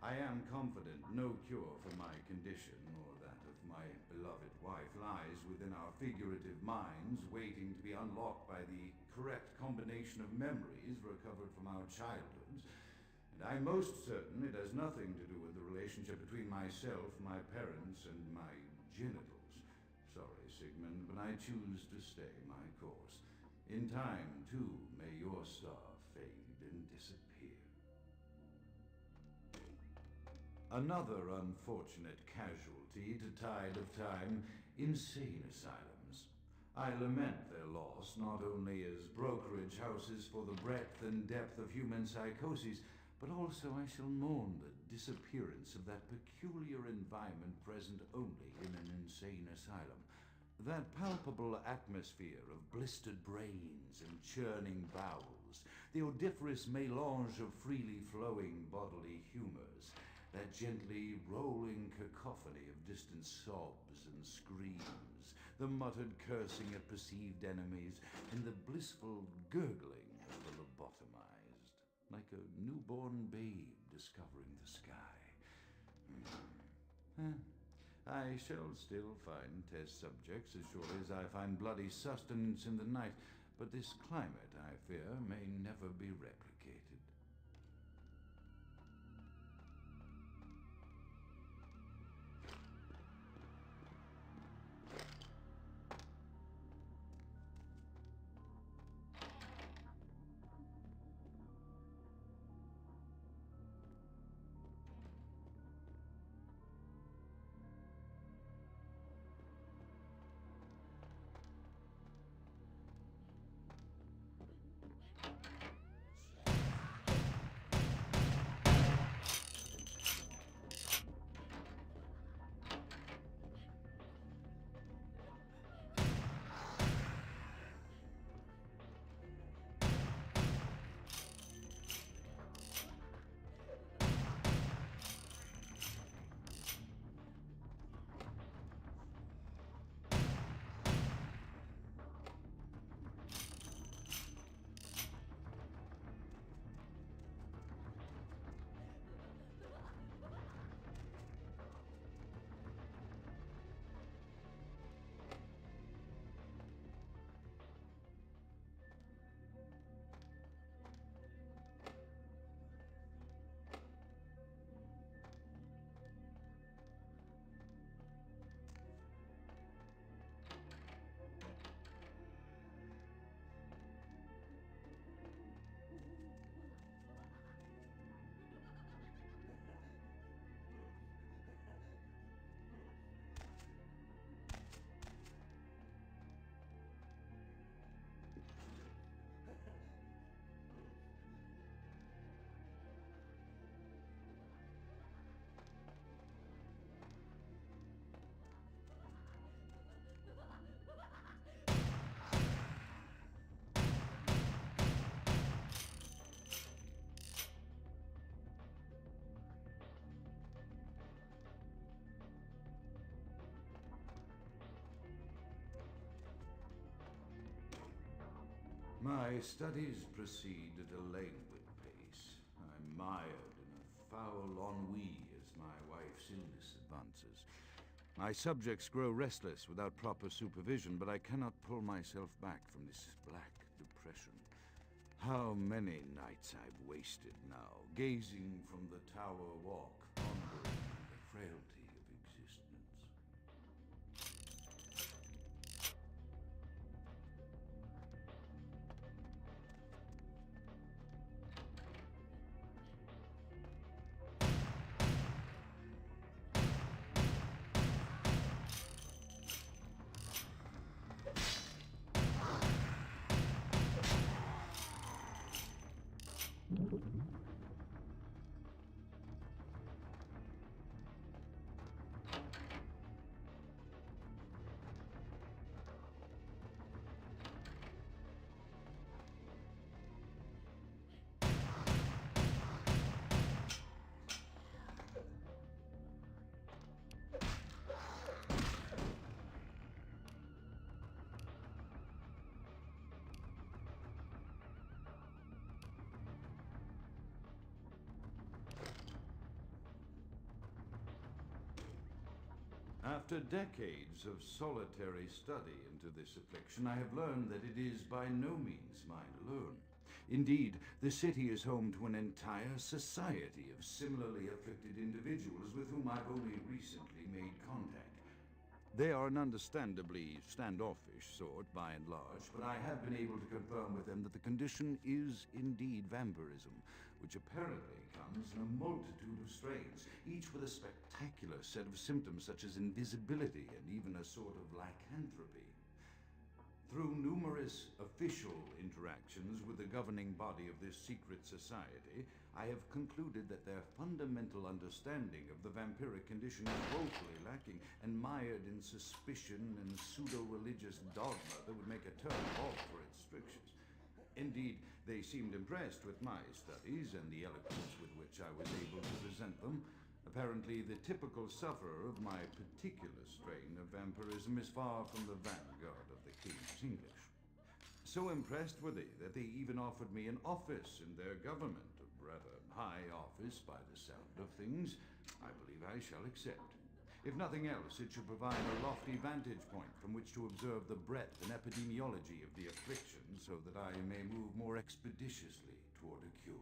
I am confident no cure for my condition or that of my beloved wife lies within our figurative minds, waiting to be unlocked by the correct combination of memories recovered from our childhoods. And I'm most certain it has nothing to do with the relationship between myself, my parents, and my genitals. Sorry, Sigmund, but I choose to stay my course. In time, too, may your star fade and disappear. Another unfortunate casualty to tide of time, insane asylums. I lament their loss not only as brokerage houses for the breadth and depth of human psychoses, but also I shall mourn the disappearance of that peculiar environment present only in an insane asylum. That palpable atmosphere of blistered brains and churning bowels, the odoriferous melange of freely flowing bodily humors, that gently rolling cacophony of distant sobs and screams, the muttered cursing at perceived enemies, and the blissful gurgling of the lobotomized, like a newborn babe discovering the sky. I shall still find test subjects as surely as I find bloody sustenance in the night, but this climate, I fear, may never be replicated. My studies proceed at a languid pace. I'm mired in a foul ennui as my wife's illness advances. My subjects grow restless without proper supervision, but I cannot pull myself back from this black depression. How many nights I've wasted now, gazing from the tower walk, pondering the frailty of existence. After decades of solitary study into this affliction, I have learned that it is by no means mine alone. Indeed, the city is home to an entire society of similarly afflicted individuals with whom I've only recently made contact. They are an understandably standoffish sort, by and large, but I have been able to confirm with them that the condition is indeed vampirism, which apparently comes in a multitude of strains, each with a spectacular set of symptoms such as invisibility and even a sort of lycanthropy. Through numerous official interactions with the governing body of this secret society, I have concluded that their fundamental understanding of the vampiric condition is woefully lacking and mired in suspicion and pseudo-religious dogma that would make a turn off for its strictures. Indeed, they seemed impressed with my studies and the eloquence with which I was able to present them. Apparently, the typical sufferer of my particular strain of vampirism is far from the vanguard of the King's English. So impressed were they that they even offered me an office in their government, a rather high office by the sound of things. I believe I shall accept. If nothing else, it should provide a lofty vantage point from which to observe the breadth and epidemiology of the affliction so that I may move more expeditiously toward a cure.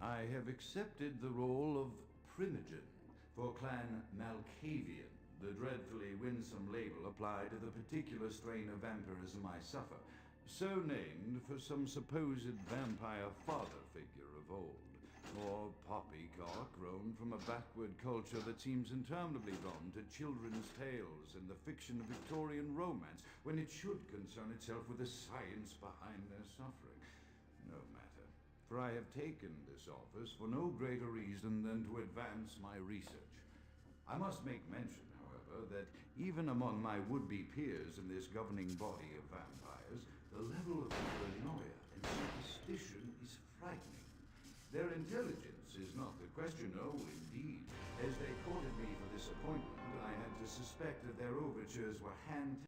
I have accepted the role of Primogen for Clan Malkavian, the dreadfully winsome label applied to the particular strain of vampirism I suffer, so named for some supposed vampire father figure of old, or poppycock grown from a backward culture that seems interminably drawn to children's tales and the fiction of Victorian romance, when it should concern itself with the science behind their suffering. No matter, for I have taken this office for no greater reason than to advance my research. I must make mention, however, that even among my would-be peers in this governing body of vampires, the level of paranoia and superstition is frightening. Their intelligence is not the question, oh, indeed. As they courted me for this appointment, I had to suspect that their overtures were hand.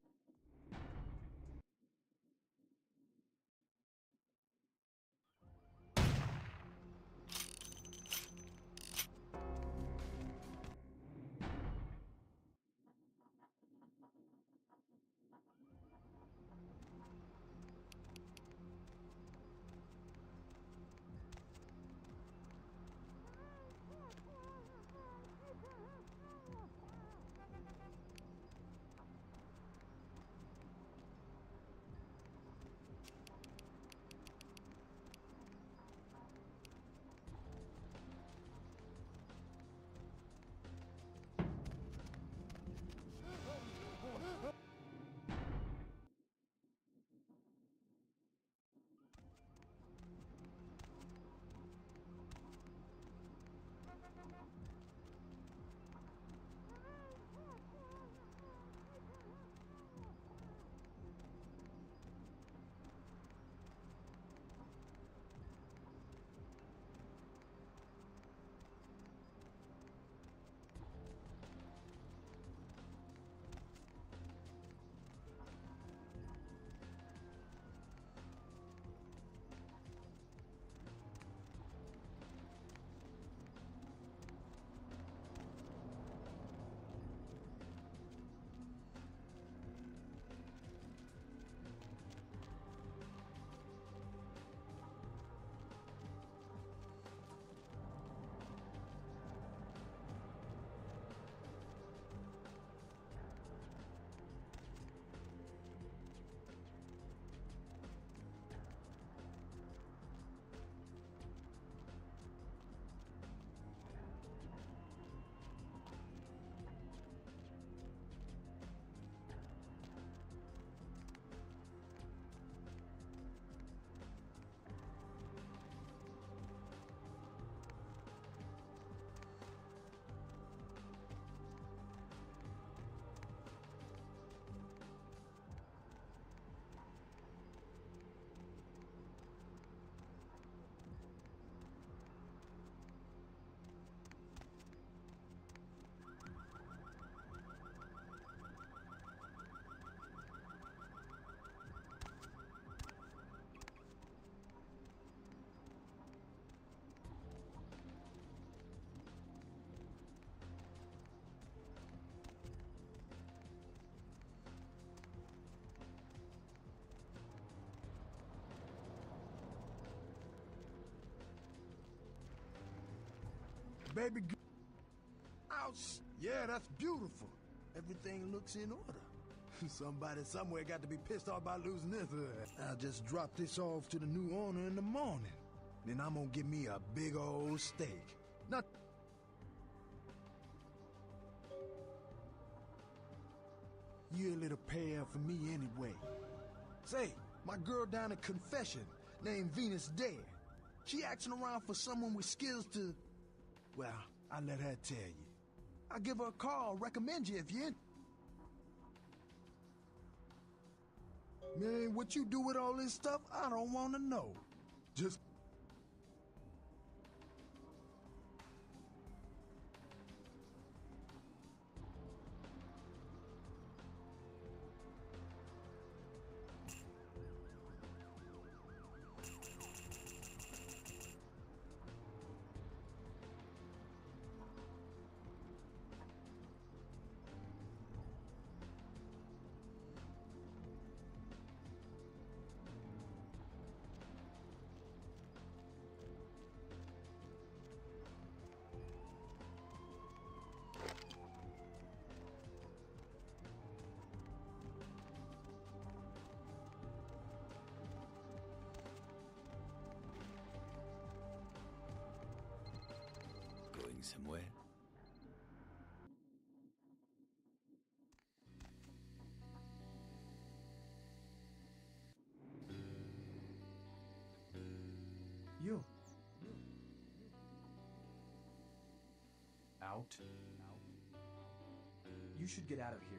Baby house. Yeah, that's beautiful. Everything looks in order. Somebody somewhere got to be pissed off about losing this. I'll just drop this off to the new owner in the morning. Then I'm gonna get me a big old steak. Not you're a little pale for me anyway. Say, my girl down at Confession, named Venus Dare. She asking around for someone with skills to... Well, I'll let her tell you. I'll give her a call, recommend you if you're in. Man, what you do with all this stuff, I don't want to know. Just... going somewhere? You. Out? You should get out of here.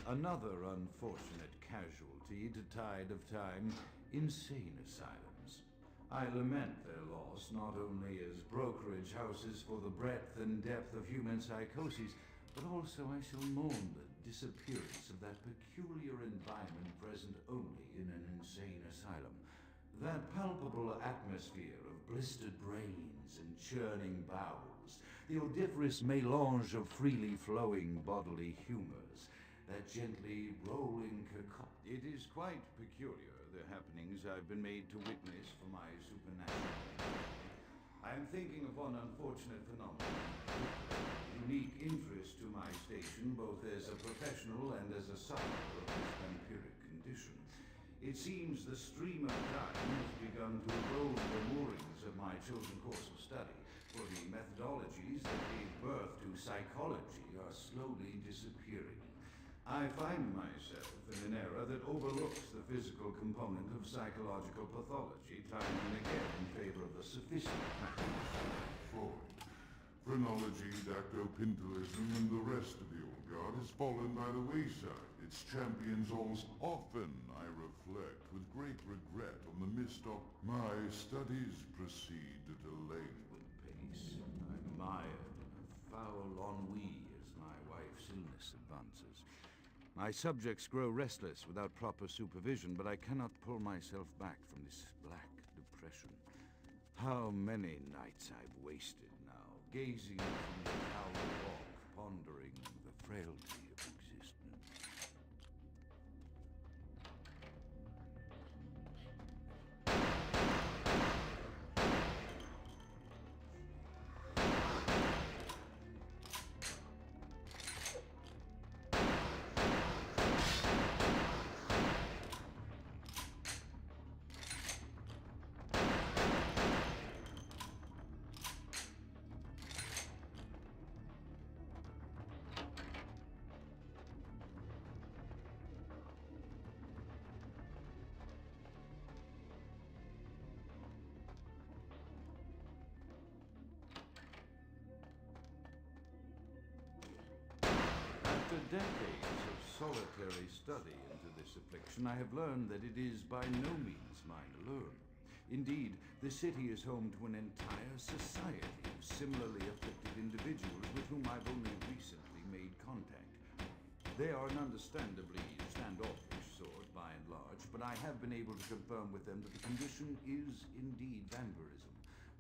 Another unfortunate casualty to tide of time, insane asylums. I lament their loss not only as brokerage houses for the breadth and depth of human psychoses, but also I shall mourn the disappearance of that peculiar environment present only in an insane asylum. That palpable atmosphere of blistered brains and churning bowels, the odoriferous melange of freely flowing bodily humors, that gently rolling cacophony. It is quite peculiar, the happenings I've been made to witness for my supernatural. I am thinking of one unfortunate phenomenon, unique interest to my station both as a professional and as a sufferer of this vampiric condition. It seems the stream of time has begun to erode the moorings of my chosen course of study, for the methodologies that gave birth to psychology are slowly disappearing. I find myself in an era that overlooks the physical component of psychological pathology time and again in favor of the sophisticated practice. Freud, phrenology, dactylpintolism, and the rest of the old guard has fallen by the wayside. Its champions almost often, I reflect, with great regret on the missed of my studies proceed at a languid pace. I'm mired in a foul ennui as my wife's illness advances. My subjects grow restless without proper supervision, but I cannot pull myself back from this black depression. How many nights I've wasted now, gazing from the tower walk, pondering the frailty of existence. After decades of solitary study into this affliction, I have learned that it is by no means mine alone. Indeed, the city is home to an entire society of similarly afflicted individuals with whom I've only recently made contact. They are an understandably standoffish sort, by and large, but I have been able to confirm with them that the condition is indeed vampirism,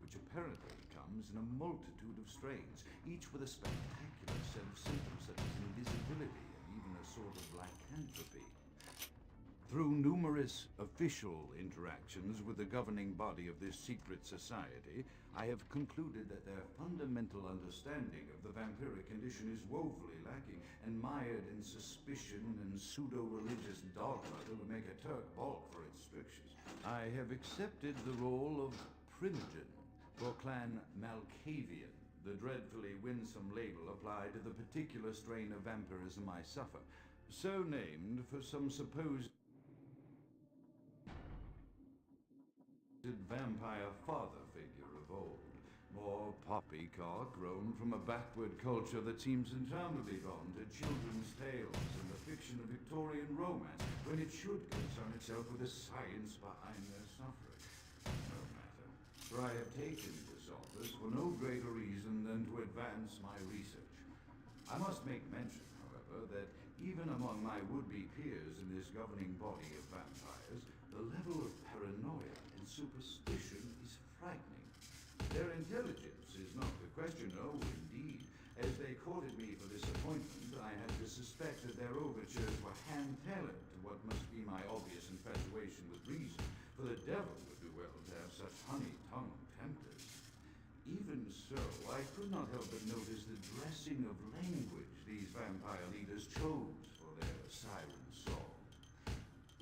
which apparently comes in a multitude of strains, each with a spectacular set of symptoms such as invisibility and even a sort of lycanthropy. Through numerous official interactions with the governing body of this secret society, I have concluded that their fundamental understanding of the vampiric condition is woefully lacking and mired in suspicion and pseudo-religious dogma that would make a Turk balk for its strictures. I have accepted the role of Primogen for Clan Malkavian, the dreadfully winsome label applied to the particular strain of vampirism I suffer, so named for some supposed vampire father figure of old. More poppycock grown from a backward culture that seems entirely drawn to children's tales and the fiction of Victorian romance when it should concern itself with the science behind their suffering. No matter, for I have taken this office for no greater reason than to advance my research. I must make mention, however, that even among my would-be peers in this governing body of vampires, the level of paranoia and superstition is frightening. Their intelligence is not the question, no, indeed. As they courted me for this appointment, I had to suspect that their overtures were hand-tailored to what must be my obvious infatuation with reason, for the devil would do well to have such honey-tongued tempters. Even so, I could not help but notice the dressing of language these vampire leaders chose for their siren song.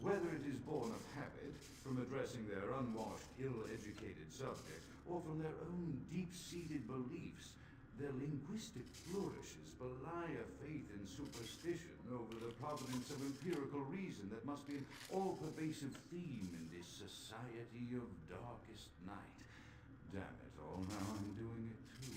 Whether it is born of habit, from addressing their unwashed, ill-educated subjects, or from their own deep-seated beliefs, their linguistic flourishes belie a faith in superstition over the providence of empirical reason that must be an all-pervasive theme in this society of darkest night. Damn it all, now I'm doing it too.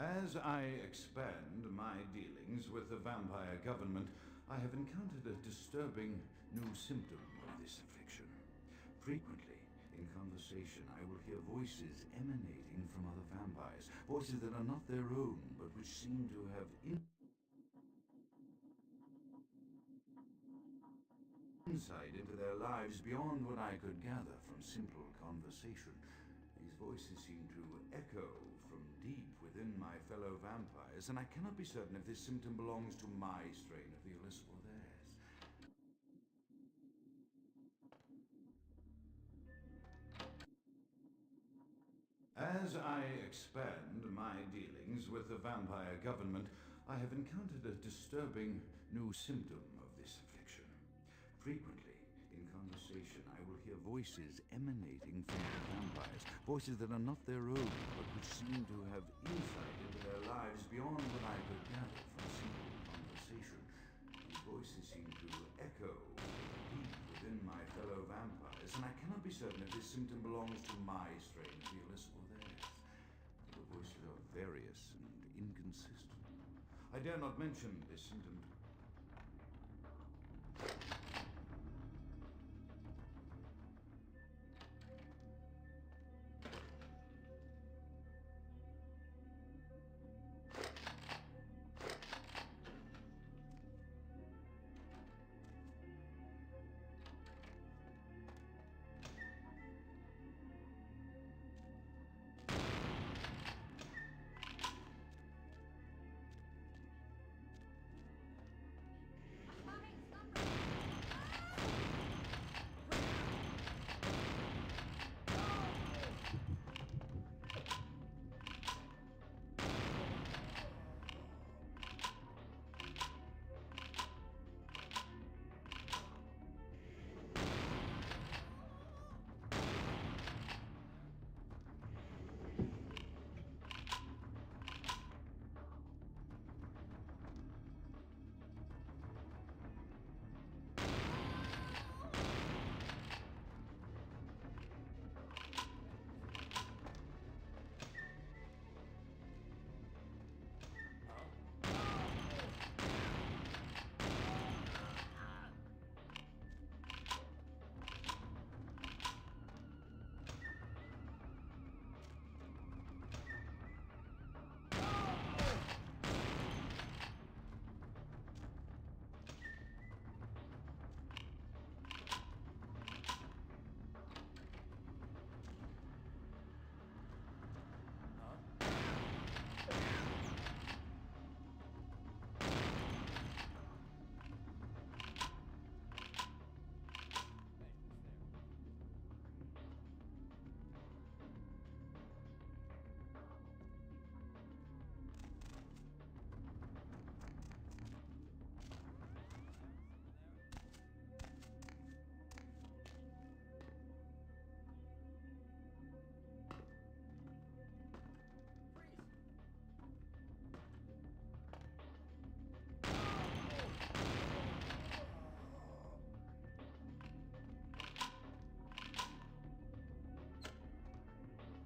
As I expand my dealings with the vampire government, I have encountered a disturbing new symptom of this affliction. Frequently, in conversation, I will hear voices emanating from other vampires, voices that are not their own, but which seem to have insight into their lives beyond what I could gather from simple conversation. These voices seem to echo from deep within my fellow vampires, and I cannot be certain if this symptom belongs to my strain of the illness or theirs. As I expand my dealings with the vampire government, I have encountered a disturbing new symptom of this affliction. Frequently, in conversation, I will hear voices emanating from the vampires, voices that are not their own, but which seem to have insight into their lives beyond what I could gather from simple conversation. These voices seem to echo deep within my fellow vampires, and I cannot be certain if this symptom belongs to my strain of the illness or theirs. The voices are various and inconsistent. I dare not mention this symptom.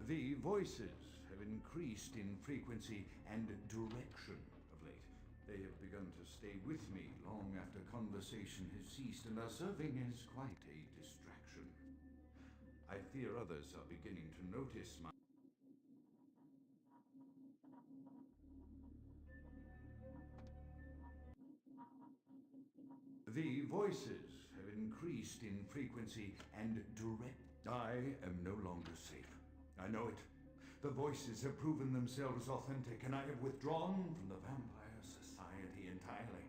The voices have increased in frequency and direction of late. They have begun to stay with me long after conversation has ceased and are serving as quite a distraction. I fear others are beginning to notice my... The voices have increased in frequency and direct. I am no longer safe. I know it. The voices have proven themselves authentic, and I have withdrawn from the Vampire Society entirely.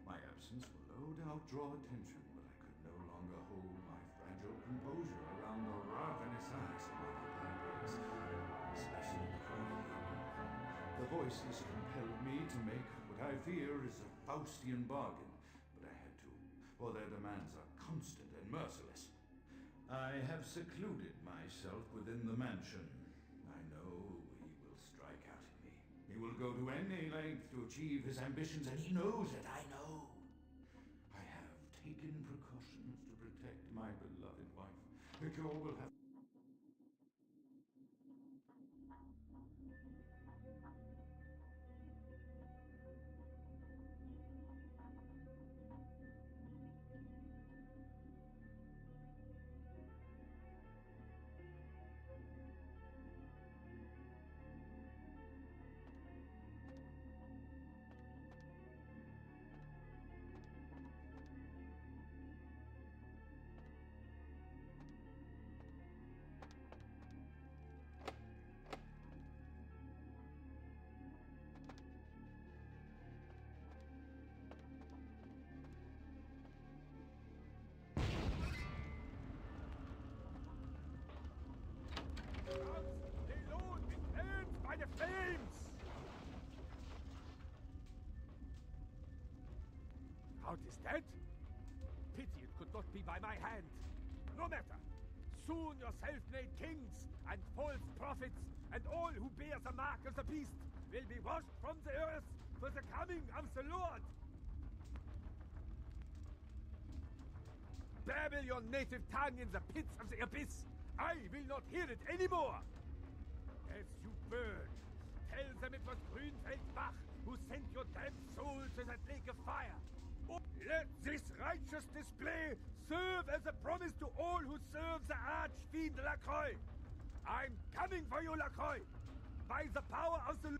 My absence will no doubt draw attention, but I could no longer hold my fragile composure around the ravenous eyes of my companions, especially the Crowley. The voices compelled me to make what I fear is a Faustian bargain, but I had to, for their demands are constant and merciless. I have secluded myself within the mansion. I know he will strike out at me. He will go to any length to achieve his ambitions, and he knows it, I know. I have taken precautions to protect my beloved wife. The cure will have... is dead? Pity it could not be by my hand. No matter. Soon your self-made kings and false prophets and all who bear the mark of the beast will be washed from the earth for the coming of the Lord. Babble your native tongue in the pits of the abyss. I will not hear it anymore. As you burn, tell them it was Grünfeld Bach who sent your damned soul to that lake of fire. Oh, let this righteous display serve as a promise to all who serve the arch-fiend Lacroix. I'm coming for you, Lacroix, by the power of the...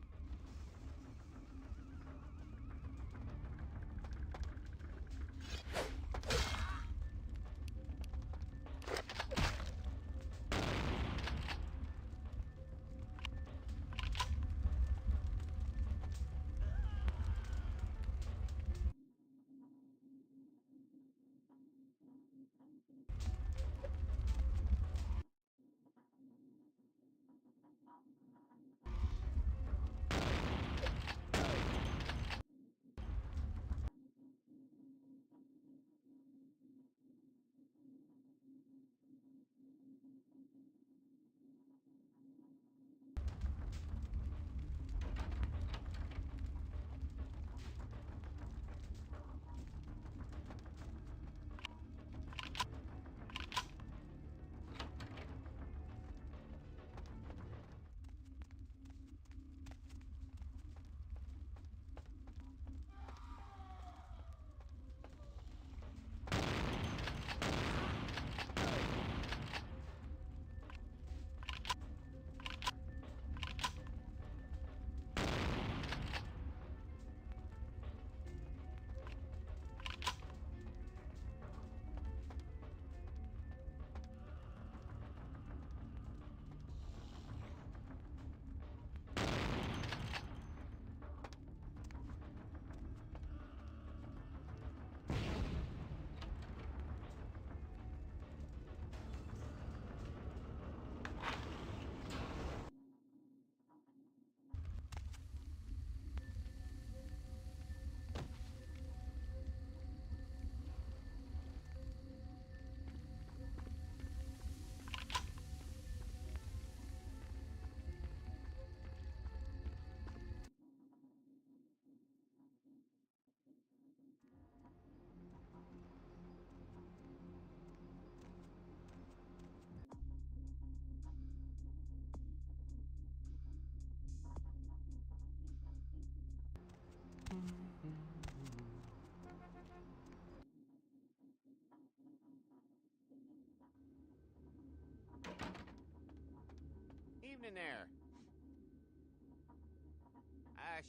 Evening there.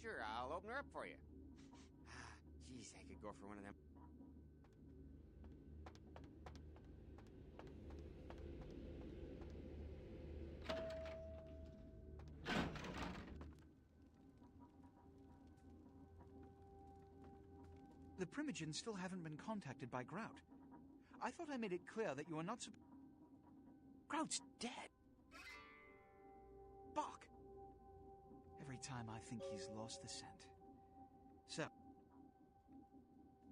Sure, I'll open her up for you. Jeez, I could go for one of them. The Primogens still haven't been contacted by Grout. I thought I made it clear that you are not Grout's dead. Bach! Every time I think he's lost the scent. So,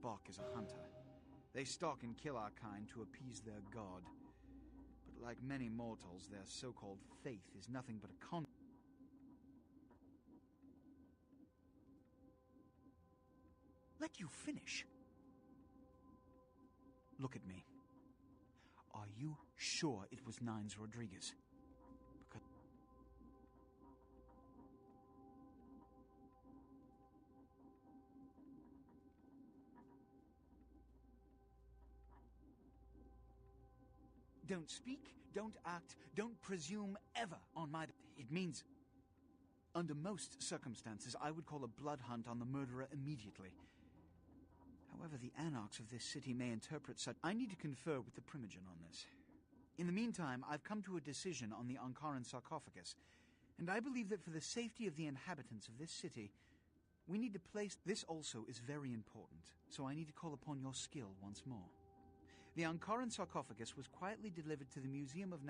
Bach is a hunter. They stalk and kill our kind to appease their god. But like many mortals, their so-called faith is nothing but a con... Let you finish. Look at me. Are you sure it was Nines Rodriguez? Because... Don't speak, don't act, don't presume ever on my... It means... Under most circumstances, I would call a blood hunt on the murderer immediately. However, the anarchs of this city may interpret such... I need to confer with the Primogen on this. In the meantime, I've come to a decision on the Ankaran sarcophagus, and I believe that for the safety of the inhabitants of this city, we need to place... This also is very important, so I need to call upon your skill once more. The Ankaran sarcophagus was quietly delivered to the Museum of...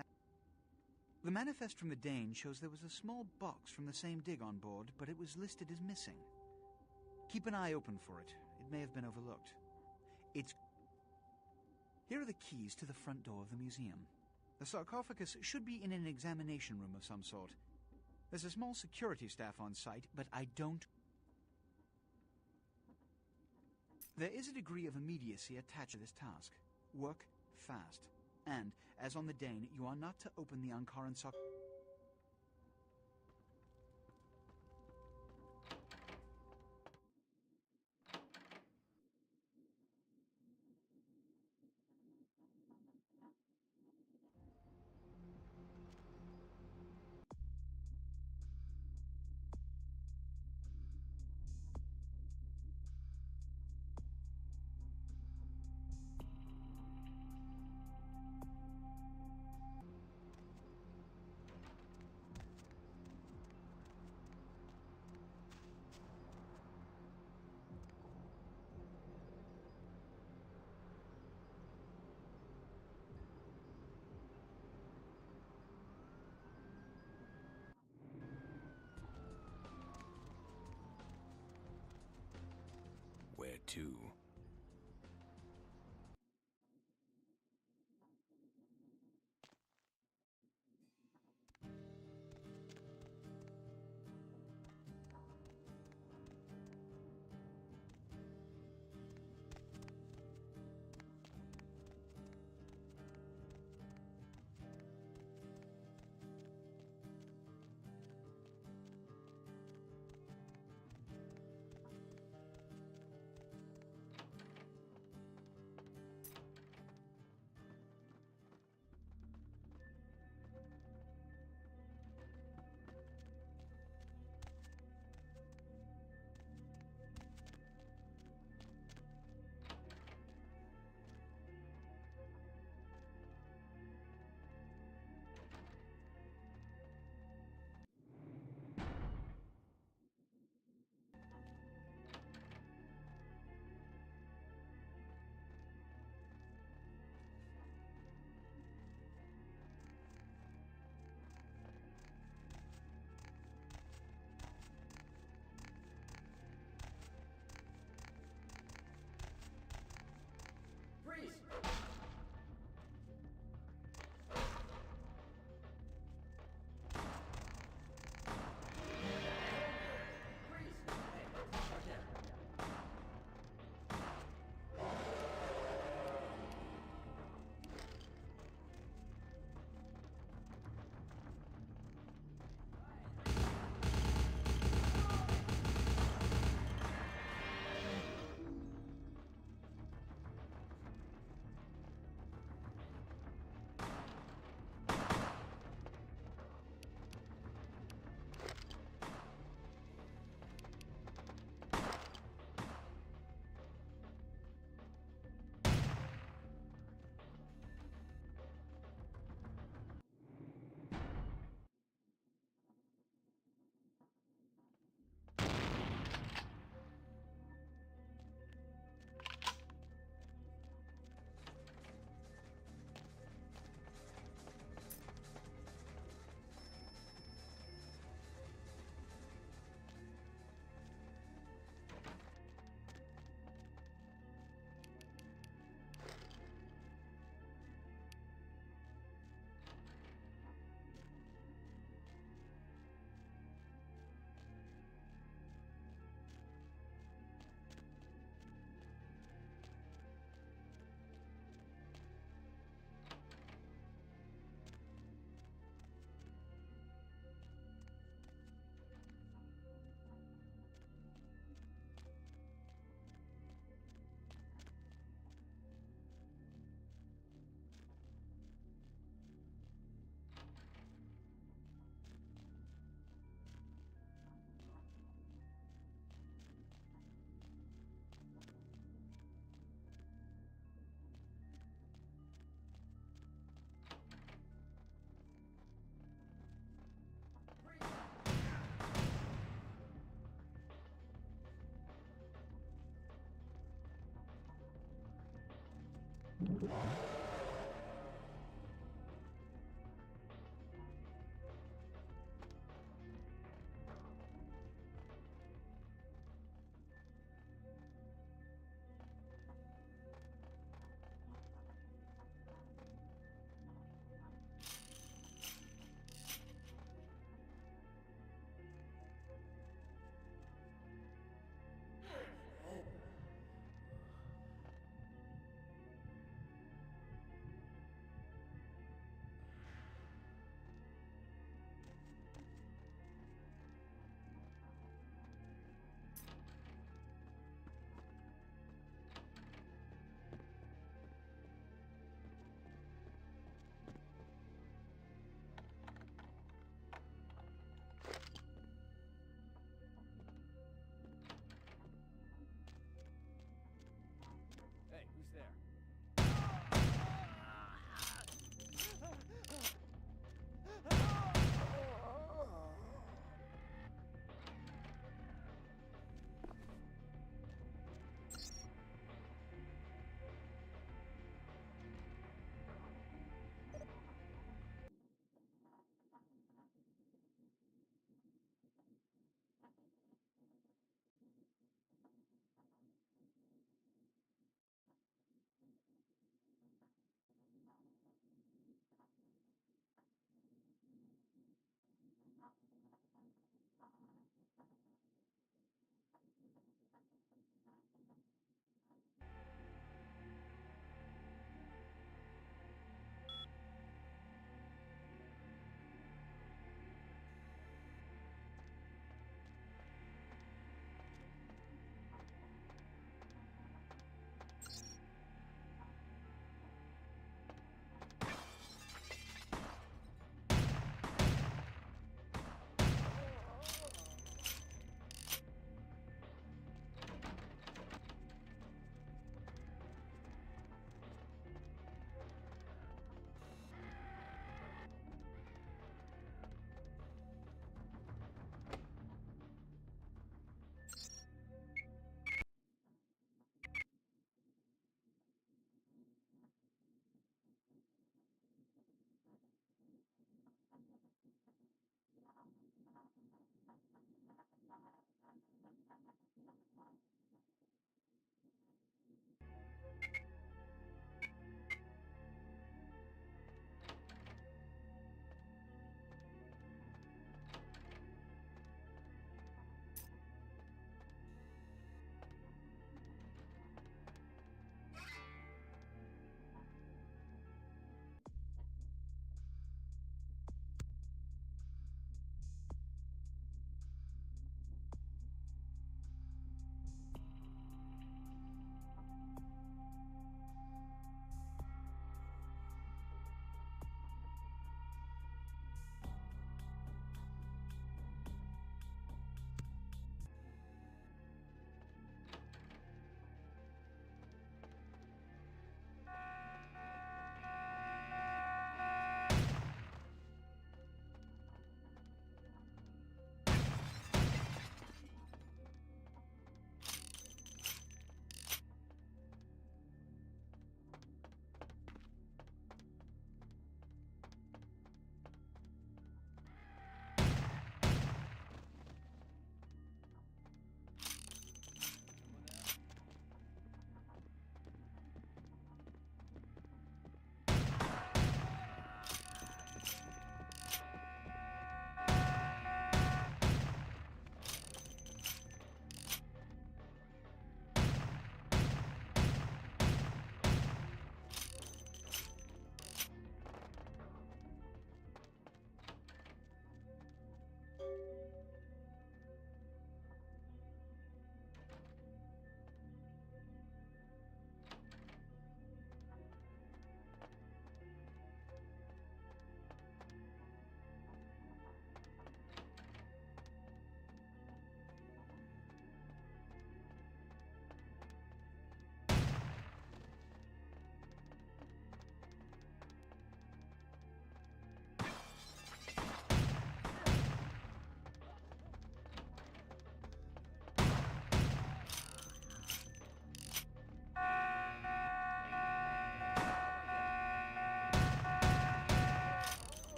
The manifest from the Dane shows there was a small box from the same dig on board, but it was listed as missing. Keep an eye open for it. It may have been overlooked. It's... Here are the keys to the front door of the museum. The sarcophagus should be in an examination room of some sort. There's a small security staff on site, but I don't... There is a degree of immediacy attached to this task. Work fast. And, as on the Dane, you are not to open the Ankaran sarcophagus. Where to?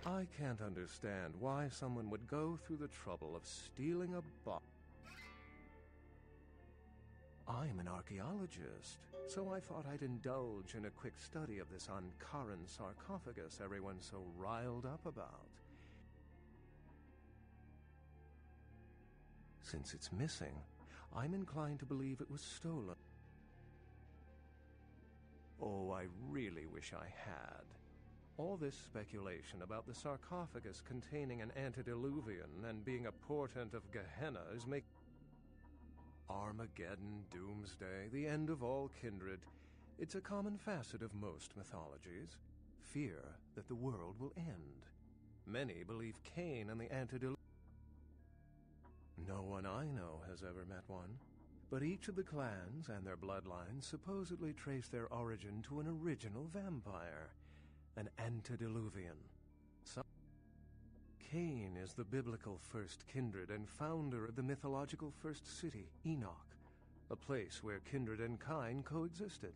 I can't understand why someone would go through the trouble of stealing a box. I'm an archaeologist, so I thought I'd indulge in a quick study of this Ankharan sarcophagus everyone's so riled up about. Since it's missing, I'm inclined to believe it was stolen. Oh, I really wish I had. All this speculation about the sarcophagus containing an antediluvian and being a portent of Gehenna is making Armageddon, doomsday, the end of all kindred. It's a common facet of most mythologies. Fear that the world will end. Many believe Cain and the antediluvian. No one I know has ever met one. But each of the clans and their bloodlines supposedly trace their origin to an original vampire, an antediluvian. Cain is the biblical first kindred and founder of the mythological first city, Enoch, a place where kindred and kind coexisted.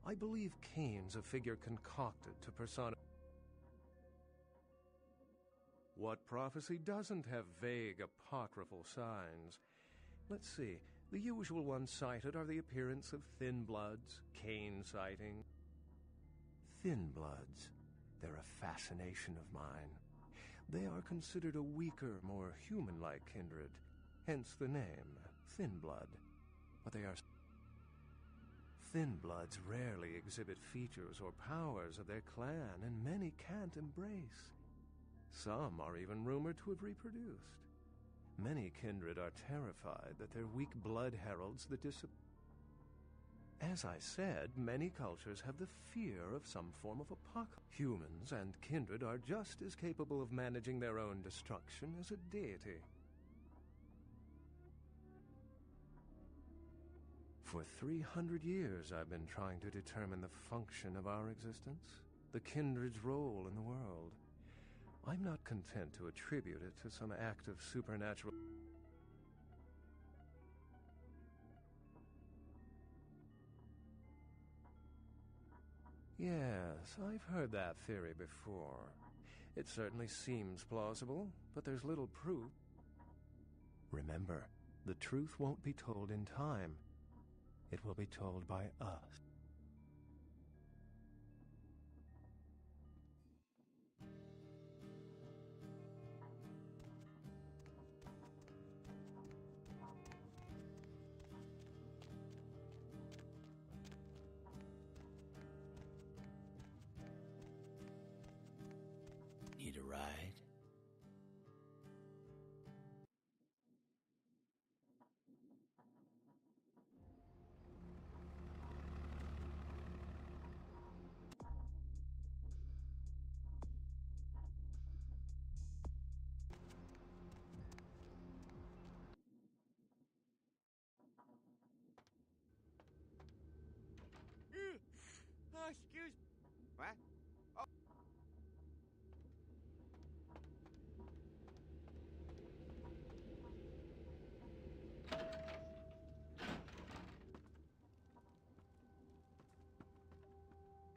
I believe Cain's a figure concocted to personify. What prophecy doesn't have vague apocryphal signs? Let's see. The usual ones cited are the appearance of thin bloods, Cain sighting. Thin bloods. They're a fascination of mine. They are considered a weaker, more human-like kindred, hence the name, Thin Blood. But they are... Thin Bloods rarely exhibit features or powers of their clan, and many can't embrace. Some are even rumored to have reproduced. Many kindred are terrified that their weak blood heralds the As I said, many cultures have the fear of some form of apocalypse. Humans and kindred are just as capable of managing their own destruction as a deity. For 300 years I've been trying to determine the function of our existence, the kindred's role in the world. I'm not content to attribute it to some act of supernatural... Yes, I've heard that theory before. It certainly seems plausible, but there's little proof. Remember, the truth won't be told in time. It will be told by us. Need a ride? Oh, excuse... What? Oh.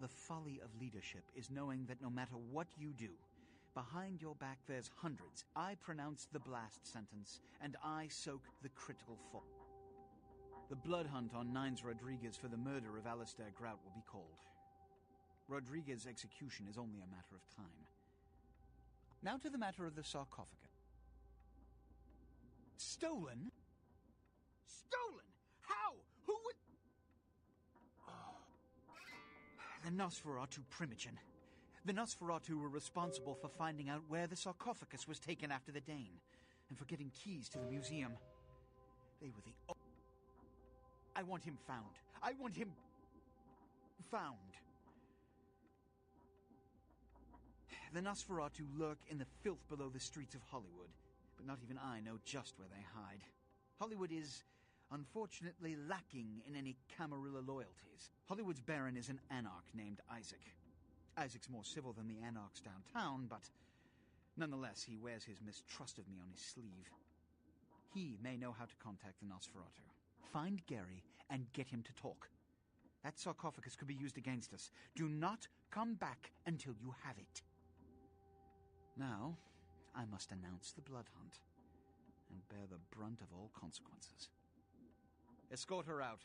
The folly of leadership is knowing that no matter what you do, behind your back there's hundreds. I pronounce the blast sentence, and I soak the critical fall. The blood hunt on Nines Rodriguez for the murder of Alistair Grout will be called. Rodriguez's execution is only a matter of time. Now to the matter of the sarcophagus. Stolen? Stolen? How? Who would... The Nosferatu Primogen. The Nosferatu were responsible for finding out where the sarcophagus was taken after the Dane, and for getting keys to the museum. They were the... I want him found. I want him... found. The Nosferatu lurk in the filth below the streets of Hollywood, but not even I know just where they hide. Hollywood is, unfortunately, lacking in any Camarilla loyalties. Hollywood's baron is an anarch named Isaac. Isaac's more civil than the anarchs downtown, but nonetheless he wears his mistrust of me on his sleeve. He may know how to contact the Nosferatu. Find Gary and get him to talk. That sarcophagus could be used against us. Do not come back until you have it. Now, I must announce the blood hunt and bear the brunt of all consequences. Escort her out.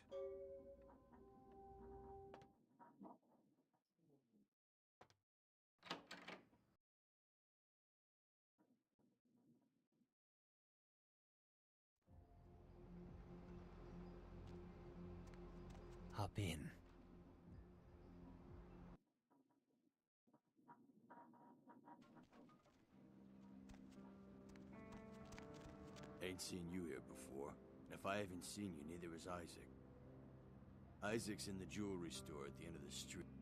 Hop in. Ain't seen you here before. And if I haven't seen you, neither has Isaac. Isaac's in the jewelry store at the end of the street.